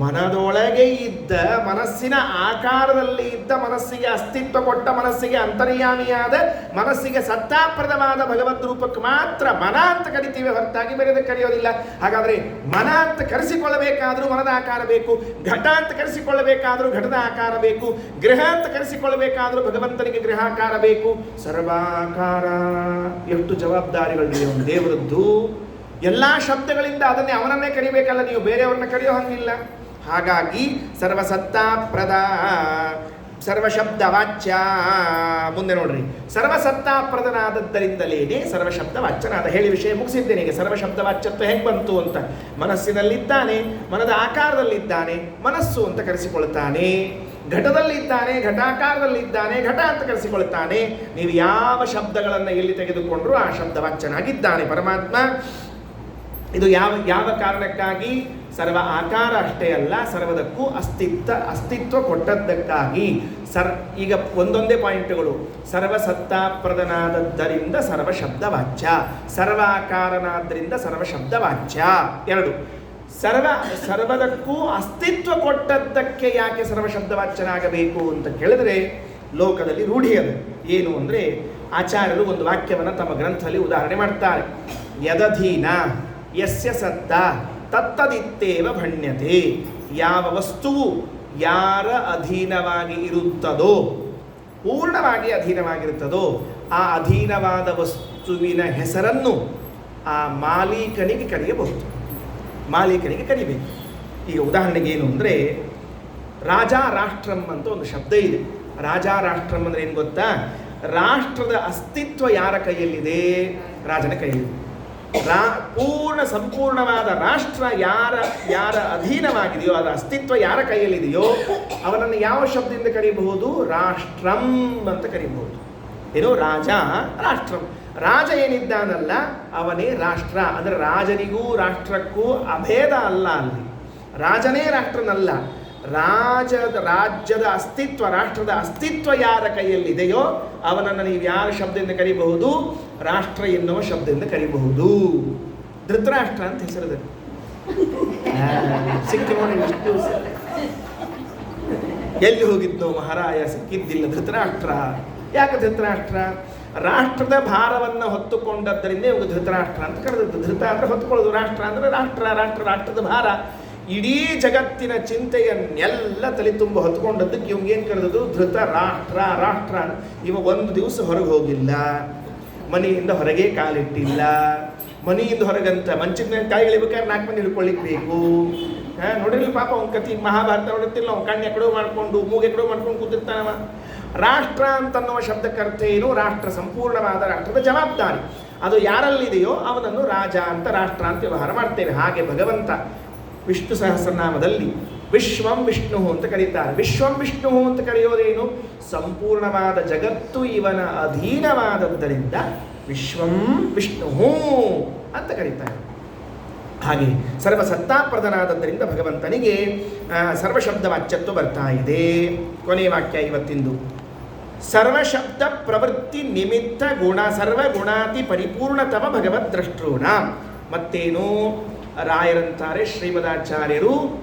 ಮನದೊಳಗೆ ಇದ್ದ, ಮನಸ್ಸಿನ ಆಕಾರದಲ್ಲಿ ಇದ್ದ, ಮನಸ್ಸಿಗೆ ಅಸ್ತಿತ್ವ ಕೊಟ್ಟ, ಮನಸ್ಸಿಗೆ ಅಂತರ್ಯಾಮಿಯಾದ, ಮನಸ್ಸಿಗೆ ಸತ್ತಾಪ್ರದವಾದ ಭಗವದ್ ರೂಪಕ್ಕೆ ಮಾತ್ರ ಮನ ಅಂತ ಕರಿತೀವಿ, ಹೊರತಾಗಿ ಬೇರೆದಕ್ಕೆ ಕರೆಯೋದಿಲ್ಲ. ಹಾಗಾದರೆ ಮನ ಅಂತ ಕರೆಸಿಕೊಳ್ಳಬೇಕಾದ್ರೂ ಮನದ ಆಕಾರ ಬೇಕು, ಘಟ ಅಂತ ಕರೆಸಿಕೊಳ್ಳಬೇಕಾದ್ರೂ ಘಟದ ಆಕಾರ ಬೇಕು, ಗೃಹ ಅಂತ ಕರೆಸಿಕೊಳ್ಳಬೇಕಾದ್ರೂ ಭಗವಂತನಿಗೆ ಗೃಹಾಕಾರ ಬೇಕು. ಸರ್ವಾಕಾರ. ಎಷ್ಟು ಜವಾಬ್ದಾರಿಗಳಿವೆ ಒಂದು ದೇವರದ್ದು. ಎಲ್ಲ ಶಬ್ದಗಳಿಂದ ಅದನ್ನೇ ಅವನನ್ನೇ ಕರಿಬೇಕಲ್ಲ, ನೀವು ಬೇರೆಯವ್ರನ್ನ ಕರೆಯೋ ಹಂಗಿಲ್ಲ. ಹಾಗಾಗಿ ಸರ್ವಸತ್ತಾಪ್ರದ, ಸರ್ವಶಬ್ದ ವಾಚ್ಯ. ಮುಂದೆ ನೋಡ್ರಿ, ಸರ್ವಸತ್ತಾಪ್ರದನಾದದ್ದರಿಂದಲೇ ಸರ್ವಶಬ್ದ ವಾಚ್ಯನಾದ. ಹೇಳಿ ವಿಷಯ ಮುಗಿಸಿದ್ದೇನೆ. ಈಗ ಸರ್ವಶಬ್ದ ವಾಚ್ಯತ್ವ ಹೆಂಗೆ ಬಂತು ಅಂತ. ಮನಸ್ಸಿನಲ್ಲಿದ್ದಾನೆ, ಮನದ ಆಕಾರದಲ್ಲಿದ್ದಾನೆ, ಮನಸ್ಸು ಅಂತ ಕರೆಸಿಕೊಳ್ತಾನೆ. ಘಟದಲ್ಲಿದ್ದಾನೆ, ಘಟಾಕಾರದಲ್ಲಿದ್ದಾನೆ, ಘಟ ಅಂತ ಕರೆಸಿಕೊಳ್ತಾನೆ. ನೀವು ಯಾವ ಶಬ್ದಗಳನ್ನು ಎಲ್ಲಿ ತೆಗೆದುಕೊಂಡ್ರೂ ಆ ಶಬ್ದ ವಾಚ್ಯನಾಗಿದ್ದಾನೆ ಪರಮಾತ್ಮ. ಇದು ಯಾವ ಕಾರಣಕ್ಕಾಗಿ? ಸರ್ವ ಆಕಾರ ಅಷ್ಟೇ ಅಲ್ಲ, ಸರ್ವದಕ್ಕೂ ಅಸ್ತಿತ್ವ ಕೊಟ್ಟದ್ದಕ್ಕಾಗಿ. ಈಗ ಒಂದೊಂದೇ ಪಾಯಿಂಟ್ಗಳು. ಸರ್ವಸತ್ತಾಪ್ರದನಾದದ್ದರಿಂದ ಸರ್ವಶಬ್ದ ವಾಚ್ಯ, ಸರ್ವಾಕಾರನಾದ್ದರಿಂದ ಸರ್ವಶಬ್ದ ವಾಚ್ಯ. 2. ಸರ್ವದಕ್ಕೂ ಅಸ್ತಿತ್ವ ಕೊಟ್ಟದ್ದಕ್ಕೆ ಯಾಕೆ ಸರ್ವಶಬ್ದ ವಾಚ್ಯನಾಗಬೇಕು ಅಂತ ಕೇಳಿದ್ರೆ ಲೋಕದಲ್ಲಿ ರೂಢಿ ಅದು. ಏನು ಅಂದರೆ ಆಚಾರ್ಯರು ಒಂದು ವಾಕ್ಯವನ್ನು ತಮ್ಮ ಗ್ರಂಥದಲ್ಲಿ ಉದಾಹರಣೆ ಮಾಡ್ತಾರೆ. ಯದಧೀನ ಯಸ್ಯ ಸತ್ತ ತತ್ತದಿತ್ತೇವ ಭಣ್ಯತೆ. ಯಾವ ವಸ್ತುವು ಯಾರ ಅಧೀನವಾಗಿ ಇರುತ್ತದೋ, ಪೂರ್ಣವಾಗಿ ಅಧೀನವಾಗಿರುತ್ತದೋ ಆ ಅಧೀನವಾದ ವಸ್ತುವಿನ ಹೆಸರನ್ನು ಆ ಮಾಲೀಕನಿಗೆ ಕರೆಯಬಹುದು. ಮಾಲೀಕನಿಗೆ ಕರಿಬೇಕು. ಈಗ ಉದಾಹರಣೆಗೆ ಏನು ಅಂದರೆ, ರಾಜ ರಾಷ್ಟ್ರಂ ಅಂತ ಒಂದು ಶಬ್ದ ಇದೆ. ರಾಜ ರಾಷ್ಟ್ರಂ ಅಂದರೆ ಏನು ಗೊತ್ತಾ? ರಾಷ್ಟ್ರದ ಅಸ್ತಿತ್ವ ಯಾರ ಕೈಯಲ್ಲಿದೆ? ರಾಜನ ಕೈಯಲ್ಲಿದೆ. ಸಂಪೂರ್ಣವಾದ ರಾಷ್ಟ್ರ ಯಾರ ಅಧೀನವಾಗಿದೆಯೋ, ಅದರ ಅಸ್ತಿತ್ವ ಯಾರ ಕೈಯಲ್ಲಿದೆಯೋ ಅವನನ್ನು ಯಾವ ಶಬ್ದದಿಂದ ಕರೀಬಹುದು? ರಾಷ್ಟ್ರಂ ಅಂತ ಕರೀಬಹುದು. ಏನು? ರಾಜ ರಾಷ್ಟ್ರಂ. ರಾಜ ಏನಿದ್ದಾನಲ್ಲ ಅವನೇ ರಾಷ್ಟ್ರ. ಅಂದರೆ ರಾಜನಿಗೂ ರಾಷ್ಟ್ರಕ್ಕೂ ಅಭೇದ ಅಲ್ಲ. ಅಲ್ಲಿ ರಾಜನೇ ರಾಷ್ಟ್ರನಲ್ಲ. ರಾಜ್ಯದ ಅಸ್ತಿತ್ವ, ರಾಷ್ಟ್ರದ ಅಸ್ತಿತ್ವ ಯಾರ ಕೈಯಲ್ಲಿದೆಯೋ ಅವನನ್ನು ನೀವು ಯಾರ ಶಬ್ದದಿಂದ ಕರೀಬಹುದು? ರಾಷ್ಟ್ರ ಎನ್ನುವ ಶಬ್ದದಿಂದ ಕರೀಬಹುದು. ಧೃತರಾಷ್ಟ್ರ ಅಂತ ಹೆಸರಿದೆ. ಸಿಕ್ಕಿ ನೋಡಿ, ಎಲ್ಲಿ ಹೋಗಿದ್ನೋ ಮಹಾರಾಯ, ಸಿಕ್ಕಿದ್ದಿಲ್ಲ. ಧೃತರಾಷ್ಟ್ರ. ಯಾಕೆ ಧೃತರಾಷ್ಟ್ರ? ರಾಷ್ಟ್ರದ ಭಾರವನ್ನು ಹೊತ್ತುಕೊಂಡದ್ದರಿಂದ ಇವಾಗ ಧೃತರಾಷ್ಟ್ರ ಅಂತ ಕರೆದದ್ದು. ಧೃತ ಅಂದರೆ ಹೊತ್ತುಕೊಳ್ಳೋದು, ರಾಷ್ಟ್ರ ಅಂದರೆ ರಾಷ್ಟ್ರದ ಭಾರ. ಇಡೀ ಜಗತ್ತಿನ ಚಿಂತೆಯನ್ನೆಲ್ಲ ತಲೆ ತುಂಬ ಹೊತ್ಕೊಂಡದ್ದಕ್ಕೆ ಇವಂಗೇನು ಕರೆದದ್ದು? ಧೃತ ರಾಷ್ಟ್ರ. ಇವ ಒಂದು ದಿವಸ ಹೊರಗೆ ಹೋಗಿಲ್ಲ, ಮನೆಯಿಂದ ಹೊರಗೆ ಕಾಲಿಟ್ಟಿಲ್ಲ. ಮನೆಯಿಂದ ಹೊರಗಂತ ಮಂಚದ ಮೇಲೆ ಕಾಯಿ ಇಳಿಬೇಕಾದ್ರೆ 4 ಮಂದಿ ಹಿಡ್ಕೊಳ್ಳಿಕ್ಕೆ ಬೇಕು. ನೋಡಿರಲಿ ಪಾಪ ಅವ್ನ ಕತಿ ಮಹಾಭಾರತ ನೋಡುತ್ತಿಲ್ಲ. ಅವ್ನ ಕಣ್ಣು ಎಕಡೋ ಮಾಡಿಕೊಂಡು ಮೂಗು ಎಕಡೋ ಮಾಡ್ಕೊಂಡು ಕೂತಿರ್ತಾನವ. ರಾಷ್ಟ್ರ ಅಂತನ್ನುವ ಶಬ್ದಕ್ಕರ್ಥ ಏನು? ರಾಷ್ಟ್ರ, ಸಂಪೂರ್ಣವಾದ ರಾಷ್ಟ್ರದ ಜವಾಬ್ದಾರಿ ಅದು ಯಾರಲ್ಲಿದೆಯೋ ಅವನನ್ನು ರಾಜ ಅಂತ, ರಾಷ್ಟ್ರ ಅಂತ ವ್ಯವಹಾರ ಮಾಡ್ತೇವೆ. ಹಾಗೆ ಭಗವಂತ ವಿಷ್ಣು ಸಹಸ್ರನಾಮದಲ್ಲಿ ವಿಶ್ವಂ ವಿಷ್ಣು ಅಂತ ಕರೀತಾರೆ. ವಿಶ್ವಂ ವಿಷ್ಣು ಅಂತ ಕರೆಯೋದೇನು? ಸಂಪೂರ್ಣವಾದ ಜಗತ್ತು ಇವನ ಅಧೀನವಾದದ್ದರಿಂದ ವಿಶ್ವಂ ವಿಷ್ಣು ಅಂತ ಕರೀತಾರೆ. ಹಾಗೆ ಸರ್ವಸತ್ತಾಪ್ರದನಾದದ್ದರಿಂದ ಭಗವಂತನಿಗೆ ಸರ್ವಶಬ್ದ ವಾಚ್ಯತ್ವ ಬರ್ತಾ ಇದೆ. ಕೊನೆಯ ವಾಕ್ಯ ಇವತ್ತಿಂದು. ಸರ್ವಶಬ್ದ ಪ್ರವೃತ್ತಿ ನಿಮಿತ್ತ ಗುಣ ಸರ್ವಗುಣಾತಿ ಪರಿಪೂರ್ಣತಮ ಭಗವದ್ ದ್ರಷ್ಟೃಣ. ಮತ್ತೇನು? ರಾಯರಂತಾರೆ, ಶ್ರೀಮದಾಚಾರ್ಯರು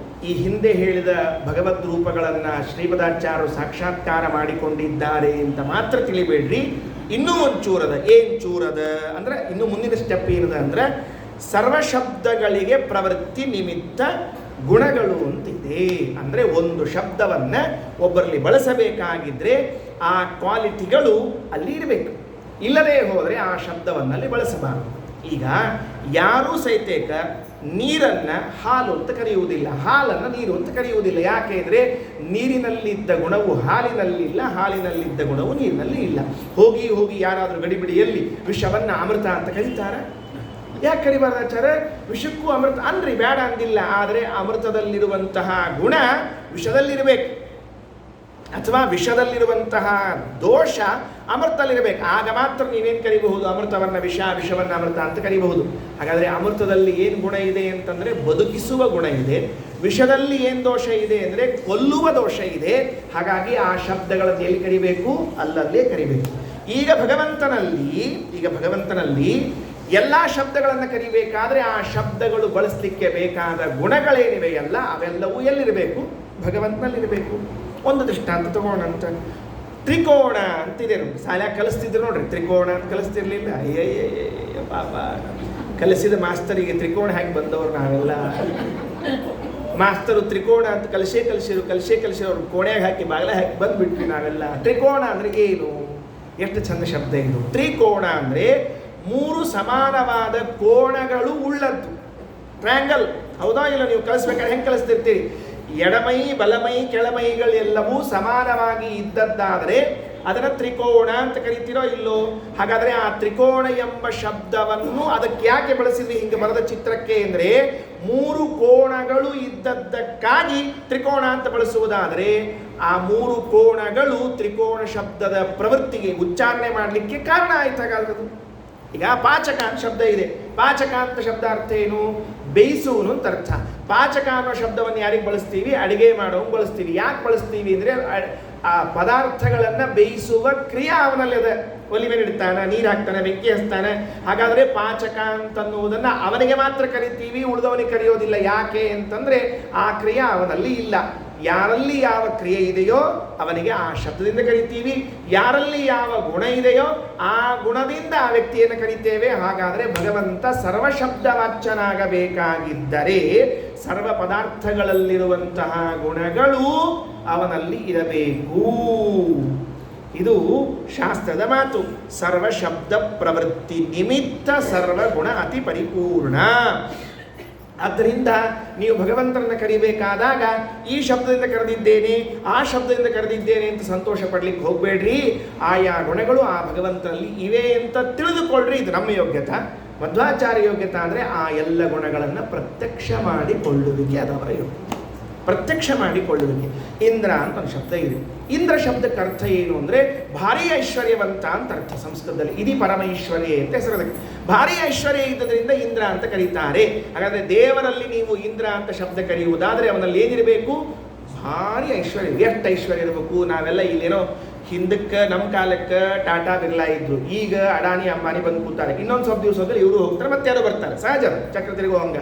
ಈ ಹಿಂದೆ ಹೇಳಿದ ಭಗವದ್ ರೂಪಗಳನ್ನು ಶ್ರೀಮದಾಚಾರ್ಯರು ಸಾಕ್ಷಾತ್ಕಾರ ಮಾಡಿಕೊಂಡಿದ್ದಾರೆ ಅಂತ ಮಾತ್ರ ತಿಳಿಬೇಡ್ರಿ. ಇನ್ನೂ ಒಂಚೂರದ. ಏನು ಚೂರದ ಅಂದರೆ, ಇನ್ನು ಮುಂದಿನ ಸ್ಟೆಪ್ ಏನದ ಅಂದರೆ, ಸರ್ವಶಬ್ದಗಳಿಗೆ ಪ್ರವೃತ್ತಿ ನಿಮಿತ್ತ ಗುಣಗಳು ಅಂತಿದೆ. ಅಂದರೆ ಒಂದು ಶಬ್ದವನ್ನು ಒಬ್ಬರಲ್ಲಿ ಬಳಸಬೇಕಾಗಿದ್ದರೆ ಆ ಕ್ವಾಲಿಟಿಗಳು ಅಲ್ಲಿ ಇರಬೇಕು. ಇಲ್ಲದೇ ಹೋದರೆ ಆ ಶಬ್ದವನ್ನು ಅಲ್ಲಿ ಬಳಸಬಾರದು. ಈಗ ಯಾರೂ ಸಹಿತೇಕ ನೀರನ್ನು ಹಾಲು ಅಂತ ಕರೆಯುವುದಿಲ್ಲ, ಹಾಲನ್ನು ನೀರು ಅಂತ ಕರೆಯುವುದಿಲ್ಲ. ಯಾಕೆ ಅಂದರೆ ನೀರಿನಲ್ಲಿದ್ದ ಗುಣವು ಹಾಲಿನಲ್ಲಿಲ್ಲ, ಹಾಲಿನಲ್ಲಿದ್ದ ಗುಣವು ನೀರಿನಲ್ಲಿ ಇಲ್ಲ. ಹೋಗಿ ಹೋಗಿ ಯಾರಾದರೂ ಗಡಿಬಿಡಿಯಲ್ಲಿ ವಿಷವನ್ನು ಅಮೃತ ಅಂತ ಕರೀತಾರೆ. ಯಾಕೆ ಕರಿಬಾರ್ದಾಚಾರ್ಯ? ವಿಷಕ್ಕೂ ಅಮೃತ ಅನ್ರಿ, ಬೇಡ ಅಂದಿಲ್ಲ. ಆದರೆ ಅಮೃತದಲ್ಲಿರುವಂತಹ ಗುಣ ವಿಷದಲ್ಲಿರಬೇಕು, ಅಥವಾ ವಿಷದಲ್ಲಿರುವಂತಹ ದೋಷ ಅಮೃತದಲ್ಲಿರಬೇಕು. ಆಗ ಮಾತ್ರ ನೀವೇನು ಕರಿಬಹುದು? ಅಮೃತವನ್ನು ವಿಷ, ವಿಷವನ್ನು ಅಮೃತ ಅಂತ ಕರಿಬಹುದು. ಹಾಗಾದರೆ ಅಮೃತದಲ್ಲಿ ಏನು ಗುಣ ಇದೆ ಅಂತಂದರೆ ಬದುಕಿಸುವ ಗುಣ ಇದೆ. ವಿಷದಲ್ಲಿ ಏನು ದೋಷ ಇದೆ ಅಂದರೆ ಕೊಲ್ಲುವ ದೋಷ ಇದೆ. ಹಾಗಾಗಿ ಆ ಶಬ್ದಗಳನ್ನು ಎಲ್ಲಿ ಕರಿಬೇಕು? ಅಲ್ಲಲ್ಲೇ ಕರಿಬೇಕು. ಈಗ ಭಗವಂತನಲ್ಲಿ ಎಲ್ಲ ಶಬ್ದಗಳನ್ನು ಕರಿಬೇಕಾದ್ರೆ ಆ ಶಬ್ದಗಳು ಬಳಸಲಿಕ್ಕೆ ಬೇಕಾದ ಗುಣಗಳೇನಿವೆಯಲ್ಲ ಅವೆಲ್ಲವೂ ಎಲ್ಲಿರಬೇಕು? ಭಗವಂತನಲ್ಲಿರಬೇಕು. ಒಂದು ದೃಷ್ಟಾಂತ ತಗೋಣಂತ. ತ್ರಿಕೋಣ ಅಂತಿದೆ ನೋಡಿ, ಶಾಲ್ಯಾಗ ಕಲಿಸ್ತಿದ್ರು ನೋಡ್ರಿ. ತ್ರಿಕೋಣ ಅಂತ ಕಲಿಸ್ತಿರ್ಲಿಲ್ಲ. ಅಯ್ಯಯ್ಯ ಪಾಪ, ಕಲಿಸಿದ ಮಾಸ್ತರಿಗೆ ತ್ರಿಕೋಣ ಹಾಕಿ ಬಂದವರು ನಾವೆಲ್ಲ. ಮಾಸ್ತರು ತ್ರಿಕೋಣ ಅಂತ ಕಲಿಸಿದ್ರು ಅವ್ರು ಕೋಣೆಯಾಗ ಹಾಕಿ ಬಾಗಿಲ ಹಾಕಿ ಬಂದ್ಬಿಟ್ವಿ ನಾವೆಲ್ಲ. ತ್ರಿಕೋಣ ಅಂದರೆ ಏನು? ಎಷ್ಟು ಚಂದ ಶಬ್ದ ಇದು. ತ್ರಿಕೋಣ ಅಂದರೆ 3 ಸಮಾನವಾದ ಕೋಣಗಳು ಉಳ್ಳದ್ದು. ಟ್ರ್ಯಾಂಗಲ್. ಹೌದಾ ಇಲ್ಲ? ನೀವು ಕಲಿಸ್ಬೇಕಾದ್ರೆ ಹೆಂಗೆ ಕಲಿಸ್ತಿರ್ತೀರಿ? ಎಡಮೈ ಬಲಮೈ ಕೆಳಮೈಗಳೆಲ್ಲವೂ ಸಮಾನವಾಗಿ ಇದ್ದದ್ದಾದರೆ ಅದನ್ನು ತ್ರಿಕೋಣ ಅಂತ ಕರಿತೀರೋ ಇಲ್ಲೋ? ಹಾಗಾದರೆ ಆ ತ್ರಿಕೋಣ ಎಂಬ ಶಬ್ದವನ್ನು ಅದಕ್ಕೆ ಯಾಕೆ ಬಳಸಿದ್ವಿ ಹಿಂಗೆ ಬರೆದ ಚಿತ್ರಕ್ಕೆ ಅಂದರೆ 3 ಕೋಣಗಳು ಇದ್ದದ್ದಕ್ಕಾಗಿ ತ್ರಿಕೋಣ ಅಂತ ಬಳಸುವುದಾದರೆ ಆ 3 ಕೋಣಗಳು ತ್ರಿಕೋಣ ಶಬ್ದದ ಪ್ರವೃತ್ತಿಗೆ, ಉಚ್ಚಾರಣೆ ಮಾಡಲಿಕ್ಕೆ ಕಾರಣ ಆಯ್ತಾಗಲ್ರದು. ಈಗ ಪಾಚಕ ಅಂತ ಶಬ್ದ ಇದೆ. ಪಾಚಕ ಅಂತ ಶಬ್ದ ಅರ್ಥ ಏನು? ಬೇಯಿಸುವನು ಅಂತ ಅರ್ಥ. ಪಾಚಕ ಅನ್ನೋ ಶಬ್ದವನ್ನು ಯಾರಿಗೆ ಬಳಸ್ತೀವಿ? ಅಡಿಗೆ ಮಾಡೋಂಗೆ ಬಳಸ್ತೀವಿ. ಯಾಕೆ ಬಳಸ್ತೀವಿ ಅಂದರೆ ಆ ಪದಾರ್ಥಗಳನ್ನು ಬೇಯಿಸುವ ಕ್ರಿಯೆ ಅವನಲ್ಲಿದೆ. ಒಲಿ ಮೇಲೆ ಇಡ್ತಾನೆ, ನೀರು ಹಾಕ್ತಾನೆ, ಬೆಂಕಿ ಹಚ್ತಾನೆ. ಹಾಗಾದರೆ ಪಾಚಕ ಅಂತನ್ನುವುದನ್ನು ಅವನಿಗೆ ಮಾತ್ರ ಕರಿತೀವಿ, ಉಳಿದವನಿಗೆ ಕರೆಯೋದಿಲ್ಲ. ಯಾಕೆ ಅಂತಂದರೆ ಆ ಕ್ರಿಯೆ ಅವನಲ್ಲಿ ಇಲ್ಲ. ಯಾರಲ್ಲಿ ಯಾವ ಕ್ರಿಯೆ ಇದೆಯೋ ಅವನಿಗೆ ಆ ಶಬ್ದದಿಂದ ಕರಿತೀವಿ. ಯಾರಲ್ಲಿ ಯಾವ ಗುಣ ಇದೆಯೋ ಆ ಗುಣದಿಂದ ಆ ವ್ಯಕ್ತಿಯನ್ನು ಕರಿತೇವೆ. ಹಾಗಾದರೆ ಭಗವಂತ ಸರ್ವಶಬ್ದವಾಚ್ಯನಾಗಬೇಕಾಗಿದ್ದರೆ ಸರ್ವ ಪದಾರ್ಥಗಳಲ್ಲಿರುವಂತಹ ಗುಣಗಳು ಅವನಲ್ಲಿ ಇರಬೇಕು. ಇದು ಶಾಸ್ತ್ರದ ಮಾತು. ಸರ್ವ ಶಬ್ದ ಪ್ರವೃತ್ತಿ ನಿಮಿತ್ತ ಸರ್ವಗುಣ ಅತಿ ಪರಿಪೂರ್ಣ. ಆದ್ದರಿಂದ ನೀವು ಭಗವಂತನನ್ನು ಕರಿಬೇಕಾದಾಗ ಈ ಶಬ್ದದಿಂದ ಕರೆದಿದ್ದೇನೆ, ಆ ಶಬ್ದದಿಂದ ಕರೆದಿದ್ದೇನೆ ಅಂತ ಸಂತೋಷ ಪಡ್ಲಿಕ್ಕೆ ಹೋಗಬೇಡ್ರಿ. ಆಯಾ ಗುಣಗಳು ಆ ಭಗವಂತನಲ್ಲಿ ಇವೆ ಅಂತ ತಿಳಿದುಕೊಳ್ಳ್ರಿ. ಇದು ನಮ್ಮ ಯೋಗ್ಯತಾ. ಮಧ್ವಾಚಾರ್ಯ ಯೋಗ್ಯತಾ ಅಂದರೆ ಆ ಎಲ್ಲ ಗುಣಗಳನ್ನು ಪ್ರತ್ಯಕ್ಷ ಮಾಡಿಕೊಳ್ಳುವಿಕೆ, ಅದವರ ಯೋಗ್ಯತೆ. ಪ್ರತ್ಯಕ್ಷ ಮಾಡಿಕೊಳ್ಳುವಿಕೆ. ಇಂದ್ರ ಅಂತ ಒಂದು ಶಬ್ದ ಇದೆ. ಇಂದ್ರ ಶಬ್ದಕ್ಕೆ ಅರ್ಥ ಏನು ಅಂದರೆ ಭಾರಿ ಐಶ್ವರ್ಯವಂತ ಅಂತ ಅರ್ಥ ಸಂಸ್ಕೃತದಲ್ಲಿ. ಇದಿ ಪರಮೈಶ್ವರ್ಯ ಅಂತ ಹೆಸರದಕ್ಕೆ. ಭಾರಿ ಐಶ್ವರ್ಯ ಇದ್ದದರಿಂದ ಇಂದ್ರ ಅಂತ ಕರೀತಾರೆ. ಹಾಗಾದರೆ ದೇವರಲ್ಲಿ ನೀವು ಇಂದ್ರ ಅಂತ ಶಬ್ದ ಕರೆಯುವುದಾದರೆ ಅವನಲ್ಲಿ ಏನಿರಬೇಕು? ಭಾರಿ ಐಶ್ವರ್ಯ. ಎಷ್ಟು ಐಶ್ವರ್ಯ ಇರಬೇಕು? ನಾವೆಲ್ಲ ಇಲ್ಲೇನೋ ಹಿಂದಕ್ಕೆ ನಮ್ಮ ಕಾಲಕ್ಕೆ ಟಾಟಾ ಬಿರ್ಲಾ ಇದ್ರು, ಈಗ ಅಡಾನಿ ಅಂಬಾನಿ ಬಂದು ಕೂತಾರೆ. ಇನ್ನೊಂದು ಸ್ವಲ್ಪ ದಿವಸದಲ್ಲಿ ಇವರು ಹೋಗ್ತಾರೆ, ಮತ್ತೆ ಯಾರೋ ಬರ್ತಾರೆ. ಸಹಜ, ಚಕ್ರ ತಿರುಗೋ ಹಂಗ.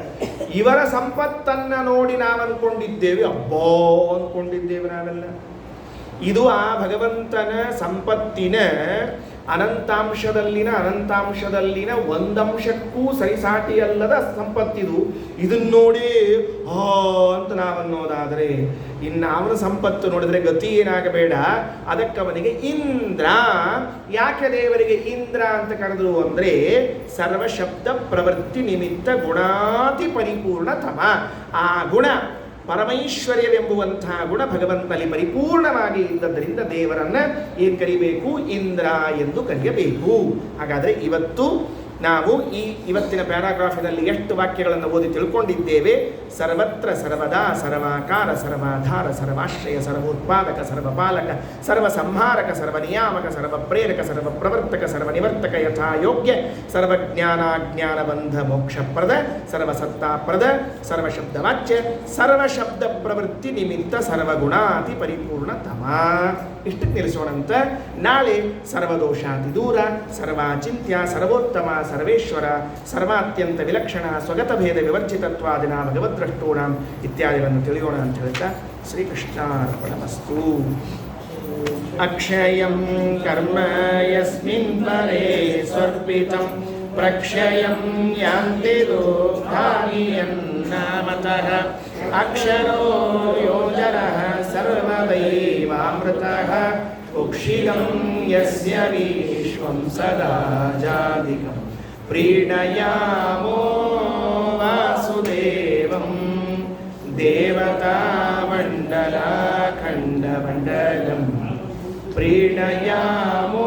ಇವರ ಸಂಪತ್ತನ್ನ ನೋಡಿ ನಾವು ಅಂದ್ಕೊಂಡಿದ್ದೇವೆ, ಅಬ್ಬೋ ಅಂದ್ಕೊಂಡಿದ್ದೇವೆ ನಾವೆಲ್ಲ. ಇದು ಆ ಭಗವಂತನ ಸಂಪತ್ತಿನ ಅನಂತಾಂಶದಲ್ಲಿನ ಒಂದಂಶಕ್ಕೂ ಸರಿಸಾಟಿಯಲ್ಲದ ಸಂಪತ್ತಿದು. ಇದನ್ನು ನೋಡಿ ಅಂತ ನಾವನ್ನೋದಾದರೆ ಇನ್ನು ಅವನ ಸಂಪತ್ತು ನೋಡಿದ್ರೆ ಗತಿ ಏನಾಗಬೇಡ. ಅದಕ್ಕವನಿಗೆ ಇಂದ್ರ. ಯಾಕೆ ದೇವರಿಗೆ ಇಂದ್ರ ಅಂತ ಕರೆದ್ರು ಅಂದರೆ ಸರ್ವ ಶಬ್ದ ಪ್ರವೃತ್ತಿ ನಿಮಿತ್ತ ಗುಣಾತಿ ಪರಿಪೂರ್ಣತಮ. ಆ ಗುಣ ಪರಮೈಶ್ವರ್ಯವೆಂಬುವಂತಹ ಗುಣ ಭಗವಂತನಲ್ಲಿ ಪರಿಪೂರ್ಣವಾಗಿ ಇದ್ದದ್ದರಿಂದ ದೇವರನ್ನ ಏನು ಕರಿಬೇಕು? ಇಂದ್ರ ಎಂದು ಕರೆಯಬೇಕು. ಹಾಗಾದರೆ ಇವತ್ತು ನಾವು ಇವತ್ತಿನ ಪ್ಯಾರಾಗ್ರಾಫಿನಲ್ಲಿ ಎಷ್ಟು ವಾಕ್ಯಗಳನ್ನು ಓದಿ ತಿಳ್ಕೊಂಡಿದ್ದೇವೆ? ಸರ್ವತ್ರ ಸರ್ವದಾ ಸರ್ವಾಕಾರ ಸರ್ವಾಧಾರ ಸರ್ವಾಶ್ರಯ ಸರ್ವೋತ್ಪಾದಕ ಸರ್ವಪಾಲಕ ಸರ್ವಸಂಹಾರಕ ಸರ್ವನಿಯಾಮಕ ಸರ್ವಪ್ರೇರಕ ಸರ್ವಪ್ರವರ್ತಕ ಸರ್ವನಿವರ್ತಕ ಯಥಾ ಯೋಗ್ಯ ಸರ್ವಜ್ಞಾನಾಜ್ಞಾನಬಂಧ ಮೋಕ್ಷಪ್ರದ ಸರ್ವಸತ್ತಾಪ್ರದ ಸರ್ವಶಬ್ದವಾಚ್ಯ ಸರ್ವಶಬ್ದ ಪ್ರವೃತ್ತಿ ನಿಮಿತ್ತ ಸರ್ವಗುಣಾತಿ ಪರಿಪೂರ್ಣತಮ. ಇಷ್ಟಕ್ಕೆ ನಿಲ್ಲಿಸೋಣಂತ. ನಾಳೆ ಸರ್ವದೋಷಾತಿ ದೂರ ಸರ್ವಾಚಿಂತ್ಯ ಸರ್ವೋತ್ತಮ ಸರ್ವೇಶ್ವರ ಸರ್ವಾತ್ಯಂತ ವಿಲಕ್ಷಣ ಸ್ವಗತ ಭೇದ ವಿವರ್ಜಿತತ್ವಾದಿನ ಭಗವದ್ರಷ್ಟೂಣಾಂ ಇತ್ಯಾದಿಗಳನ್ನು ತಿಳಿಯೋಣ ಅಂತ ಹೇಳ್ತಾ ಶ್ರೀಕೃಷ್ಣಾರ್ಪಣಮಸ್ತು. ಅಕ್ಷಯಂ ಕರ್ಮ ಯಸ್ಮಿನ್ ಪರೇ ಸ್ವರ್ಪಿತಂ ಪ್ರಕ್ಷಯಂ ಯಾಂತಿ ದುಃಖಾನಿ ಯನ್ನಾಮತಃ ಅಕ್ಷರೋ ಯೋಜನಃ ಸರ್ವದೈವಾಮೃತಃ ಕುಕ್ಷಿಗಂ ಯಸ್ಯ ವಿಶ್ವಂ ಸದಾ ಜಾದಿಕಂ ಪ್ರೀಣಯಾಮೋ ವಾಸುದೇವಂ ದೇವತಾಮಂಡಲಾಖಂಡಮಂಡಲಂ ಪ್ರೀಣಯಾಮೋ